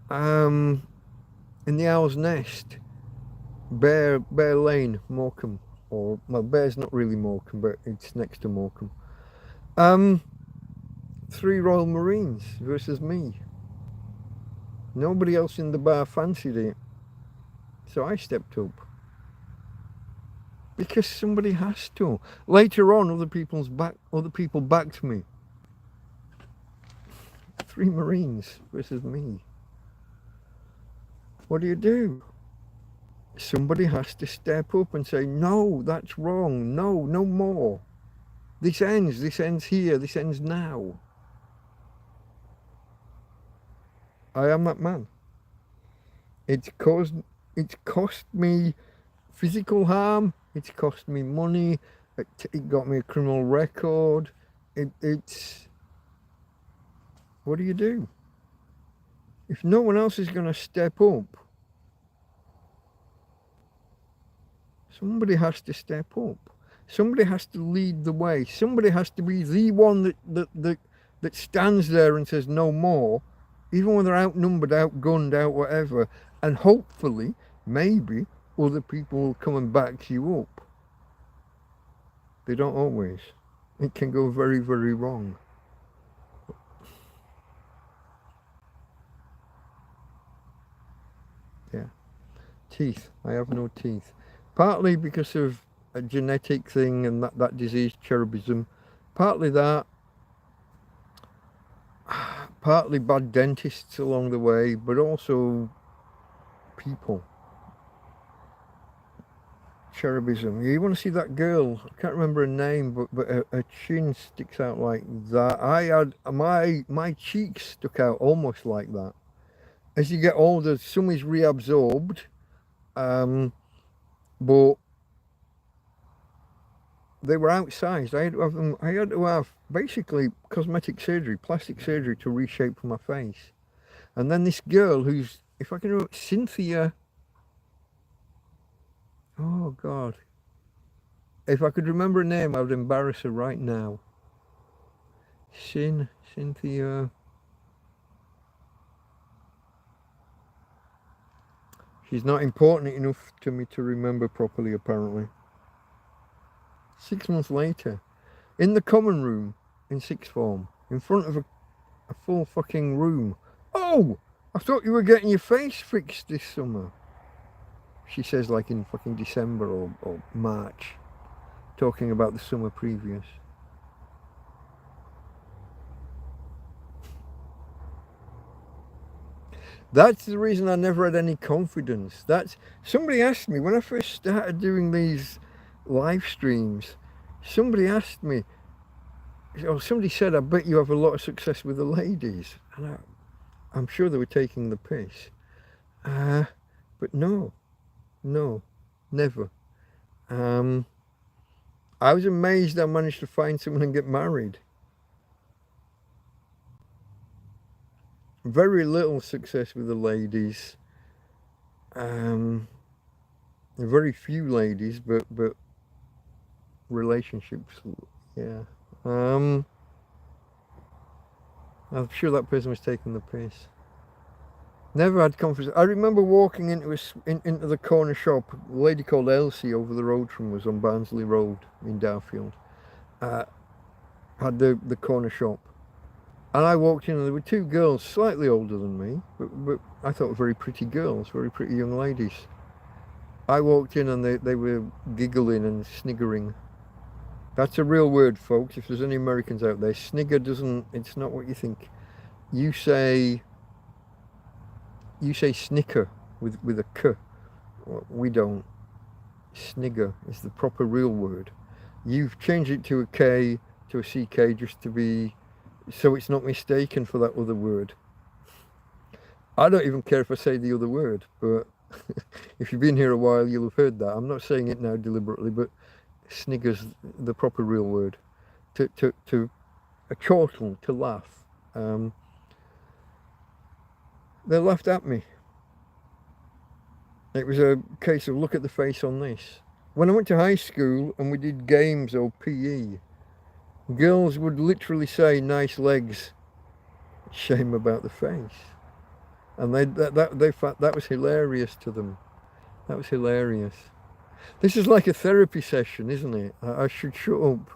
the Owl's Nest, Bear Lane, Morecambe, or well, Bear's not really Morecambe, but it's next to Morecambe. 3 Royal Marines versus me. Nobody else in the bar fancied it, so I stepped up. Because somebody has to. Later on, other people backed me. 3 Marines versus me. What do? Somebody has to step up and say, no, that's wrong. No, no more. This ends here, this ends now. I am that man. It's cost me physical harm, it's cost me money, it got me a criminal record. It's what do you do? If no one else is going to step up, somebody has to step up. Somebody has to lead the way. Somebody has to be the one that stands there and says no more, even when they're outnumbered, outgunned, out whatever. And hopefully, maybe, other people will come and back you up. They don't always. It can go very, very wrong. Yeah. Teeth. I have no teeth. Partly because of a genetic thing and that disease, cherubism. Partly that. Partly bad dentists along the way, but also people. Cherubism. You want to see that girl? I can't remember her name, but her chin sticks out like that. I had my cheeks stuck out almost like that. As you get older, some is reabsorbed, but they were outsized. I had to have basically cosmetic surgery, plastic surgery to reshape my face. And then this girl who's, if I can remember, Cynthia. Oh God. If I could remember her name, I would embarrass her right now. Cynthia. She's not important enough to me to remember properly, apparently. 6 months later, in the common room in sixth form, in front of a full fucking room. Oh, I thought you were getting your face fixed this summer. She says, like in fucking December or March, talking about the summer previous. That's the reason I never had any confidence. Somebody asked me when I first started doing these live streams. Somebody asked me, or somebody said, "I bet you have a lot of success with the ladies," and I'm sure they were taking the piss. But no, never. I was amazed I managed to find someone and get married. Very little success with the ladies. Very few ladies, but relationships, yeah. I'm sure that person was taking the piss. Never had confidence. I remember walking into into the corner shop. A lady called Elsie over the road from us on Barnsley Road in Darfield had the corner shop. And I walked in and there were 2 girls slightly older than me, but I thought very pretty girls, very pretty young ladies. I walked in and they were giggling and sniggering. That's a real word, folks. If there's any Americans out there, snigger it's not what you think. You say snicker with a k. We don't. Snigger is the proper real word. You've changed it to a k, to a ck, just to be, so it's not mistaken for that other word. I don't even care if I say the other word, but if you've been here a while, you'll have heard that. I'm not saying it now deliberately, but snigger's the proper real word. To a chortle, to laugh. They laughed at me. It was a case of look at the face on this. When I went to high school and we did games or PE, Girls would literally say, "Nice legs, shame about the face," and that was hilarious to them. That was hilarious. This is like a therapy session, isn't it? I should shut up.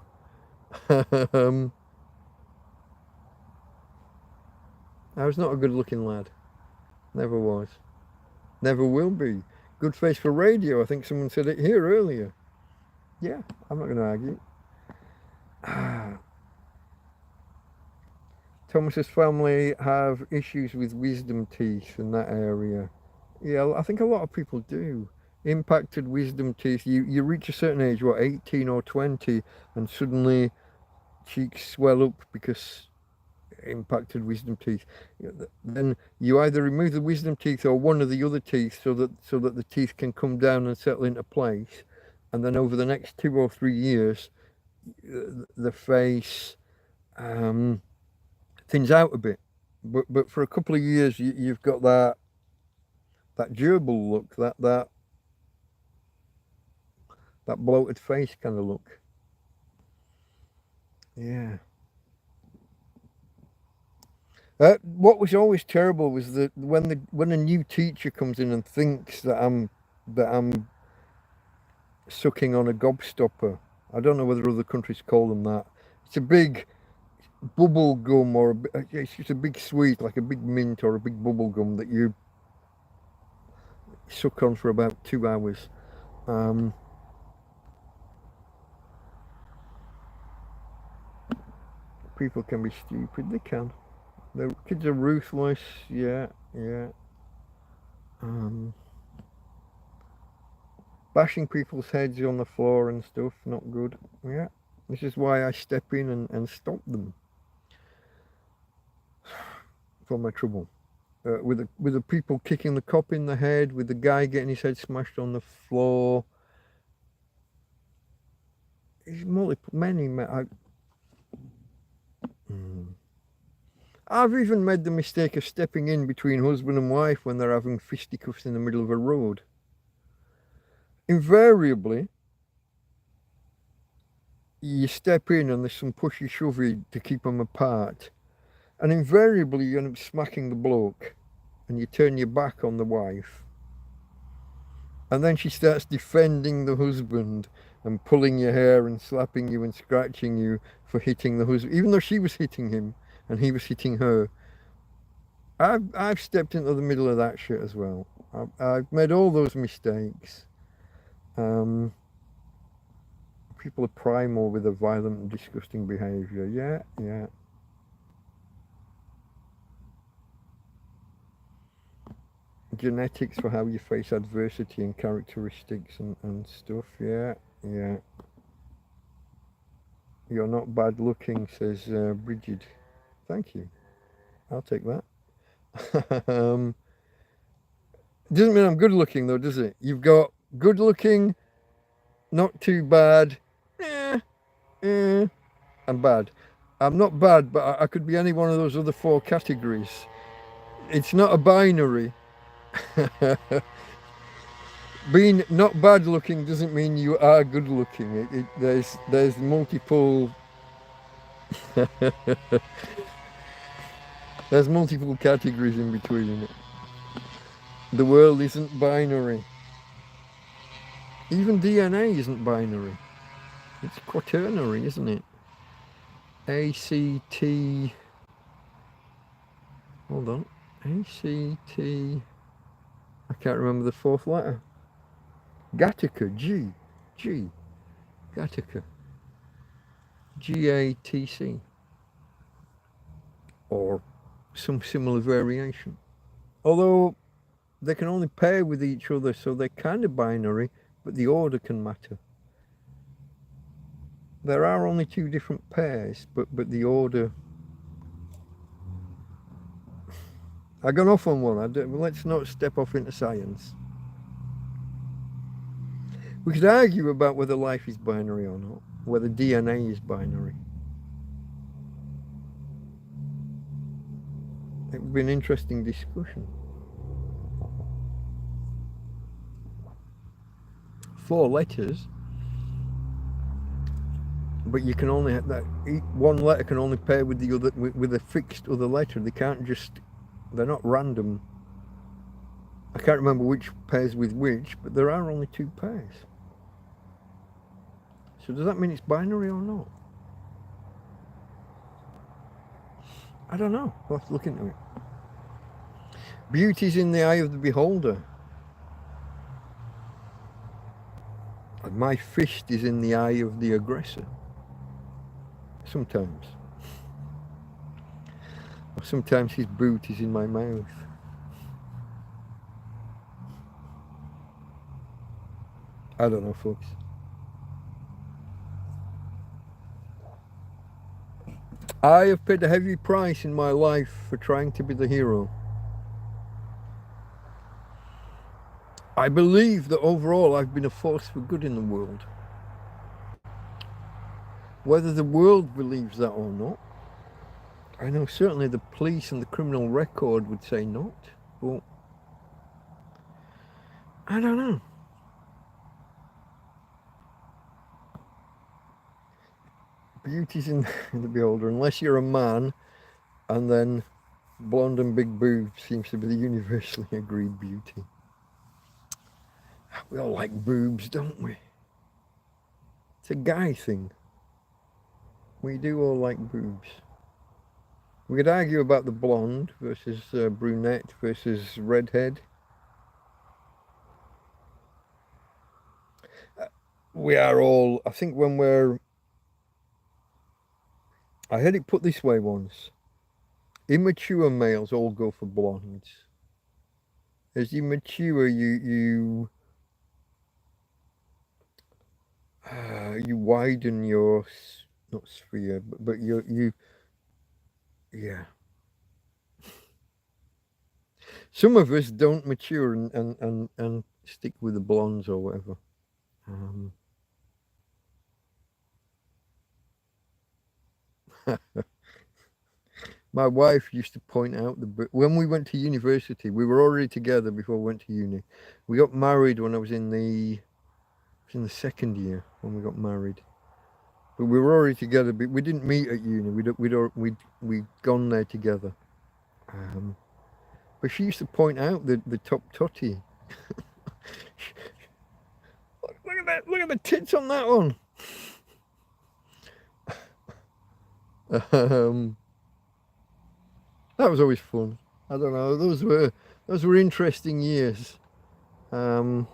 I was not a good-looking lad. Never was. Never will be. Good face for radio. I think someone said it here earlier. Yeah, I'm not going to argue. Thomas's family have issues with wisdom teeth in that area. Yeah, I think a lot of people do. Impacted wisdom teeth. You reach a certain age, what, 18 or 20, and suddenly cheeks swell up because impacted wisdom teeth. Then you either remove the wisdom teeth or one of the other teeth so that the teeth can come down and settle into place. And then over the next 2 or 3 years, the face thins out a bit. But for a couple of years, you've got that gerbil look, that bloated face kind of look. Yeah. What was always terrible was that when a new teacher comes in and thinks that I'm sucking on a gobstopper. I don't know whether other countries call them that. It's a big bubble gum, or it's just a big sweet, like a big mint or a big bubble gum that you suck on for about 2 hours. People can be stupid. They can. The kids are ruthless. Yeah. Bashing people's heads on the floor and stuff, not good. Yeah. This is why I step in and stop them for my trouble. With the people kicking the cop in the head, with the guy getting his head smashed on the floor. It's I've even made the mistake of stepping in between husband and wife when they're having fisticuffs in the middle of a road. Invariably, you step in and there's some pushy-shovey to keep them apart. And invariably, you end up smacking the bloke and you turn your back on the wife. And then she starts defending the husband and pulling your hair and slapping you and scratching you for hitting the husband, even though she was hitting him and he was hitting her. I've stepped into the middle of that shit as well. I've made all those mistakes. People are primal with a violent and disgusting behaviour. Yeah. Genetics for how you face adversity and characteristics and stuff. Yeah. You're not bad looking, says Bridget. Thank you. I'll take that. Doesn't mean I'm good looking though, does it? You've got good looking, not too bad, I'm bad. I'm not bad, but I could be any one of those other 4 categories. It's not a binary. Being not bad looking doesn't mean you are good looking. There's multiple there's multiple categories in between. The world isn't binary. Even DNA isn't binary. It's quaternary, isn't it? ACT. Hold on. ACT. I can't remember the 4th letter. Gattaca. G. Gattaca. GATC. Or some similar variation. Although they can only pair with each other, so they're kind of binary, but the order can matter. There are only 2 different pairs, but the order... I gone off on one. Let's not step off into science. We could argue about whether life is binary or not, whether DNA is binary. It would be an interesting discussion. 4 letters. but you can only have that one letter can only pair with the other with a fixed other letter. They can't just, they're not random. I can't remember which pairs with which, but there are only 2 pairs. So does that mean it's binary or not? I don't know. We'll have to look into it. Beauty's in the eye of the beholder. And my fist is in the eye of the aggressor. Sometimes. Or sometimes his boot is in my mouth. I don't know, folks. I have paid a heavy price in my life for trying to be the hero. I believe that overall I've been a force for good in the world. Whether the world believes that or not, I know certainly the police and the criminal record would say not, but I don't know. Beauty's in the beholder, unless you're a man, and then blonde and big boobs seems to be the universally agreed beauty. We all like boobs, don't we? It's a guy thing. We do all like boobs. We could argue about the blonde versus brunette versus redhead. We are all, I think when we're, I had it put this way once. Immature males all go for blondes. As you mature, you widen your, not sphere, but yeah. Some of us don't mature and stick with the blondes or whatever. My wife used to point out when we went to university, we were already together before we went to uni. We got married when I was in the second year when we got married. But we were already together, but we didn't meet at uni. We'd gone there together. But she used to point out the top totty. Look at that! Look at the tits on that one. That was always fun. I don't know. Those were interesting years. I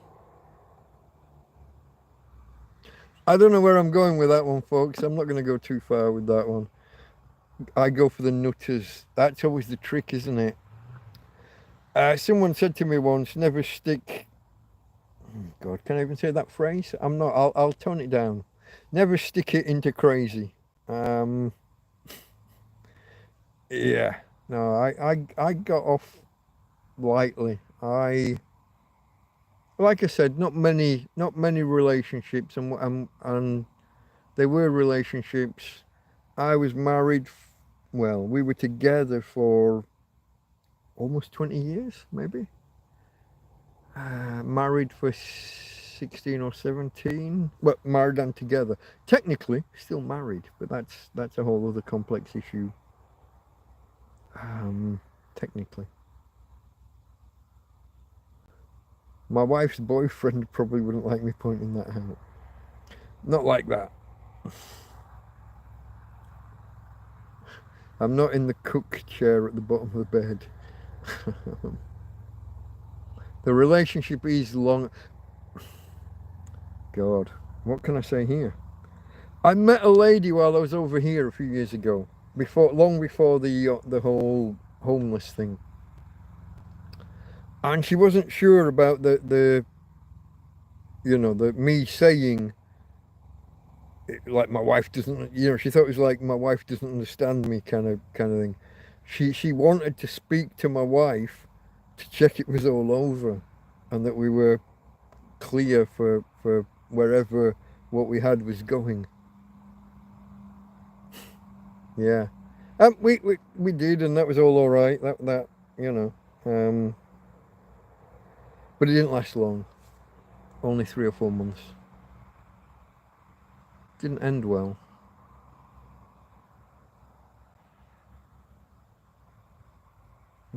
don't know where I'm going with that one, folks. I'm not going to go too far with that one. I go for the nutters. That's always the trick, isn't it? Someone said to me once, never stick... God, can I even say that phrase? I'm not. I'll tone it down. Never stick it into crazy. Yeah. No, I got off lightly. Like I said, not many relationships, and they were relationships. I was married. Well, we were together for almost 20 years, maybe. Married for 16 or 17. Well, married and together. Technically, still married, but that's a whole other complex issue. Technically. My wife's boyfriend probably wouldn't like me pointing that out. Not like that. I'm not in the cook chair at the bottom of the bed. The relationship is long. God, what can I say here? I met a lady while I was over here a few years ago, long before the whole homeless thing, and she wasn't sure about the me saying, like, my wife doesn't, she thought it was like my wife doesn't understand me kind of thing. She wanted to speak to my wife to check it was all over and that we were clear for wherever what we had was going. Yeah. We did, and that was all right. That but it didn't last long. Only 3 or 4 months. Didn't end well.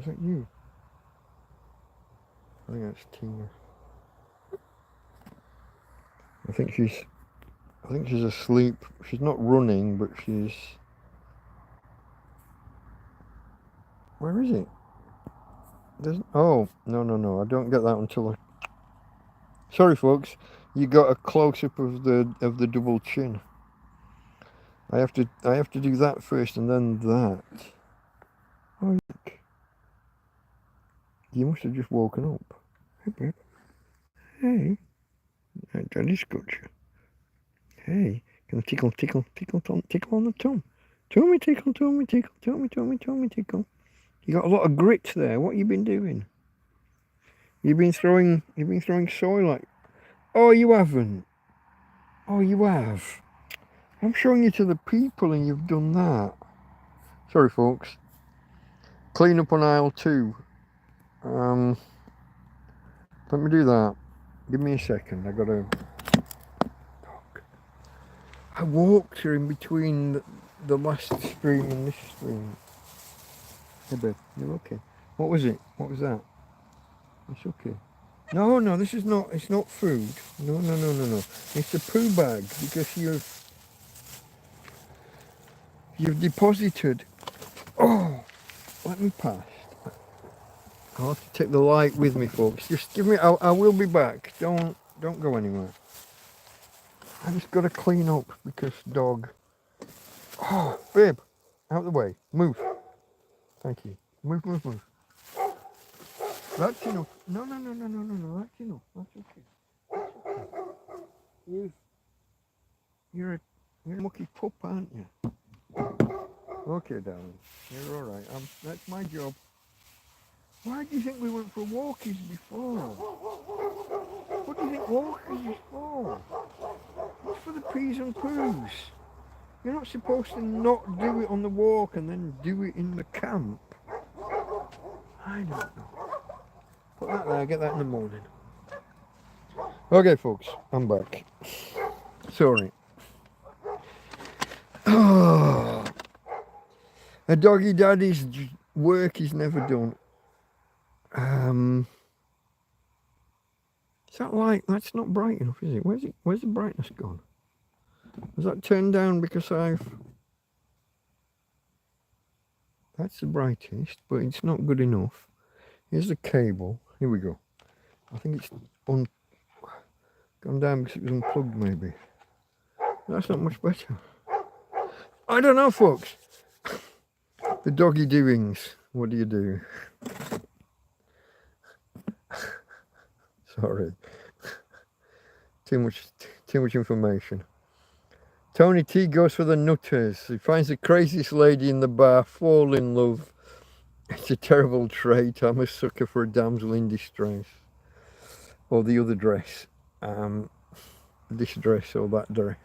Was that you? I think that's Tina. I think she's asleep. She's not running, but she's... Where is it? Oh, no. I don't get that until I... Sorry, folks. You got a close-up of the double chin. I have to do that first and then that. Oh, look. You must have just woken up. Hey, babe. Hey. Daddy's got you. Hey. Can I tickle on the tongue? Tummy tickle. You got a lot of grit there. What you been doing? You've been throwing soil like... Oh, you haven't. Oh, you have. I'm showing you to the people and you've done that. Sorry, folks. Clean up on aisle 2. Let me do that. Give me a second. I gotta... I walked here in between the last stream and this stream. Hey, babe. You're okay. What was it? What was that? It's okay. No, this is not... It's not food. No. It's a poo bag because you've deposited... Oh! Let me pass. I'll have to take the light with me, folks. Just give me... I will be back. Don't go anywhere. I just got to clean up because dog... Oh, babe. Out of the way. Move. Thank you. Move. That's enough. No. That's enough. That's okay. You're a mucky pup, aren't you? Okay, darling. You're all right. That's my job. Why do you think we went for walkies before? What do you think walkies is for? It's for the peas and poos. You're not supposed to not do it on the walk and then do it in the camp. I don't know. Put that there, get that in the morning. Okay, folks, I'm back. Sorry. Oh, a doggy daddy's work is never done. Is that light? That's not bright enough, is it? Where's the brightness gone? Was that turned down because that's the brightest, but it's not good enough. Here's the cable. Here we go. I think it's gone down because it was unplugged, maybe. That's not much better. I don't know, folks. The doggy doings. What do you do? Sorry. Too much information. Tony T goes for the nutters. He finds the craziest lady in the bar, fall in love. It's a terrible trait. I'm a sucker for a damsel in distress. Or the other dress. This dress or that dress.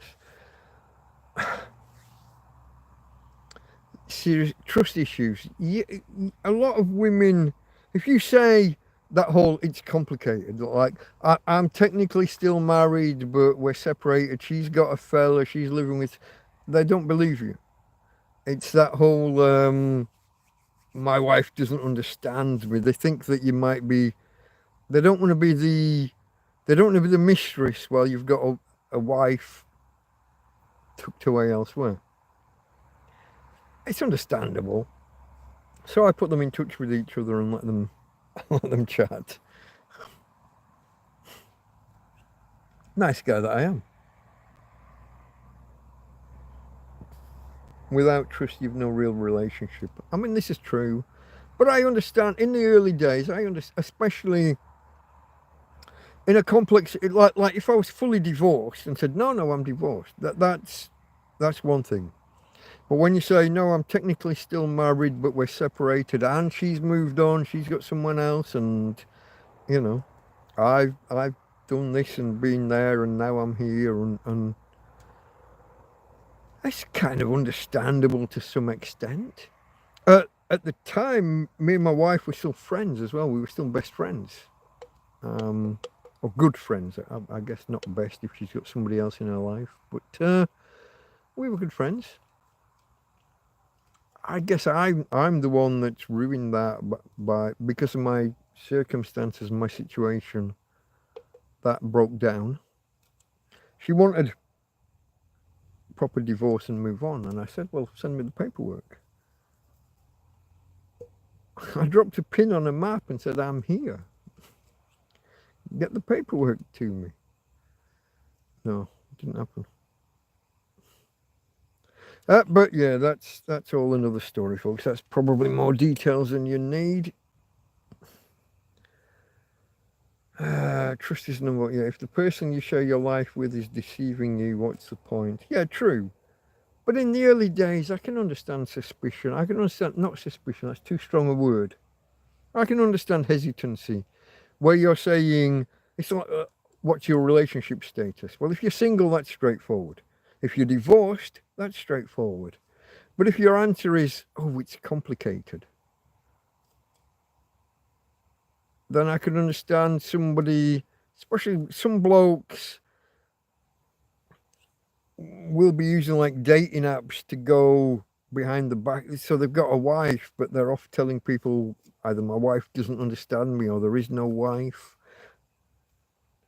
Serious trust issues. A lot of women, if you say that whole, it's complicated, like I'm technically still married but we're separated, she's got a fella she's living with, they don't believe you. It's that whole my wife doesn't understand me. They think that you might be, they don't want to be the mistress while you've got a wife tucked away elsewhere. It's understandable. So I put them in touch with each other and let them chat. Nice guy that I am. Without trust, you've no real relationship. I mean, this is true. But I understand, in the early days, especially in a complex, like if I was fully divorced and said, no, I'm divorced, that's one thing. But when you say, no, I'm technically still married, but we're separated and she's moved on, she's got someone else, and, you know, I've done this and been there and now I'm here, and it's kind of understandable to some extent. At the time, me and my wife were still friends as well. We were still best friends. Or good friends. I guess not best if she's got somebody else in her life. But we were good friends. I guess I'm the one that's ruined that because of my circumstances, my situation that broke down. She wanted proper divorce and move on, and I said, well, send me the paperwork. I dropped a pin on a map and said, I'm here. Get the paperwork to me. No, it didn't happen. But yeah, that's all another story, folks. That's probably more details than you need. Trust is number one. Yeah, if the person you share your life with is deceiving you, what's the point? Yeah, true. But in the early days, I can understand suspicion. I can understand, not suspicion, that's too strong a word. I can understand hesitancy, where you're saying, it's like, what's your relationship status? Well, if you're single, that's straightforward. If you're divorced, that's straightforward. But if your answer is, oh, it's complicated, then I can understand somebody, especially some blokes, will be using like dating apps to go behind the back. So they've got a wife, but they're off telling people either my wife doesn't understand me, or there is no wife,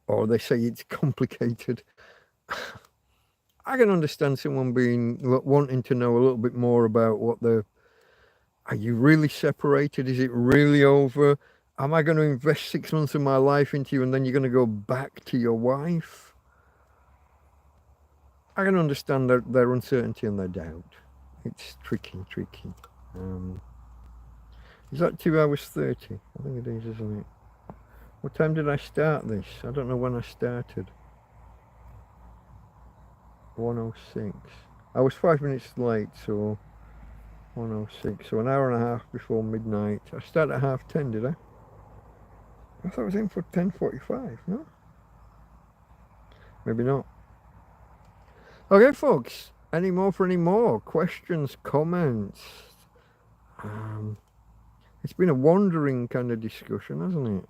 or they say it's complicated. I can understand someone wanting to know a little bit more about are you really separated? Is it really over? Am I going to invest 6 months of my life into you and then you're going to go back to your wife? I can understand their uncertainty and their doubt. It's tricky. Is that 2 hours 30? I think it is, isn't it? What time did I start this? I don't know when I started. 1:06. I was 5 minutes late, so 1:06. So an hour and a half before midnight. I started at 10:30, did I? I thought I was in for 10:45, no? Maybe not. Okay, folks. Any more questions, comments? It's been a wandering kind of discussion, hasn't it?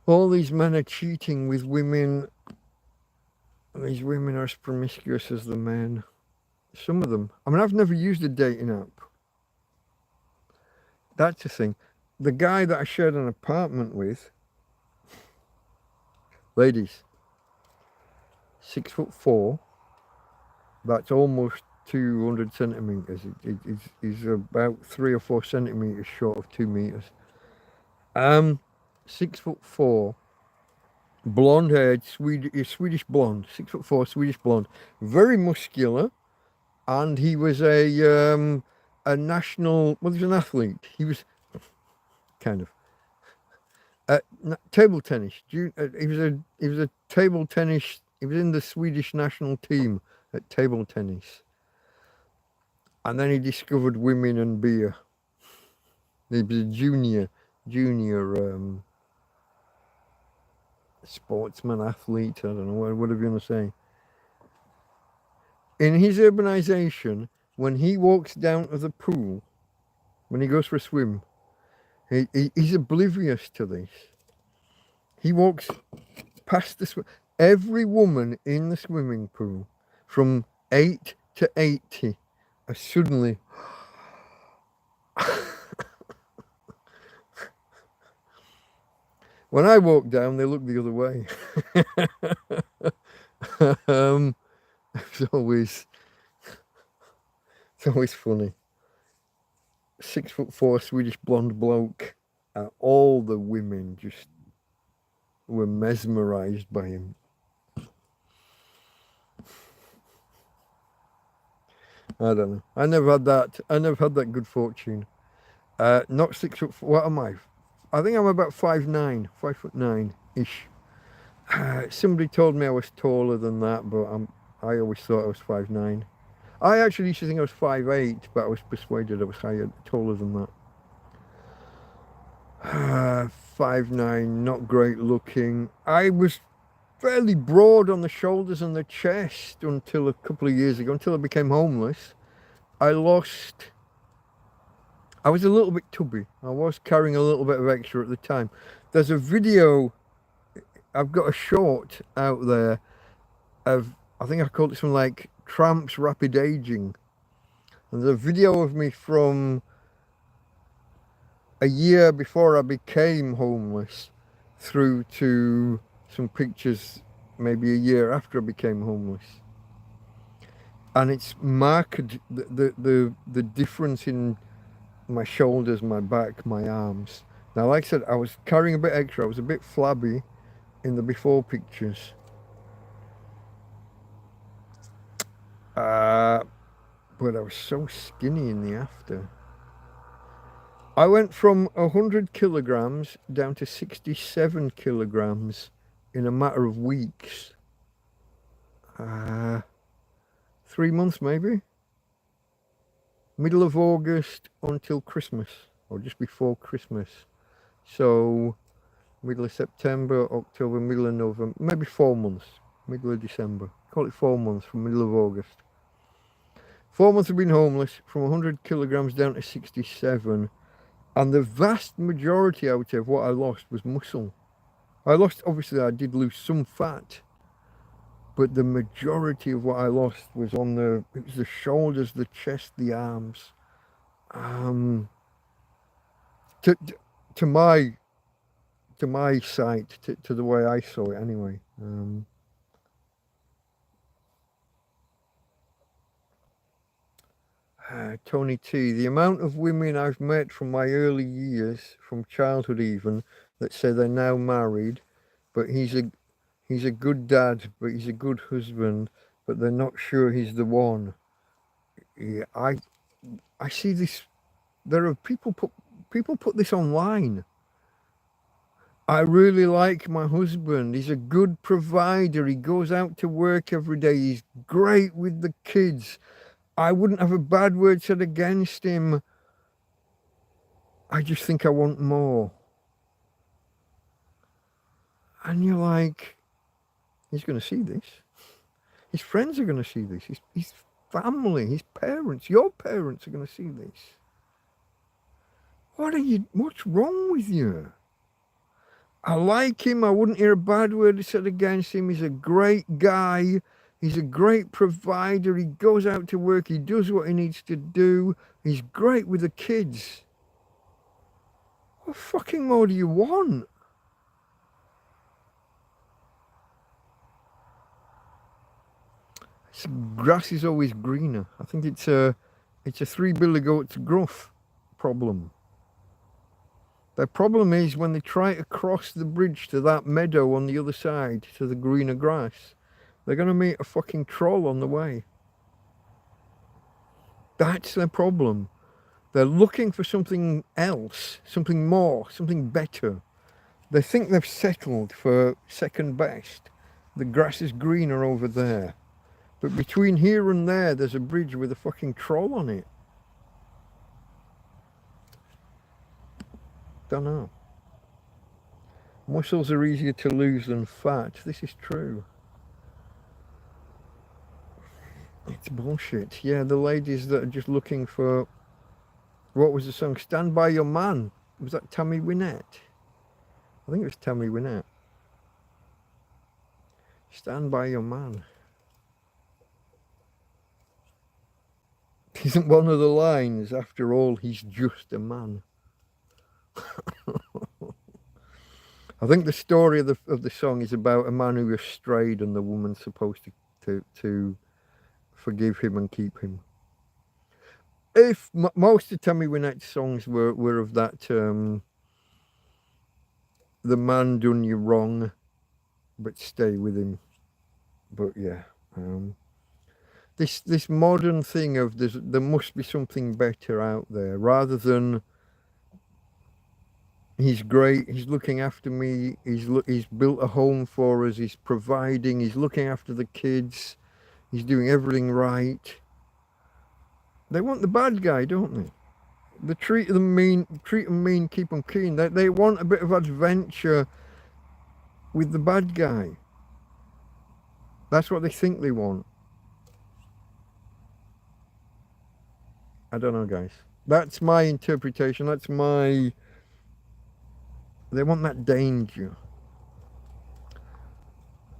All these men are cheating with women. These women are as promiscuous as the men. Some of them. I mean, I've never used a dating app. That's the thing. The guy that I shared an apartment with, ladies, 6'4", that's almost 200 centimeters. He's about 3 or 4 centimeters short of 2 meters. 6'4", blonde haired, Swedish blonde, 6'4", Swedish blonde, very muscular, and he was a national. Well, he was an athlete. He was kind of table tennis. He was a table tennis. He was in the Swedish national team at table tennis. And then he discovered women and beer. He was a junior sportsman, athlete, I don't know, whatever you want to say. In his urbanization, when he walks down to the pool, when he goes for a swim, he's oblivious to this. He walks past every woman in the swimming pool from 8 to 80 are suddenly when I walk down, they look the other way. It's always funny. 6'4" Swedish blonde bloke. All the women just were mesmerized by him. I don't know. I never had that good fortune. Not 6 foot. What am I? I think I'm about 5'9", 5'9"-ish. Somebody told me I was taller than that, but I always thought I was 5'9". I actually used to think I was 5'8", but I was persuaded I was taller than that. 5'9", not great looking. I was fairly broad on the shoulders and the chest until a couple of years ago, until I became homeless. I was a little bit tubby. I was carrying a little bit of extra at the time. There's a video, I've got a short out there of, I think I called it something like Tramp's rapid aging. And there's a video of me from a year before I became homeless through to some pictures maybe a year after I became homeless. And it's marked the difference in my shoulders, my back, my arms. Now, like I said, I was carrying a bit extra. I was a bit flabby in the before pictures. But I was so skinny in the after. I went from 100 kilograms down to 67 kilograms in a matter of weeks. 3 months maybe. Middle of August until Christmas, or just before Christmas. So middle of September, October, middle of November, maybe 4 months. Middle of December. Call it 4 months from middle of August. 4 months I've been homeless, from 100 kilograms down to 67. And the vast majority, I would say, of what I lost was muscle. Obviously I did lose some fat, but the majority of what I lost was it was the shoulders, the chest, the arms. To my sight, to the way I saw it anyway. Tony T, the amount of women I've met from my early years, from childhood even, that say they're now married, but he's a good dad, but he's a good husband, but they're not sure he's the one. Yeah, I see this. There are people put this online. I really like my husband. He's a good provider. He goes out to work every day. He's great with the kids. I wouldn't have a bad word said against him. I just think I want more. And you're like, he's going to see this. His friends are going to see this. His family, his parents, your parents are going to see this. What's wrong with you? I like him. I wouldn't hear a bad word said against him. He's a great guy. He's a great provider. He goes out to work. He does what he needs to do. He's great with the kids. What fucking more do you want? Grass is always greener. I think it's a three billy goat's gruff problem. Their problem is when they try to cross the bridge to that meadow on the other side, to the greener grass, they're going to meet a fucking troll on the way. That's their problem. They're looking for something else, something more, something better. They think they've settled for second best. The grass is greener over there. But between here and there, there's a bridge with a fucking troll on it. Don't know. Muscles are easier to lose than fat. This is true. It's bullshit. Yeah, the ladies that are just looking for... What was the song? Stand By Your Man. Was that Tammy Wynette? I think it was Tammy Wynette. Stand By Your Man. Isn't one of the lines, after all, he's just a man. I think the story of the song is about a man who has strayed and the woman's supposed to forgive him and keep him. If most of Tammy Wynette's songs were of that, the man done you wrong, but stay with him. But yeah, this modern thing of there must be something better out there, rather than he's great, he's looking after me, he's built a home for us, he's providing, he's looking after the kids, he's doing everything right. They want the bad guy, don't they? They treat them mean, keep them keen. They want a bit of adventure with the bad guy. That's what they think they want. I don't know, guys. That's my interpretation. That's my... They want that danger.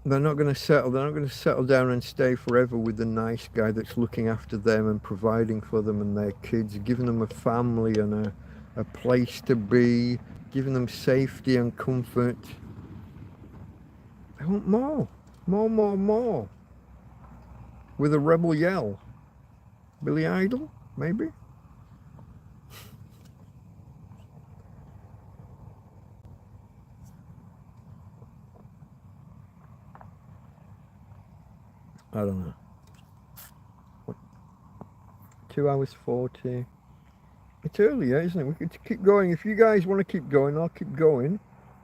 they're not going to settle. They're not going to settle down and stay forever with the nice guy that's looking after them and providing for them and their kids, giving them a family and a place to be, giving them safety and comfort. They want more, more, more, more. With a rebel yell. Billy Idol, maybe? I don't know. What? 2 hours 40. It's early, isn't it? We could keep going. If you guys want to keep going, I'll keep going.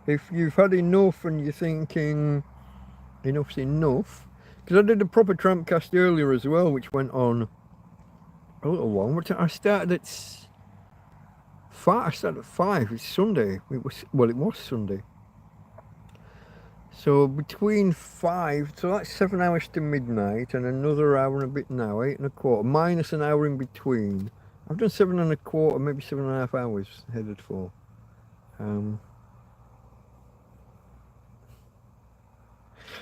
If you've had enough and you're thinking enough's enough, because I did a proper TrampCast earlier as well, which went on a little long. I started at 5. I started at 5. It's Sunday. It was Sunday. So between 5, so that's 7 hours to midnight, and another hour and a bit now, 8 1/4, minus an hour in between. I've done 7 1/4, maybe 7.5 hours headed for.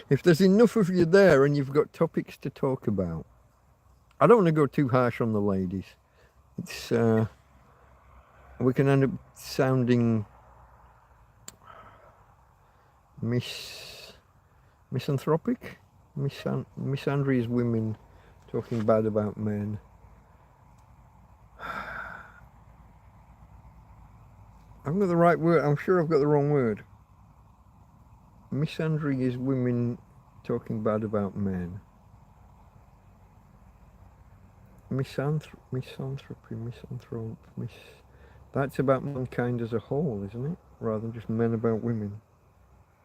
If there's enough of you there and you've got topics to talk about, I don't want to go too harsh on the ladies. It's we can end up sounding misanthropic. Misandry is women talking bad about men. I've got the right word. I'm sure I've got the wrong word. Misandry is women talking bad about men. Misanthropy. That's about mankind as a whole, isn't it? Rather than just men about women.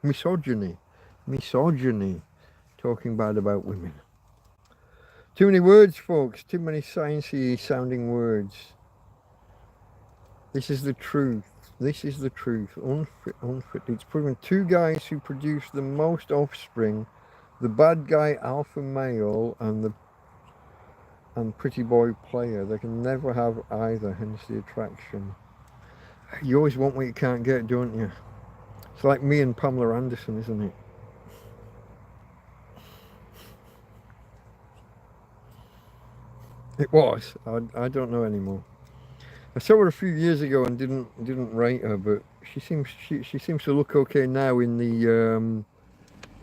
Misogyny, talking bad about women. Too many words, folks, too many sciencey sounding words. This is the truth. Unfit. It's proven 2 guys who produce the most offspring, the bad guy alpha male and pretty boy player. They can never have either, hence the attraction. You always want what you can't get, don't you? It's like me and Pamela Anderson, isn't it? It was. I don't know anymore. I saw her a few years ago and didn't rate her, but she seems to look okay now in the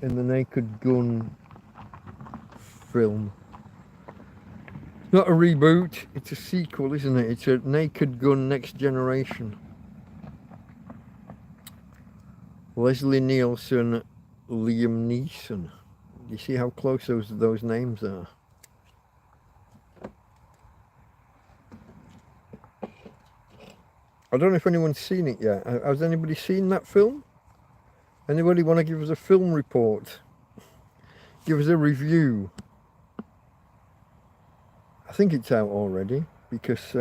Naked Gun film. It's not a reboot, it's a sequel, isn't it? It's a Naked Gun Next Generation. Leslie Nielsen, Liam Neeson. You see how close those names are? I don't know if anyone's seen it yet. Has anybody seen that film? Anybody want to give us a film report? Give us a review. I think it's out already because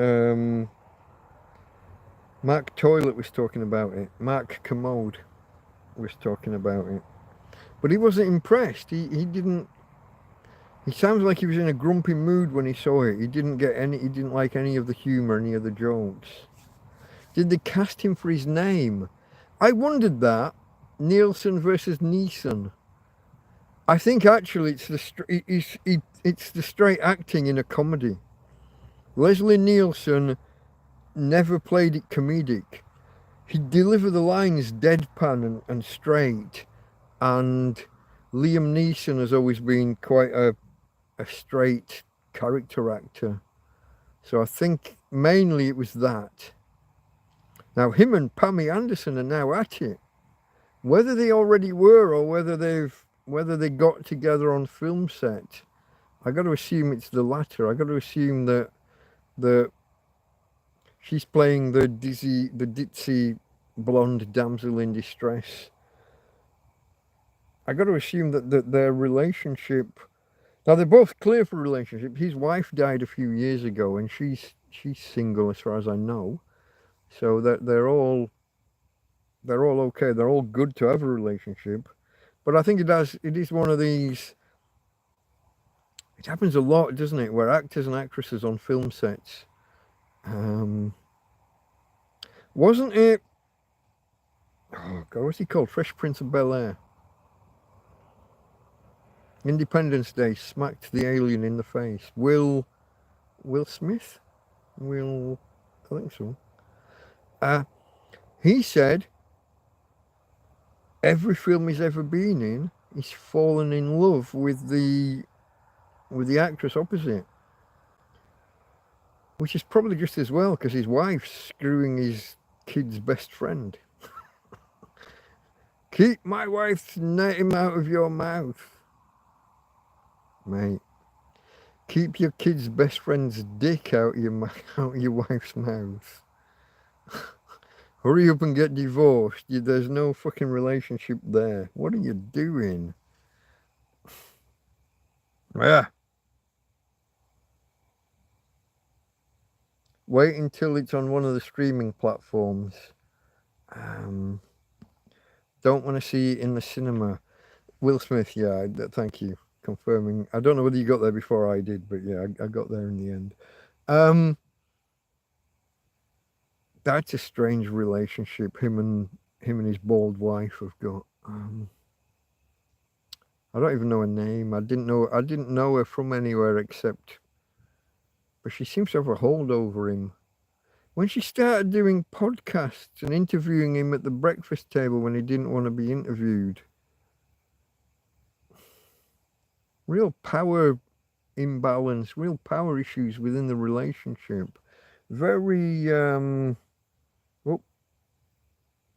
Mark Toilet was talking about it. Mark Commode was talking about it. But he wasn't impressed. He didn't. He sounds like he was in a grumpy mood when he saw it. He didn't like any of the humour, any of the jokes. Did they cast him for his name? I wondered that. Nielsen versus Neeson. I think actually it's the straight acting in a comedy. Leslie Nielsen never played it comedic. He'd deliver the lines deadpan and straight. And Liam Neeson has always been quite a straight character actor. So I think mainly it was that. Now him and Pammy Anderson are now at it. Whether they already were or whether they got together on film set, I got to assume it's the latter. I got to assume that she's playing the ditzy blonde damsel in distress. I got to assume that their relationship. Now they're both clear for a relationship. His wife died a few years ago, and she's single as far as I know. So they're all okay. They're all good to have a relationship. But I think it is one of these. It happens a lot, doesn't it? Where actors and actresses on film sets. Wasn't it? Oh God, what's he called? Fresh Prince of Bel-Air. Independence Day smacked the alien in the face. Will Smith? I think so. He said every film he's ever been in, he's fallen in love with the actress opposite. Which is probably just as well, because his wife's screwing his kid's best friend. Keep my wife's name out of your mouth. Mate, keep your kid's best friend's dick out your wife's mouth. Hurry up and get divorced. There's no fucking relationship there. What are you doing? Yeah. Wait until it's on one of the streaming platforms. Don't want to see it in the cinema. Will Smith, yeah, thank you. Confirming. I don't know whether you got there before I did, but yeah, I got there in the end. That's a strange relationship him and his bald wife have got. I don't even know her name. I didn't know her from anywhere except, but she seems to have a hold over him. When she started doing podcasts and interviewing him at the breakfast table when he didn't want to be interviewed. Real power imbalance, real power issues within the relationship. Very,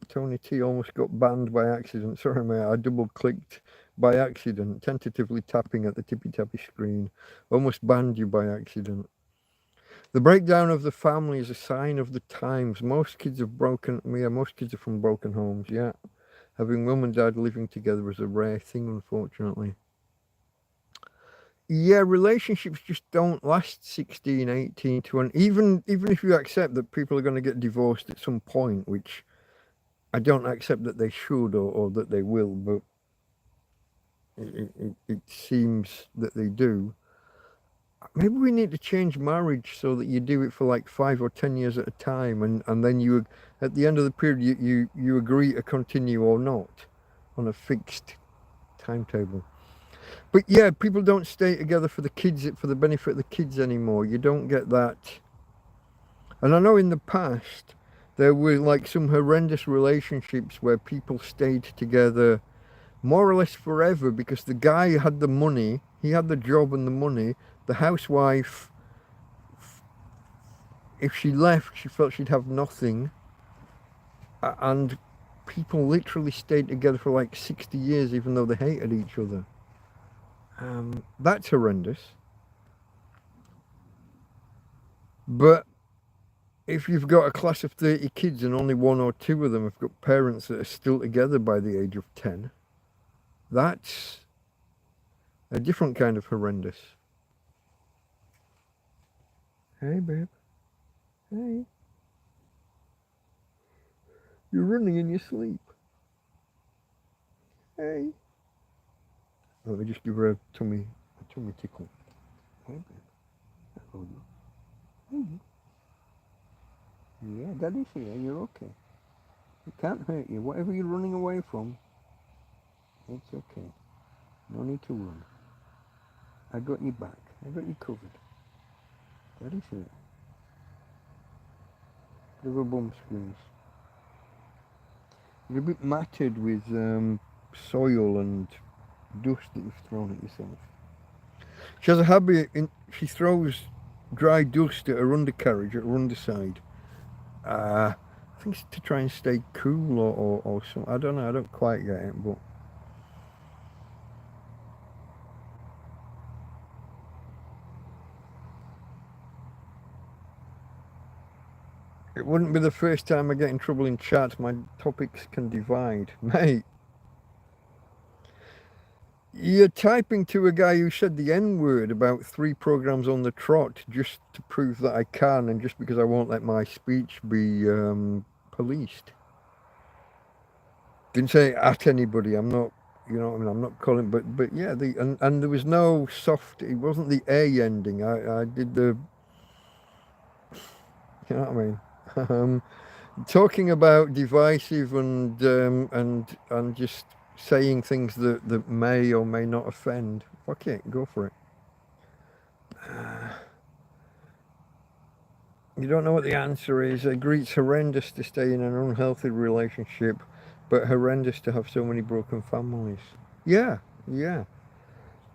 Tony T almost got banned by accident. Sorry, mate, I double-clicked by accident, tentatively tapping at the tippy-tappy screen. Almost banned you by accident. The breakdown of the family is a sign of the times. Most kids are from broken homes, yeah. Having mum and dad living together is a rare thing, unfortunately. Yeah, relationships just don't last 16, 18, 20. Even if you accept that people are going to get divorced at some point, which I don't accept that they should or that they will, but it seems that they do. Maybe we need to change marriage so that you do it for like 5 or 10 years at a time, and then you, at the end of the period, you agree to continue or not on a fixed timetable. But yeah, people don't stay together for the benefit of the kids anymore. You don't get that. And I know in the past there were like some horrendous relationships where people stayed together more or less forever because the guy had the money, he had the job and the money. The housewife, if she left, she felt she'd have nothing. And people literally stayed together for like 60 years even though they hated each other. That's horrendous. But if you've got a class of 30 kids and only 1 or 2 of them have got parents that are still together by the age of 10, that's a different kind of horrendous. Hey, babe. Hey. You're running in your sleep. Hey. Let me just give her a tummy tickle. Hey, babe. Hello, you. Hey. Yeah, Daddy's here. You're okay. It can't hurt you. Whatever you're running away from, it's okay. No need to run. I got you back. I got you covered. Daddy's here. Little bum screens. You're a bit matted with soil and dust that you've thrown at yourself. She has a habit, she throws dry dust at her undercarriage, at her underside. I think it's to try and stay cool or something. I don't know, I don't quite get it, but... It wouldn't be the first time I get in trouble in chat. My topics can divide. Mate, you're typing to a guy who said the N-word about 3 programs on the trot just to prove that I can and just because I won't let my speech be policed. Didn't say at anybody. I'm not, you know what I mean? I'm not calling, but yeah, and there was no soft, it wasn't the A ending. I did the, you know what I mean? Talking about divisive and just saying things that may or may not offend. Fuck it, go for it. You don't know what the answer is. I agree it's horrendous to stay in an unhealthy relationship, but horrendous to have so many broken families. Yeah, yeah.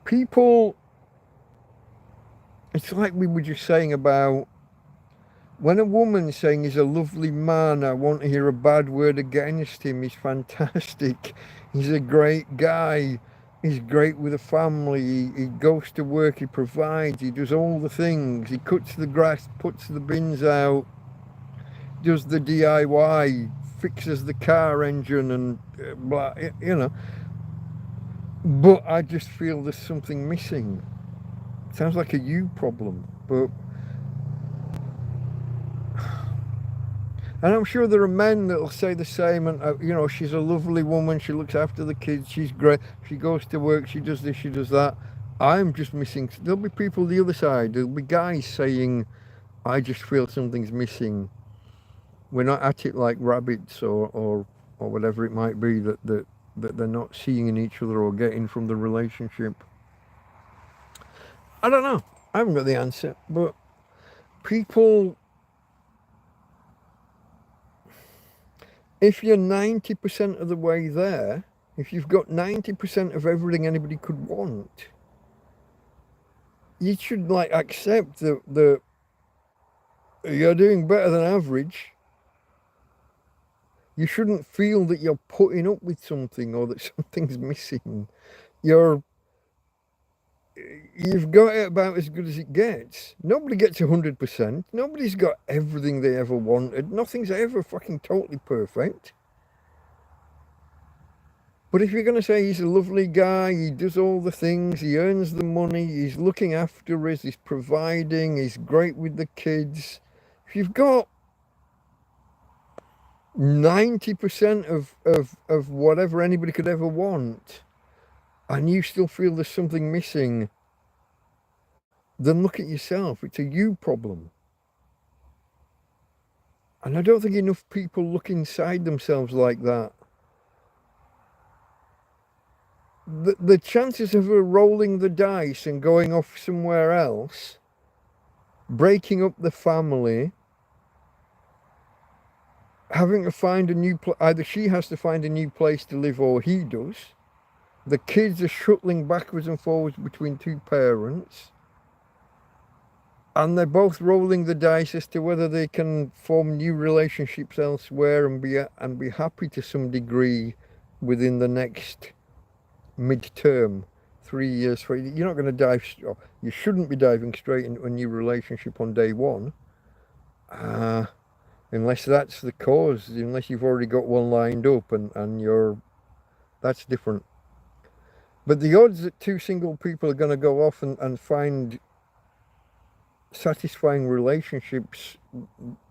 People, it's like we were just saying about when a woman's saying he's a lovely man, I won't hear a bad word against him, he's fantastic, he's a great guy, he's great with a family, he goes to work, he provides, he does all the things, he cuts the grass, puts the bins out, does the DIY, fixes the car engine and blah, you know. But I just feel there's something missing. Sounds like a you problem, but... And I'm sure there are men that'll say the same, and you know, she's a lovely woman, she looks after the kids, she's great, she goes to work, she does this, she does that. I'm just missing. There'll be people the other side, there'll be guys saying, I just feel something's missing. We're not at it like rabbits or whatever it might be that they're not seeing in each other or getting from the relationship. I don't know. I haven't got the answer, but people... If you're 90% of the way there, if you've got 90% of everything anybody could want, you should like accept that you're doing better than average. You shouldn't feel that you're putting up with something or that something's missing. You've got it about as good as it gets. Nobody gets 100%. Nobody's got everything they ever wanted. Nothing's ever fucking totally perfect. But if you're going to say he's a lovely guy, he does all the things, he earns the money, he's looking after us, he's providing, he's great with the kids. If you've got 90% of whatever anybody could ever want, and you still feel there's something missing, then look at yourself. It's a you problem. And I don't think enough people look inside themselves like that. The chances of her rolling the dice and going off somewhere else, breaking up the family, having to find a new place, either she has to find a new place to live or he does. The kids are shuttling backwards and forwards between two parents. And they're both rolling the dice as to whether they can form new relationships elsewhere and be happy to some degree within the next midterm, 3 years. You're not going to dive, you shouldn't be diving straight into a new relationship on day one. Unless that's the cause, unless you've already got one lined up and that's different. But the odds that two single people are going to go off and find satisfying relationships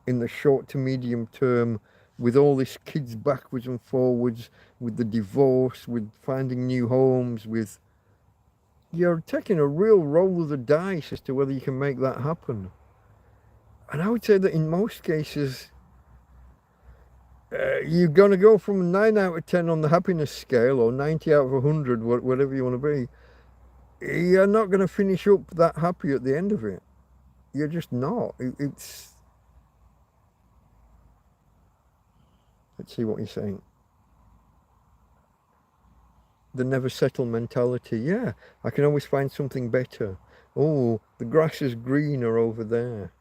in the short to medium term with all this kids backwards and forwards, with the divorce, with finding new homes, you're taking a real roll of the dice as to whether you can make that happen. And I would say that in most cases, you're going to go from 9 out of 10 on the happiness scale, or 90 out of 100, whatever you want to be. You're not going to finish up that happy at the end of it. You're just not. Let's see what you're saying. The never settle mentality. Yeah, I can always find something better. Oh, the grass is greener over there.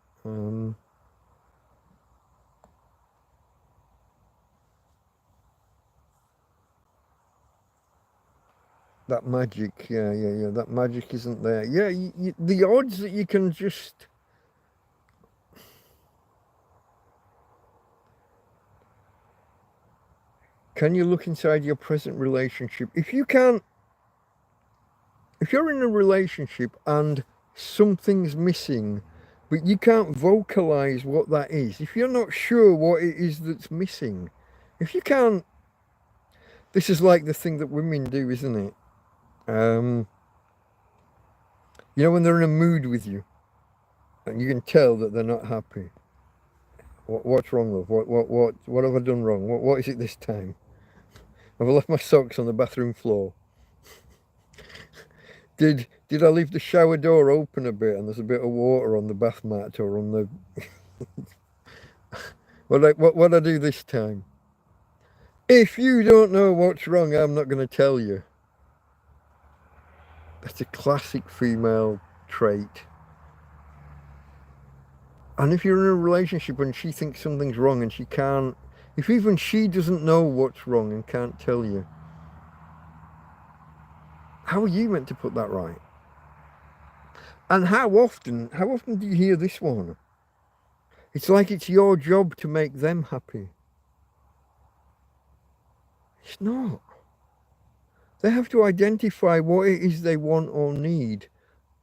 That magic, yeah, that magic isn't there. Yeah, the odds that you can just... Can you look inside your present relationship? If you're in a relationship and something's missing, but you can't vocalize what that is, if you're not sure what it is that's missing, if you can't... This is like the thing that women do, isn't it? You know, when they're in a mood with you and you can tell that they're not happy. What's wrong, love? What have I done wrong? What is it this time? Have I left my socks on the bathroom floor? Did I leave the shower door open a bit and there's a bit of water on the bath mat or on the... what I do this time? If you don't know what's wrong, I'm not going to tell you. That's a classic female trait. And if you're in a relationship and she thinks something's wrong and she can't, if even she doesn't know what's wrong and can't tell you, how are you meant to put that right? And how often do you hear this one? It's like it's your job to make them happy. It's not. They have to identify what it is they want or need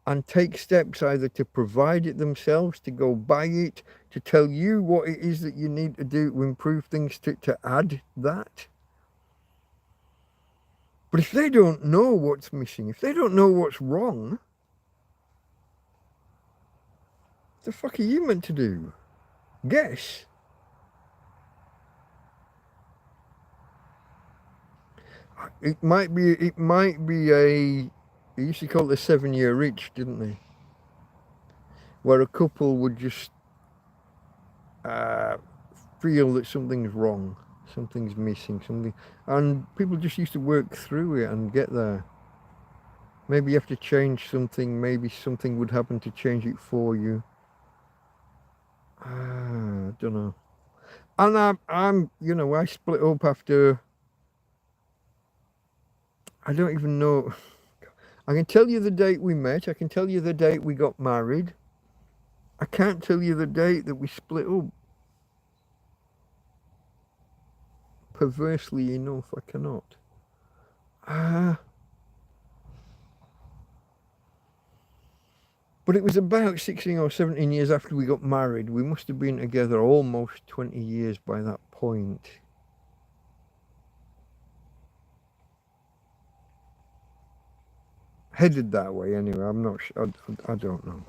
and take steps either to provide it themselves, to go buy it, to tell you what it is that you need to do to improve things, to add that. But if they don't know what's missing, if they don't know what's wrong, what the fuck are you meant to do? Guess. It might be a, they used to call it a 7-year itch, didn't they? Where a couple would just feel that something's wrong, something's missing, something, and people just used to work through it and get there. Maybe you have to change something, maybe something would happen to change it for you. I don't know. And I'm, you know, I split up after, I don't even know. I can tell you the date we met. I can tell you the date we got married. I can't tell you the date that we split up. Perversely enough, I cannot. But it was about 16 or 17 years after we got married. We must have been together almost 20 years by that point. Headed that way anyway, I'm not sure, I don't know.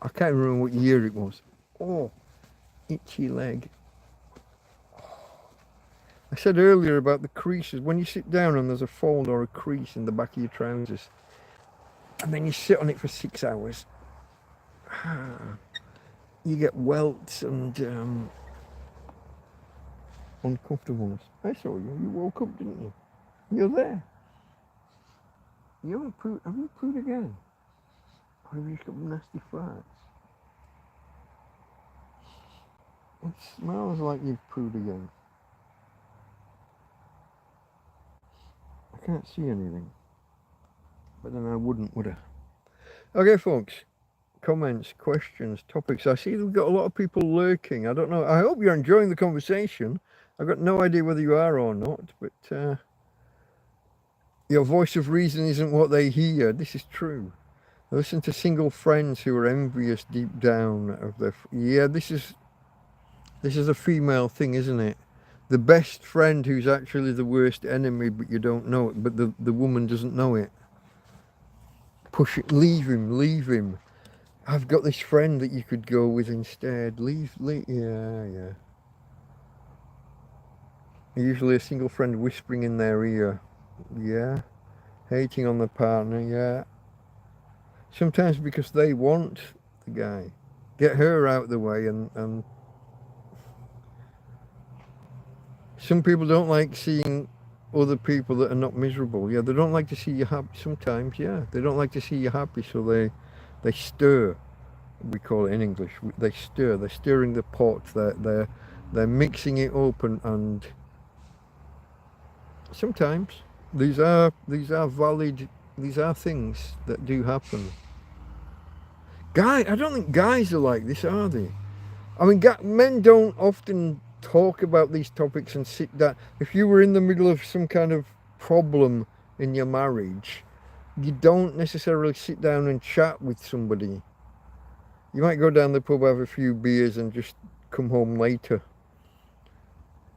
I can't remember what year it was. Oh, itchy leg. I said earlier about the creases. When you sit down and there's a fold or a crease in the back of your trousers, and then you sit on it for 6 hours, you get welts and uncomfortableness. I saw you. You woke up, didn't you? You're there. You haven't pooed. Have you pooed again? Or have you just got nasty farts? It smells like you've pooed again. I can't see anything. But then I wouldn't, would I? Okay, folks. Comments, questions, topics. I see we've got a lot of people lurking. I don't know. I hope you're enjoying the conversation. I've got no idea whether you are or not, but your voice of reason isn't what they hear. This is true. I listen to single friends who are envious deep down of their... Yeah, this is a female thing, isn't it? The best friend who's actually the worst enemy, but you don't know it, but the woman doesn't know it. Push it, leave him. I've got this friend that you could go with instead. Leave, yeah. Usually a single friend whispering in their ear. Yeah. Hating on the partner, yeah. Sometimes because they want the guy. Get her out of the way and some people don't like seeing other people that are not miserable. Yeah, they don't like to see you happy sometimes, yeah. They don't like to see you happy, so they stir. We call it in English. They stir. They're stirring the pot. They're mixing it up and sometimes these are valid. These are things that do happen. I don't think guys are like this, are they? I mean, men don't often talk about these topics and sit down. If you were in the middle of some kind of problem in your marriage, you don't necessarily sit down and chat with somebody. You might go down the pub, have a few beers and just come home later.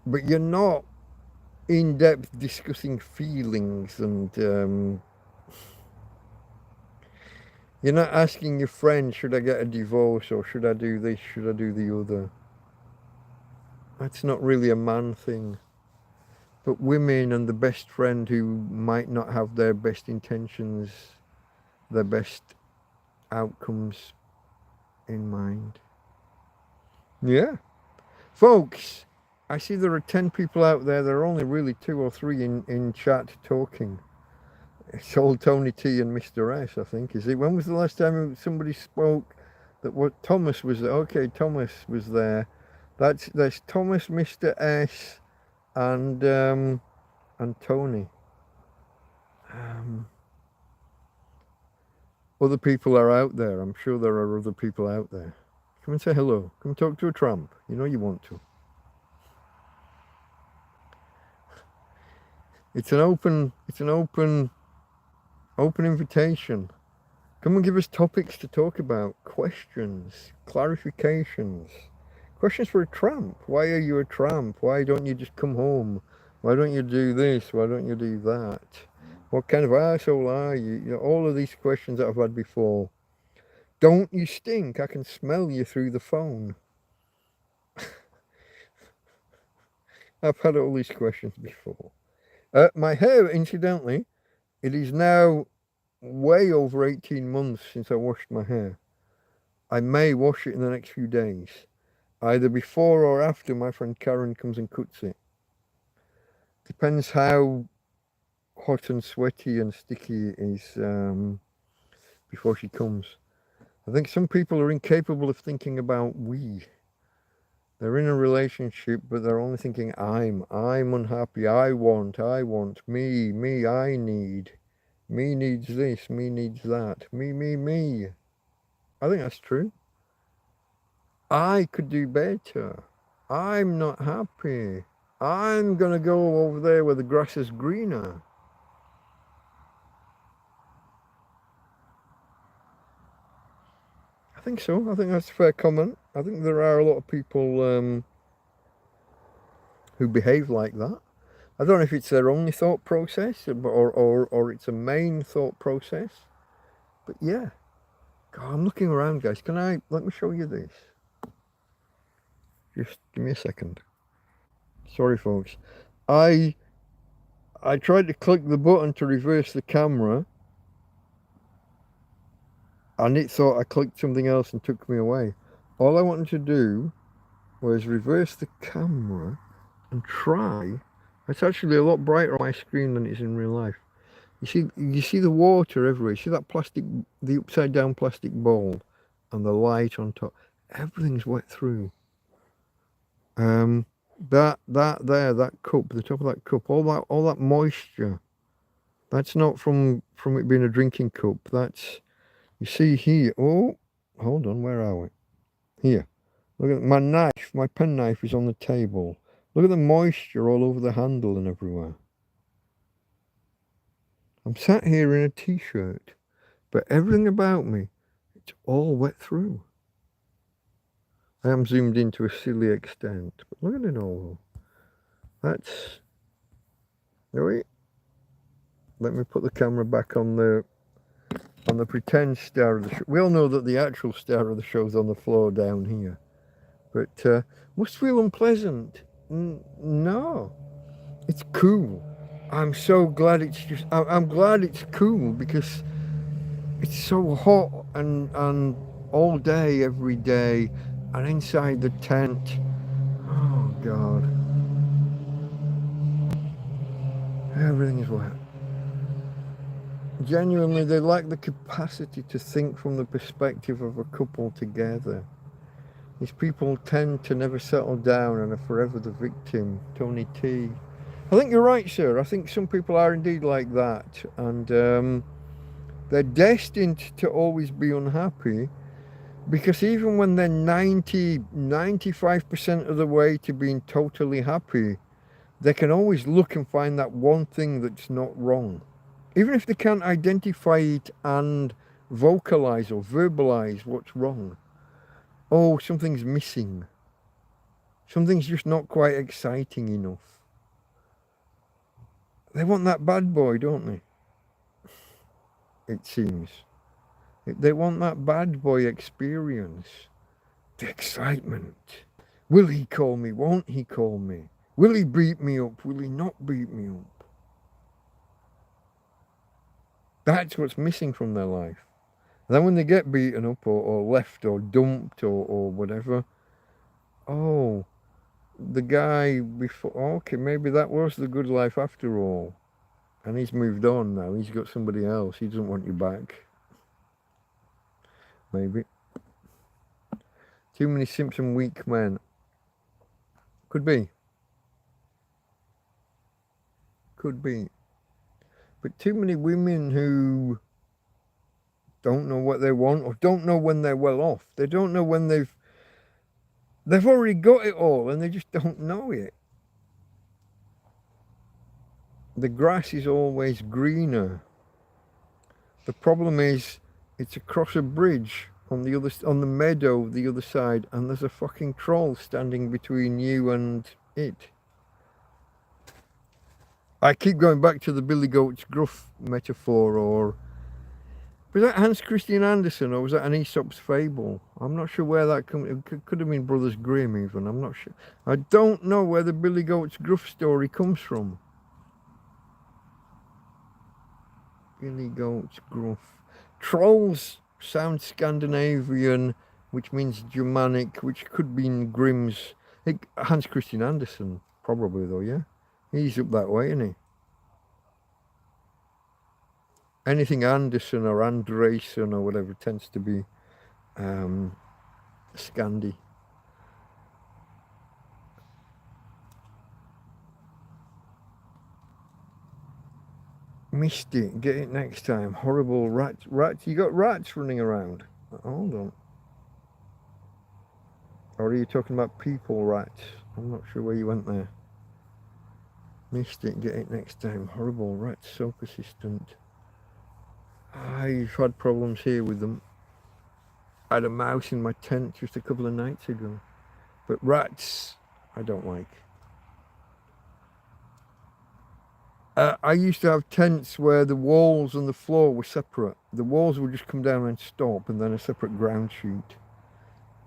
But you're not in depth discussing feelings and you're not asking your friend, should I get a divorce or should I do this, should I do the other. That's not really a man thing. but women and the best friend who might not have their best intentions, their best outcomes in mind. Yeah. Folks, I see there are 10 people out there. There are only really 2 or 3 in chat talking. It's all Tony T and Mr. S, I think. Is it? When was the last time somebody spoke that what Thomas was there? Okay, Thomas was there. There's Thomas, Mr. S, and Tony. Other people are out there. I'm sure there are other people out there. Come and say hello. Come talk to a tramp. You know you want to. It's an open invitation. Come and give us topics to talk about, questions, clarifications. Questions for a tramp. Why are you a tramp? Why don't you just come home? Why don't you do this? Why don't you do that? What kind of arsehole are you? You know, all of these questions that I've had before. Don't you stink? I can smell you through the phone. I've had all these questions before. My hair, incidentally, it is now way over 18 months since I washed my hair. I may wash it in the next few days, either before or after my friend Karen comes and cuts it. Depends how hot and sweaty and sticky it is before she comes. I think some people are incapable of thinking about we. They're in a relationship, but they're only thinking I'm unhappy, I want, me, I need. Me needs this, me needs that. Me. I think that's true. I could do better. I'm not happy. I'm gonna go over there where the grass is greener. I think so. I think that's a fair comment. I think there are a lot of people who behave like that. I don't know if it's their only thought process or it's a main thought process. But yeah. God, I'm looking around, guys. Let me show you this. Just give me a second. Sorry, folks. I tried to click the button to reverse the camera, and it thought I clicked something else and took me away. All I wanted to do was reverse the camera and try. It's actually a lot brighter on my screen than it is in real life. You see the water everywhere. You see that plastic, the upside down plastic bowl, and the light on top. Everything's wet through. That cup, the top of that cup, all that moisture. That's not from it being a drinking cup. That's, you see here. Oh, hold on. Where are we? Here. Look at my knife. My pen knife is on the table. Look at the moisture all over the handle and everywhere. I'm sat here in a t-shirt, but everything about me, it's all wet through. I am zoomed in to a silly extent, but look at it all. That's... Wait. Let me put the camera back on the pretend star of the show. We all know that the actual star of the show is on the floor down here. But must feel unpleasant. No. It's cool. I'm so glad I'm glad it's cool because it's so hot and all day, every day, and inside the tent. Oh God. Everything is wet. Genuinely, they lack the capacity to think from the perspective of a couple together. These people tend to never settle down and are forever the victim. Tony T. I think you're right, sir. I think some people are indeed like that. And they're destined to always be unhappy because even when they're 95% of the way to being totally happy, they can always look and find that one thing that's not wrong. Even if they can't identify it and vocalize or verbalize what's wrong. Oh, something's missing. Something's just not quite exciting enough. They want that bad boy, don't they? It seems. They want that bad boy experience. The excitement. Will he call me? Won't he call me? Will he beat me up? Will he not beat me up? That's what's missing from their life. And then when they get beaten up or left or dumped or whatever, oh, the guy before, okay, maybe that was the good life after all. And he's moved on now. He's got somebody else. He doesn't want you back. Maybe. Too many Simpson weak men. Could be. Could be. But too many women who don't know what they want or don't know when they're well off. They don't know when they've already got it all and they just don't know it. The grass is always greener. The problem is it's across a bridge on the meadow the other side, and there's a fucking troll standing between you and it. I keep going back to the Billy Goat's Gruff metaphor, or was that Hans Christian Andersen, or was that an Aesop's fable? I'm not sure where that comes. It could have been Brothers Grimm even. I'm not sure. I don't know where the Billy Goat's Gruff story comes from. Billy Goat's Gruff. Trolls sound Scandinavian, which means Germanic, which could mean Grimm's. Hans Christian Andersen, probably though, yeah? He's up that way, isn't he? Anything Anderson or Andresen or whatever tends to be Scandi. Missed it. Get it next time. Horrible rats. Rats. You got rats running around. Hold on. Or are you talking about people rats? I'm not sure where you went there. Missed it. Get it next time. Horrible rats. So persistent. I've had problems here with them. I had a mouse in my tent just a couple of nights ago. But rats, I don't like. I used to have tents where the walls and the floor were separate. The walls would just come down and stop, and then a separate ground sheet.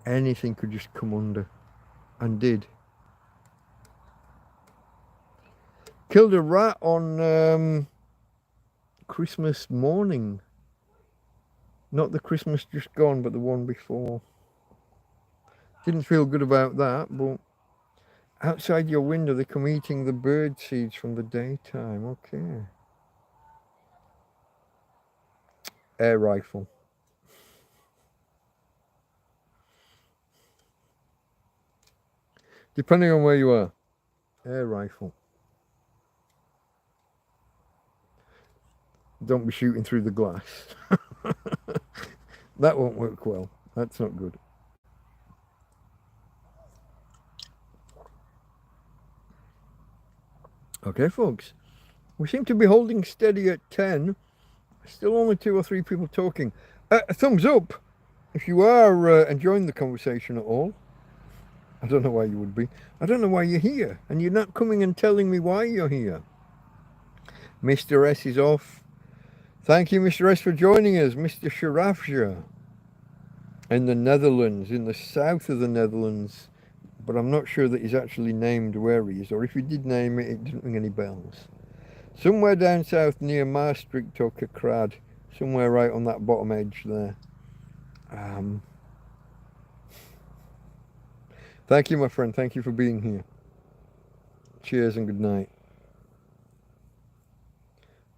Anything could just come under, and did. Killed a rat on Christmas morning. Not the Christmas just gone, but the one before. Didn't feel good about that, but outside your window they come eating the bird seeds from the daytime. Okay. Air rifle. Depending on where you are. Air rifle. Don't be shooting through the glass. That won't work well. That's not good. Okay, folks. We seem to be holding steady at 10. Still only 2 or 3 people talking. A thumbs up if you are enjoying the conversation at all. I don't know why you would be. I don't know why you're here. And you're not coming and telling me why you're here. Mr. S is off. Thank you, Mr. S, for joining us. Mr. Torrevieja in the Netherlands, in the south of the Netherlands. But I'm not sure that he's actually named where he is. Or if he did name it, it didn't ring any bells. Somewhere down south near Maastricht or Kerkrade. Somewhere right on that bottom edge there. Thank you, my friend. Thank you for being here. Cheers and good night.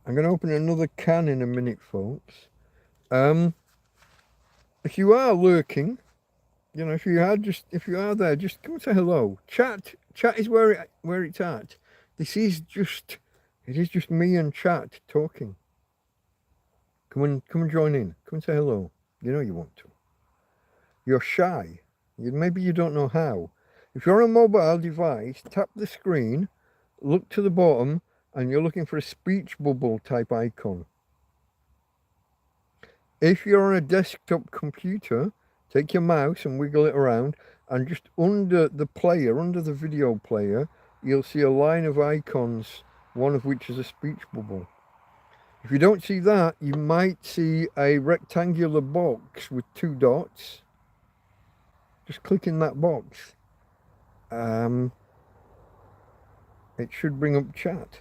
I'm going to open another can in a minute, folks. If you are lurking, you know, if you are there, just come and say hello. Chat is where it's at. It is just me and chat talking. Come and join in. Come and say hello. You know you want to. You're shy. Maybe you don't know how. If you're on a mobile device, tap the screen, look to the bottom, and you're looking for a speech bubble type icon. If you're on a desktop computer, take your mouse and wiggle it around, and just under the player, under the video player, you'll see a line of icons, one of which is a speech bubble. If you don't see that, you might see a rectangular box with 2 dots. Just click in that box. it should bring up chat.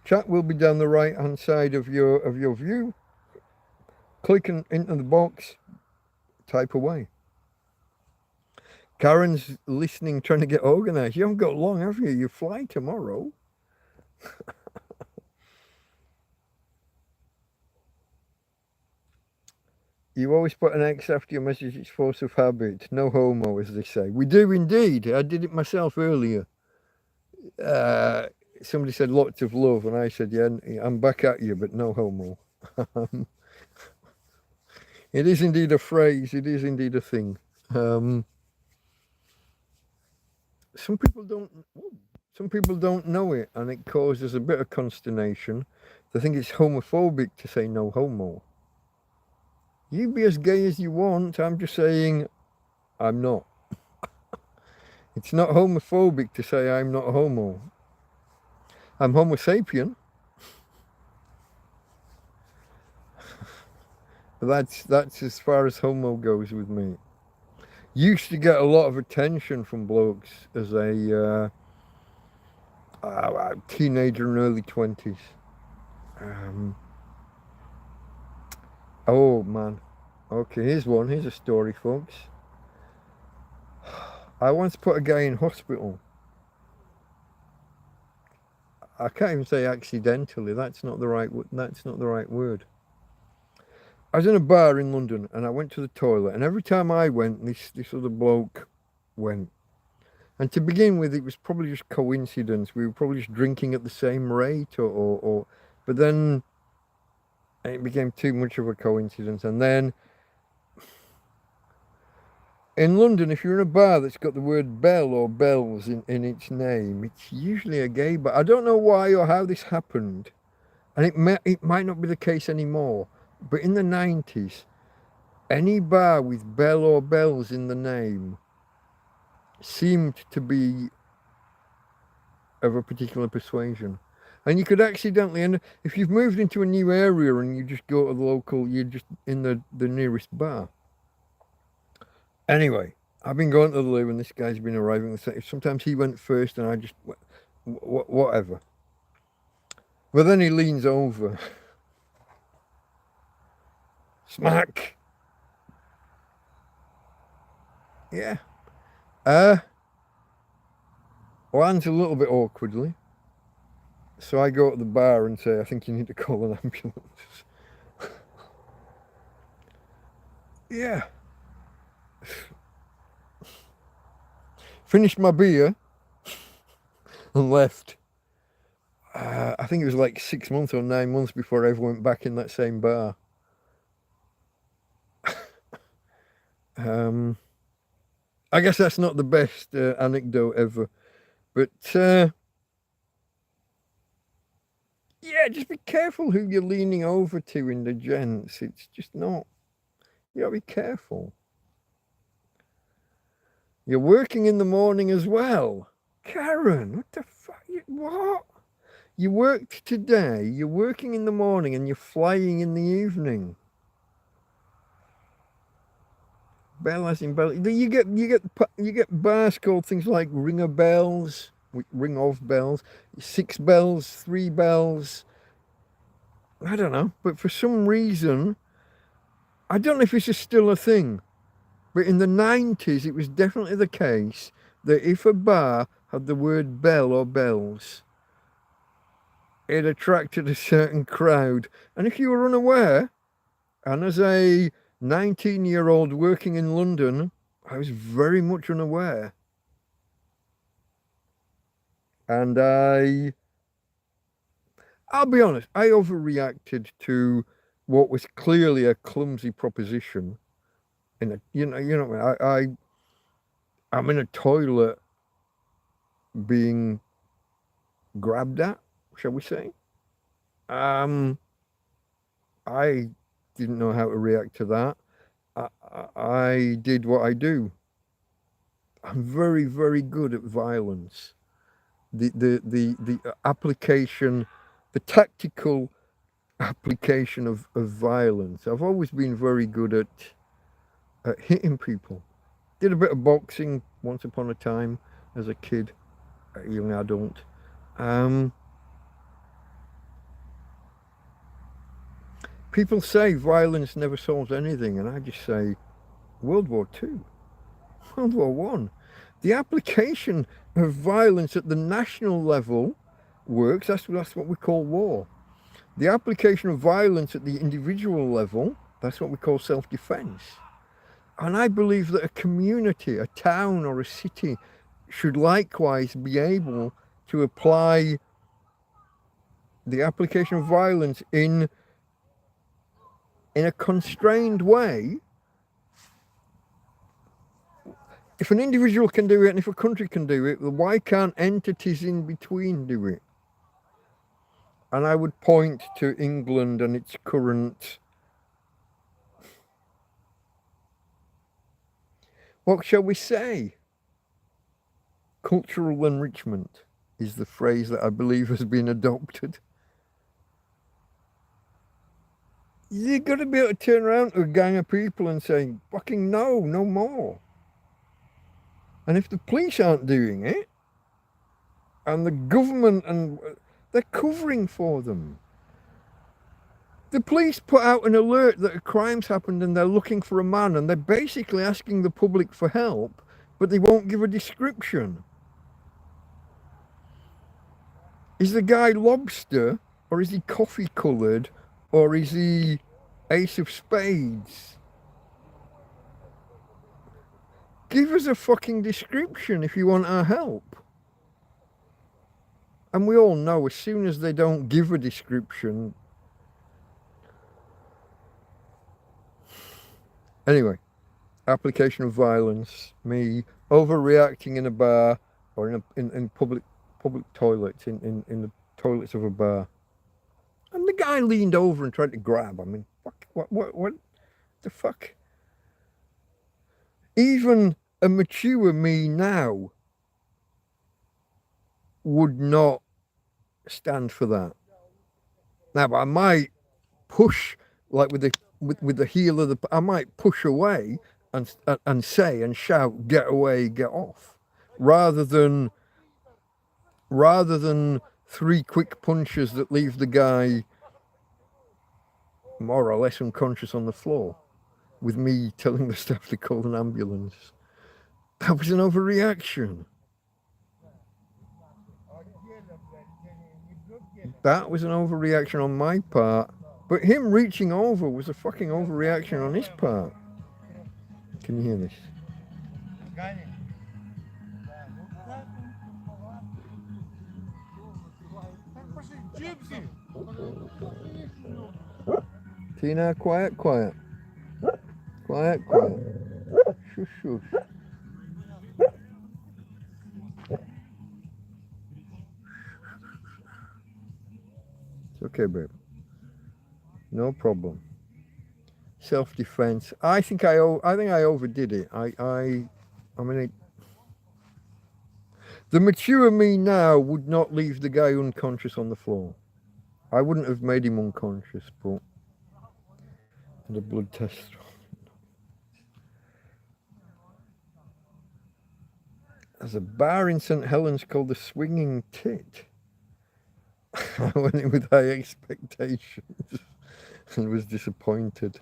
Chat will be down the right hand side of your view. Click into the box, type away. Karen's listening, trying to get organised. You haven't got long, have you? You fly tomorrow. You always put an X after your message. It's force of habit. No homo, as they say. We do indeed. I did it myself earlier. Somebody said lots of love, and I said, yeah, I'm back at you, but no homo. It is indeed a phrase. It is indeed a thing. Some people don't know it, and it causes a bit of consternation. They think it's homophobic to say no homo. You be as gay as you want. I'm just saying I'm not. It's not homophobic to say I'm not a homo. I'm homo sapien. That's as far as homo goes with me. Used to get a lot of attention from blokes as a teenager in early 20s. Oh man. Okay, here's one. Here's a story, folks. I once put a guy in hospital. I can't even say accidentally. That's not the right word. I was in a bar in London and I went to the toilet, and every time I went, this other bloke went. And to begin with, it was probably just coincidence. We were probably just drinking at the same rate, but then it became too much of a coincidence. And then in London, if you're in a bar that's got the word bell or bells in its name, it's usually a gay bar. I don't know why or how this happened, and it might not be the case anymore, but in the 90s, any bar with bell or bells in the name seemed to be of a particular persuasion. And you could accidentally end, if you've moved into a new area and you just go to the local, you're just in the nearest bar. Anyway, I've been going to the loo and this guy's been arriving. Sometimes he went first and I just, whatever. But then he leans over. Smack. Yeah. Lands a little bit awkwardly. So I go to the bar and say, I think you need to call an ambulance. Yeah. Finished my beer and left. I think it was like 6 months or 9 months before I ever went back in that same bar. I guess that's not the best anecdote ever, but yeah, just be careful who you're leaning over to in the gents. It's just not. You gotta be careful. You're working in the morning as well. Karen, what the fuck? What? You worked today, you're working in the morning and you're flying in the evening. Bell as in bell. You get bars called things like ringer bells, ring of bells, 6 bells, 3 bells. I don't know, but for some reason, I don't know if this is still a thing, but in the 90s, it was definitely the case that if a bar had the word bell or bells, it attracted a certain crowd. And if you were unaware, and as a 19-year-old working in London, I was very much unaware. And I'll be honest, I overreacted to what was clearly a clumsy proposition. I'm in a toilet being grabbed at, shall we say. I didn't know how to react to that. I did what I do. I'm very, very good at violence. The application, the tactical application of violence. I've always been very good at hitting people. Did a bit of boxing once upon a time as a kid, a young adult. People say violence never solves anything, and I just say World War II, World War One. The application of violence at the national level works. That's what we call war. The application of violence at the individual level, that's what we call self-defense. And I believe that a community, a town or a city should likewise be able to apply the application of violence in a constrained way. If an individual can do it and if a country can do it, why can't entities in between do it? And I would point to England and its current, what shall we say? Cultural enrichment is the phrase that I believe has been adopted. You've got to be able to turn around to a gang of people and say, fucking no more. And if the police aren't doing it, and the government, and they're covering for them. The police put out an alert that a crime's happened and they're looking for a man, and they're basically asking the public for help, but they won't give a description. Is the guy lobster, or is he coffee coloured, or is he ace of spades? Give us a fucking description if you want our help. And we all know as soon as they don't give a description. Anyway, application of violence, me overreacting in a bar or in public toilets, in the toilets of a bar. And the guy leaned over and tried to grab. I mean, fuck, what the fuck? Even a mature me now would not stand for that. Now, but I might push, like with the heel of the, I might push away and say and shout, "Get away, get off," rather than 3 quick punches that leave the guy more or less unconscious on the floor, with me telling the staff to call an ambulance. That was an overreaction. That was an overreaction on my part, but him reaching over was a fucking overreaction on his part. Can you hear this? Tina, quiet. Quiet. Shush, shush. It's okay, babe. No problem. Self-defense. I think I overdid it. I mean, the mature me now would not leave the guy unconscious on the floor. I wouldn't have made him unconscious, but the blood test. There's a bar in St. Helens called the Swinging Tit. I went in with high expectations and was disappointed.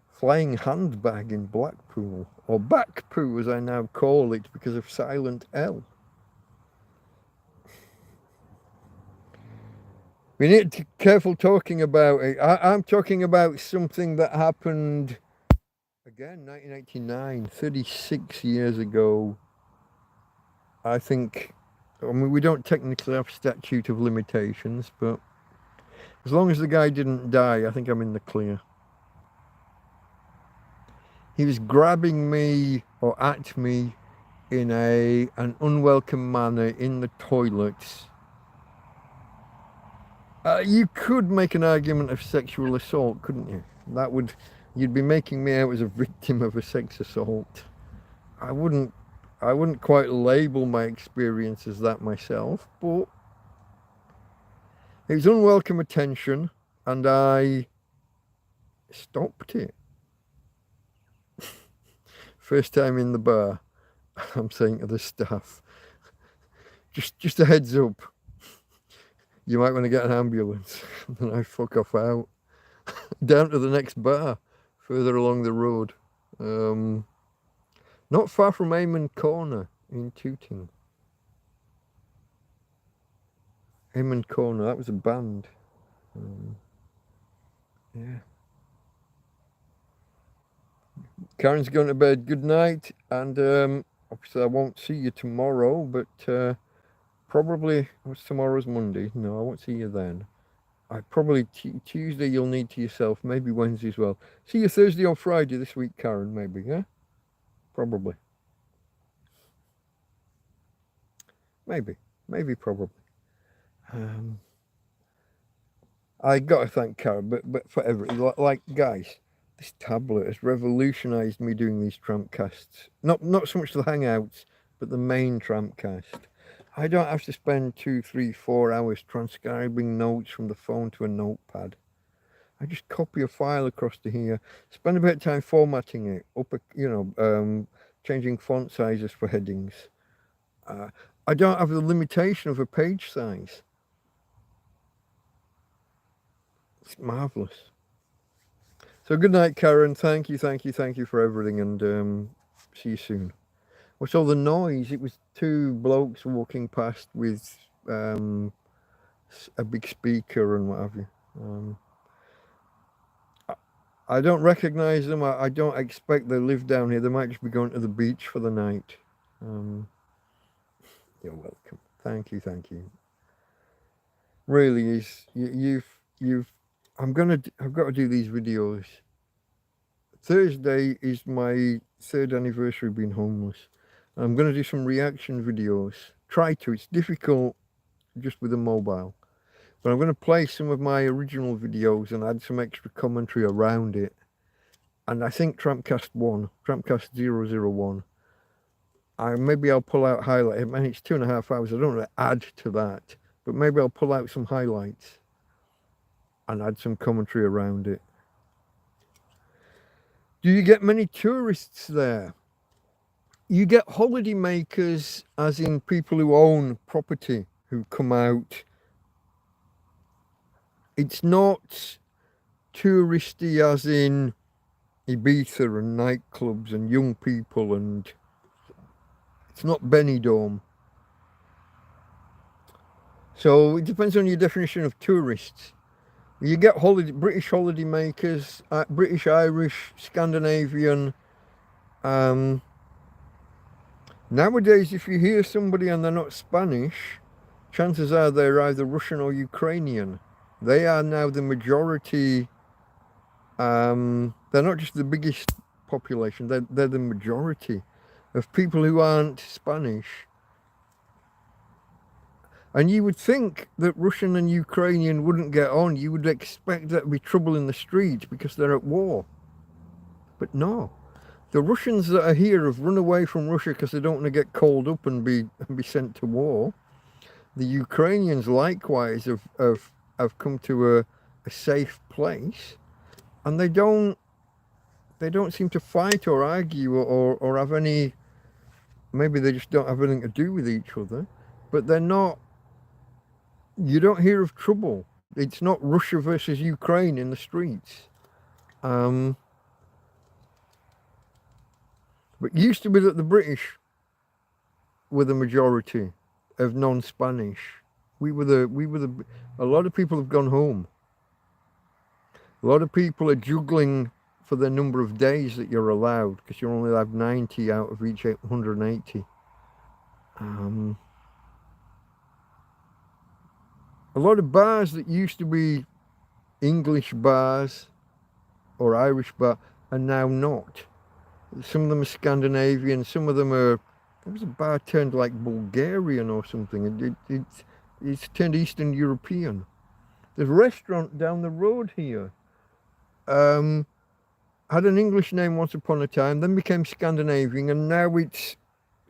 Flying handbag in Blackpool, or Backpoo as I now call it because of Silent L. We need to be careful talking about it. I'm talking about something that happened, again, 1989, 36 years ago. I think, I mean, we don't technically have statute of limitations, but as long as the guy didn't die, I think I'm in the clear. He was grabbing me or at me in an unwelcome manner in the toilets. You could make an argument of sexual assault, couldn't you? You'd be making me out as a victim of a sex assault. I wouldn't quite label my experience as that myself, but it was unwelcome attention and I stopped it. First time in the bar, I'm saying to the staff, Just a heads up. You might want to get an ambulance. And I fuck off out. Down to the next bar, further along the road. Not far from Amon Corner in Tooting. Amon Corner, that was a band. Yeah. Karen's going to bed. Good night. And obviously I won't see you tomorrow, but probably, what's tomorrow's Monday? No, I won't see you then. I probably Tuesday you'll need to yourself, maybe Wednesday as well. See you Thursday or Friday this week, Karen, maybe, yeah? Probably. Maybe, probably. I gotta thank Karen, but for everything. Like, guys, this tablet has revolutionised me doing these TrampCasts. Not so much the Hangouts, but the main TrampCast. I don't have to spend 2, 3, 4 hours transcribing notes from the phone to a notepad. I just copy a file across to here, spend a bit of time formatting it, changing font sizes for headings. I don't have the limitation of a page size. It's marvellous. So good night, Karen. Thank you for everything, and see you soon. What's all the noise? It was 2 blokes walking past with a big speaker and what have you. I don't recognise them. I don't expect they live down here. They might just be going to the beach for the night. You're welcome. Thank you. Really is. I've got to do these videos. Thursday is my 3rd anniversary of being homeless. I'm going to do some reaction videos. It's difficult just with a mobile. But I'm going to play some of my original videos and add some extra commentary around it. And I think TrampCast 001, maybe I'll pull out highlights. I mean, it's 2.5 hours. I don't want to add to that. But maybe I'll pull out some highlights and add some commentary around it. Do you get many tourists there? You get holiday makers, as in people who own property, who come out. It's not touristy as in Ibiza and nightclubs and young people, and it's not Benidorm. So it depends on your definition of tourists. You get British holiday makers, British, Irish, Scandinavian. Nowadays, if you hear somebody and they're not Spanish, chances are they're either Russian or Ukrainian. They are now the majority. They're not just the biggest population, they're the majority of people who aren't Spanish. And you would think that Russian and Ukrainian wouldn't get on. You would expect there to be trouble in the street because they're at war. But no. The Russians that are here have run away from Russia because they don't want to get called up and be sent to war. The Ukrainians likewise have come to a safe place, and they don't seem to fight or argue or have any. Maybe they just don't have anything to do with each other, but they're not. You don't hear of trouble. It's not Russia versus Ukraine in the streets. But it used to be that the British were the majority of non-Spanish. A lot of people have gone home. A lot of people are juggling for the number of days that you're allowed, because you only have 90 out of each 180. A lot of bars that used to be English bars or Irish bars are now not. Some of them are Scandinavian, some of them are, there was a bar turned like Bulgarian or something. It's turned Eastern European. There's a restaurant down the road here. Had an English name once upon a time, then became Scandinavian, and now it's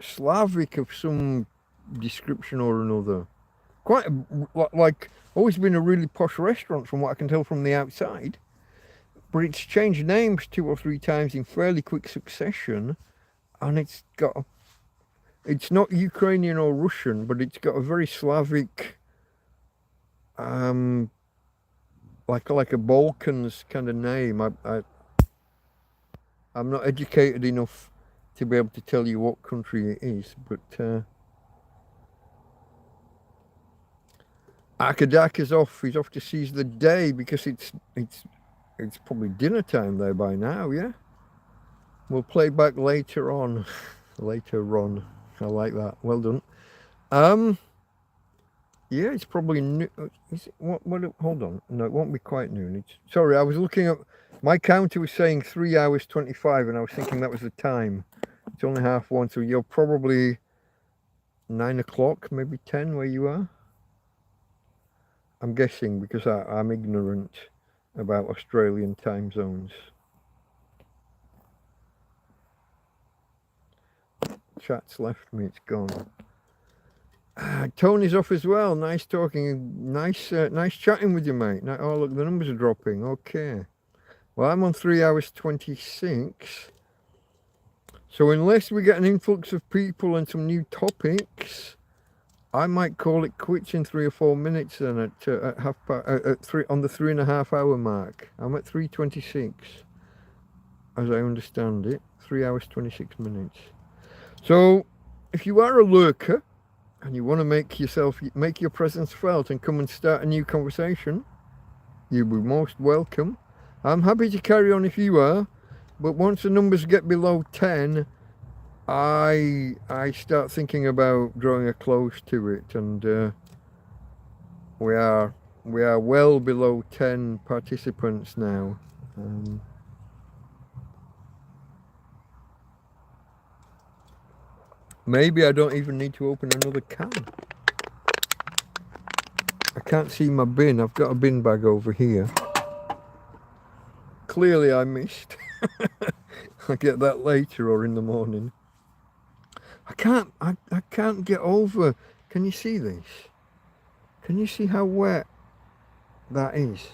Slavic of some description or another. Quite like always been a really posh restaurant from what I can tell from the outside. But it's changed names 2 or 3 times in fairly quick succession, and it's got It's not Ukrainian or Russian, but it's got a very Slavic, like a Balkans kind of name. I'm not educated enough to be able to tell you what country it is, but Akadak is off. He's off to seize the day because it's probably dinner time there by now. Yeah, we'll play back later on. Later on, I like that. Well done. Yeah, it's probably new. Is it, what? Hold on. No, it won't be quite noon. Sorry, I was looking at my counter was saying 3 hours 25, and I was thinking that was the time. It's only 1:30, so you're probably 9 o'clock, maybe 10 where you are. I'm guessing because I'm ignorant about Australian time zones. Chat's left me. It's gone. Tony's off as well. Nice talking. Nice chatting with you, mate. Oh, look, the numbers are dropping. Okay. Well, I'm on 3 hours 26. So unless we get an influx of people and some new topics, I might call it quits in 3 or 4 minutes then at on the 3.5 hour mark. I'm at 3:26, as I understand it. 3 hours 26 minutes. So if you are a lurker and you want to make your presence felt and come and start a new conversation, you'll be most welcome. I'm happy to carry on if you are, but once the numbers get below 10, I start thinking about drawing a close to it, and we are well below 10 participants now. Maybe I don't even need to open another can. I can't see my bin. I've got a bin bag over here. Clearly I missed. I'll get that later or in the morning. I can't get over. Can you see this? Can you see how wet that is?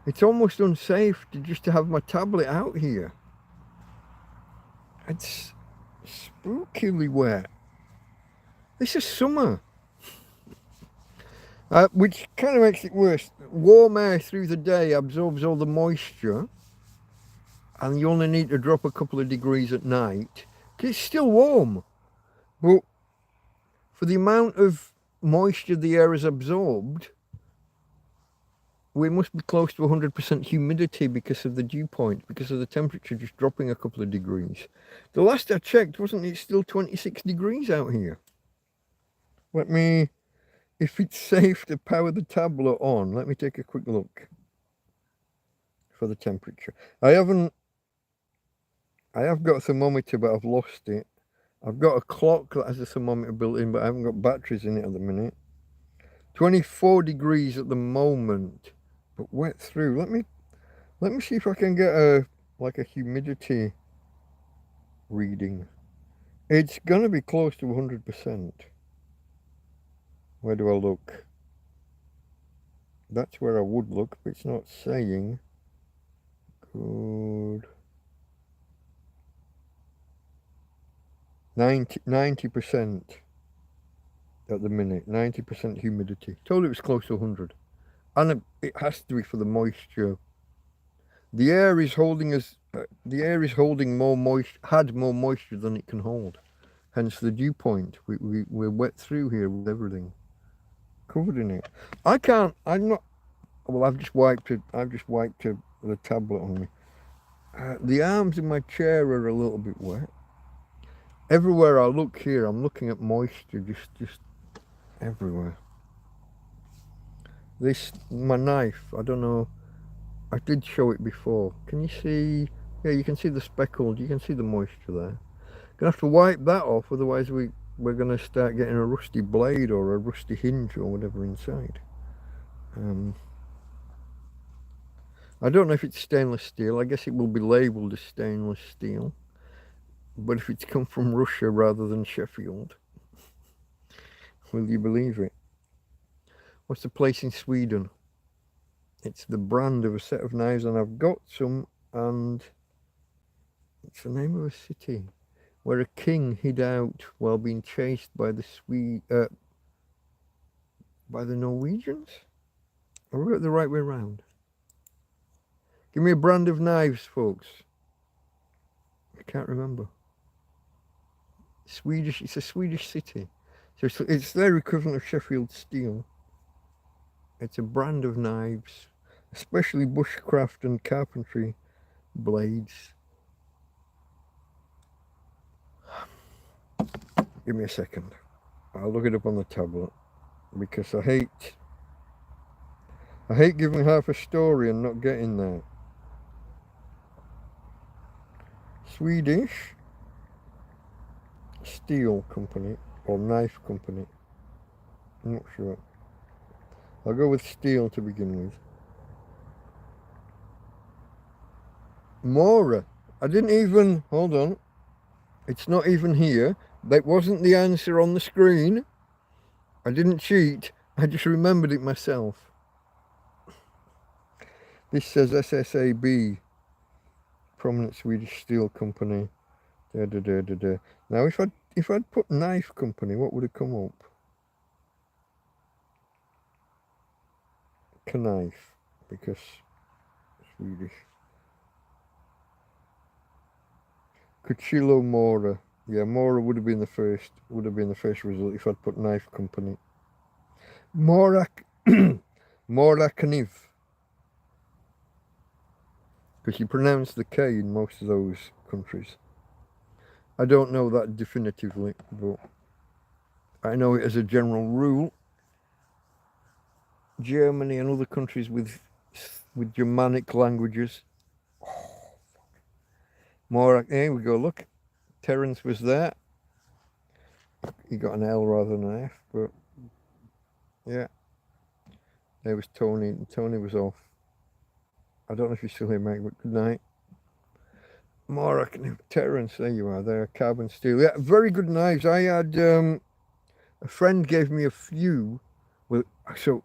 It's almost unsafe just to have my tablet out here. It's spookily wet. This is summer. Which kind of makes it worse. Warm air through the day absorbs all the moisture, and you only need to drop a couple of degrees at night. It's still warm, but for the amount of moisture the air has absorbed, we must be close to 100% humidity because of the dew point, because of the temperature just dropping a couple of degrees. The last I checked, wasn't it still 26 degrees out here? If it's safe to power the tablet on, let me take a quick look for the temperature. I have got a thermometer, but I've lost it. I've got a clock that has a thermometer built in, but I haven't got batteries in it at the minute. 24 degrees at the moment, but wet through. Let me see if I can get a humidity reading. It's gonna be close to 100%. Where do I look? That's where I would look, but it's not saying. Good. 90% at the minute. 90% humidity. Told it was close to 100. And it has to be for the moisture. The air is holding more moisture, had more moisture than it can hold. Hence the dew point. We're wet through here with everything. Covered in it. I've just wiped the tablet on me. The arms in my chair are a little bit wet. Everywhere I look here, I'm looking at moisture just everywhere. My knife, I don't know, I did show it before. Can you see? Yeah, you can see the speckled, you can see the moisture there. Gonna have to wipe that off, otherwise we're going to start getting a rusty blade or a rusty hinge or whatever inside. I don't know if it's stainless steel. I guess it will be labelled as stainless steel. But if it's come from Russia rather than Sheffield, will you believe it? What's the place in Sweden? It's the brand of a set of knives, and I've got some, and it's the name of a city. where a king hid out while being chased by the by the Norwegians? Or we got it the right way around? Give me a brand of knives, folks. I can't remember. Swedish, it's a Swedish city. So it's their equivalent of Sheffield steel. It's a brand of knives, especially bushcraft and carpentry blades. Give me a second. I'll look it up on the tablet because I hate giving half a story and not getting that. Swedish steel company or knife company. I'm not sure. I'll go with steel to begin with. Mora. I didn't even, hold on. It's not even here. That wasn't the answer on the screen. I didn't cheat. I just remembered it myself. This says SSAB. Prominent Swedish steel company. Da, da, da, da, da. Now if I'd put knife company, what would have come up? Knife, because Swedish. Cuchillo Mora. Yeah, Mora would have been the first result if I'd put knife company. Mora Kniv. Because you pronounce the K in most of those countries. I don't know that definitively, but I know it as a general rule. Germany and other countries with Germanic languages. Oh, more, here we go, look. Terence was there. He got an L rather than an F, but yeah. There was Tony, and Tony was off. I don't know if you're still here, mate, but good night. More, Terence, there you are, there, carbon steel. Yeah, very good knives. I had, a friend gave me a few. Well,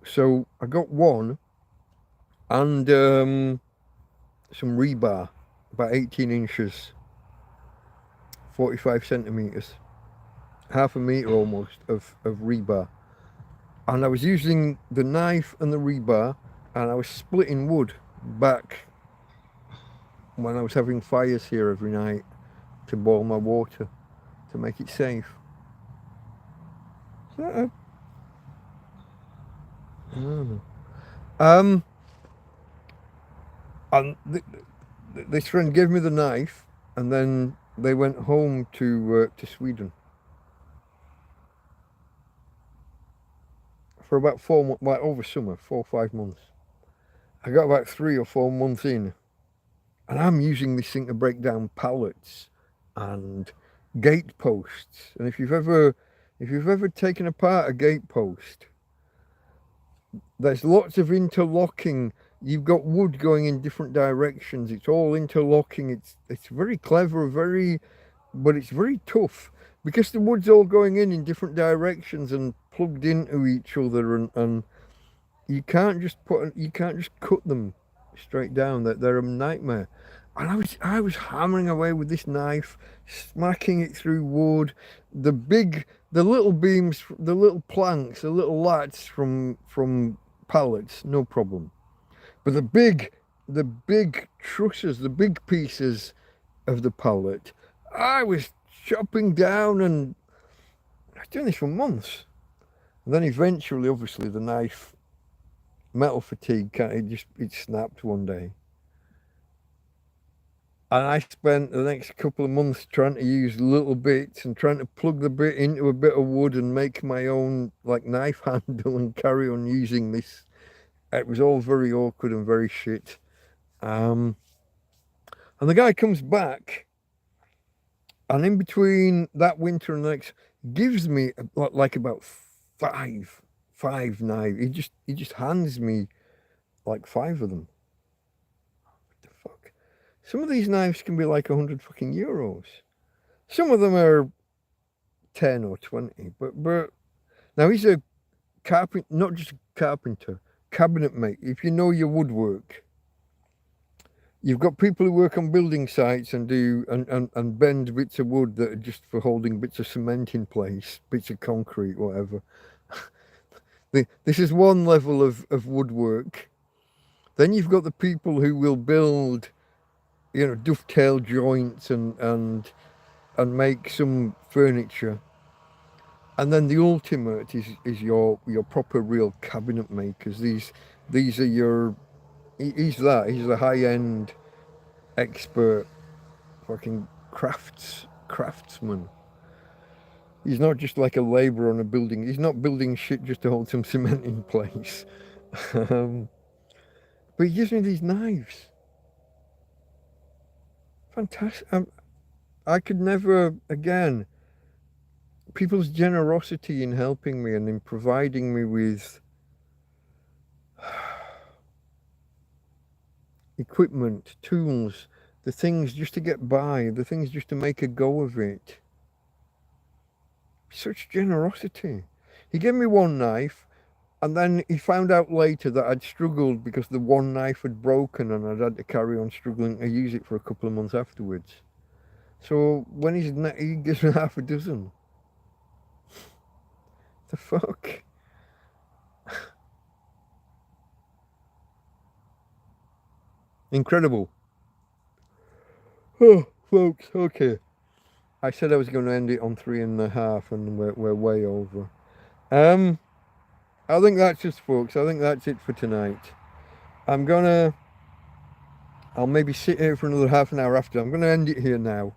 so I got one and some rebar, about 18 inches, 45 centimeters, half a meter almost of rebar. And I was using the knife and the rebar, and I was splitting wood back when I was having fires here every night to boil my water to make it safe. Is that I don't know. And this friend gave me the knife, and then they went home to Sweden for about 4 months, like over summer, 4 or 5 months. I got about 3 or 4 months in, and I'm using this thing to break down pallets and gate posts. And if you've ever taken apart a gate post, there's lots of interlocking. You've got wood going in different directions. It's all interlocking. It's very clever, but it's very tough because the wood's all going in different directions and plugged into each other, and you can't just cut them straight down. They're a nightmare. And I was hammering away with this knife, smacking it through wood. The little beams, the little planks, the little lats from pallets, no problem. But the big trusses, the big pieces of the pallet, I was chopping down, and I was doing this for months. And then eventually, obviously, the knife, metal fatigue, it snapped one day. And I spent the next couple of months trying to use little bits and trying to plug the bit into a bit of wood and make my own like knife handle and carry on using this. It was all very awkward and very shit. And the guy comes back, and in between that winter and the next, gives me like about five knives. He just hands me like 5 of them. What the fuck? Some of these knives can be like 100 fucking euros. Some of them are 10 or 20. But now he's a carpenter, not just a carpenter, cabinet mate. If you know your woodwork, You've got people who work on building sites and do and bend bits of wood that are just for holding bits of cement in place, bits of concrete, whatever. This is one level of woodwork. Then you've got the people who will build, dovetail joints and make some furniture. And then the ultimate is your proper real cabinet makers. These are your he's the high end expert fucking craftsman. He's not just like a labourer on a building. He's not building shit just to hold some cement in place. But he gives me these knives. Fantastic. I could never, again, people's generosity in helping me and in providing me with equipment, tools, the things just to get by, the things just to make a go of it. Such generosity. He gave me one knife, and then he found out later that I'd struggled because the one knife had broken and I'd had to carry on struggling to use it for a couple of months afterwards. So when he gives me half a dozen. The fuck? Incredible. Oh, folks, okay. I said I was going to end it on 3.5, and we're way over. I think that's just, folks. I think that's it for tonight. I'll maybe sit here for another half an hour after. I'm going to end it here now.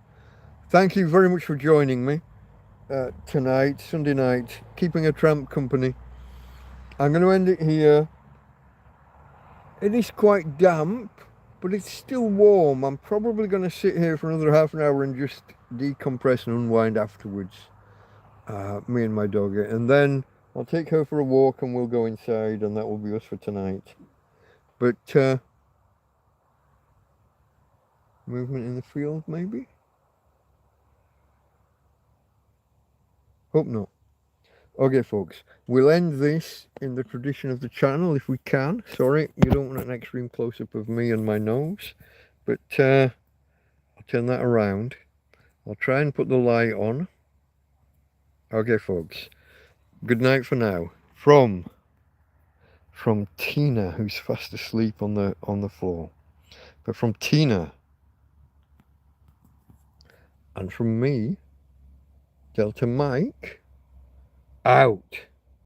Thank you very much for joining me tonight, Sunday night, keeping a tramp company. I'm going to end it here. It is quite damp, but it's still warm. I'm probably going to sit here for another half an hour and just decompress and unwind afterwards. Me and my dog. And then I'll take her for a walk and we'll go inside, and that will be us for tonight. But movement in the field, maybe? Hope not. Okay, folks, we'll end this in the tradition of the channel if we can. Sorry, you don't want an extreme close-up of me and my nose, but I'll turn that around. I'll try and put the light on. Okay, folks, good night for now. From Tina, who's fast asleep on the floor. But from Tina, and from me, Delta Mike, out.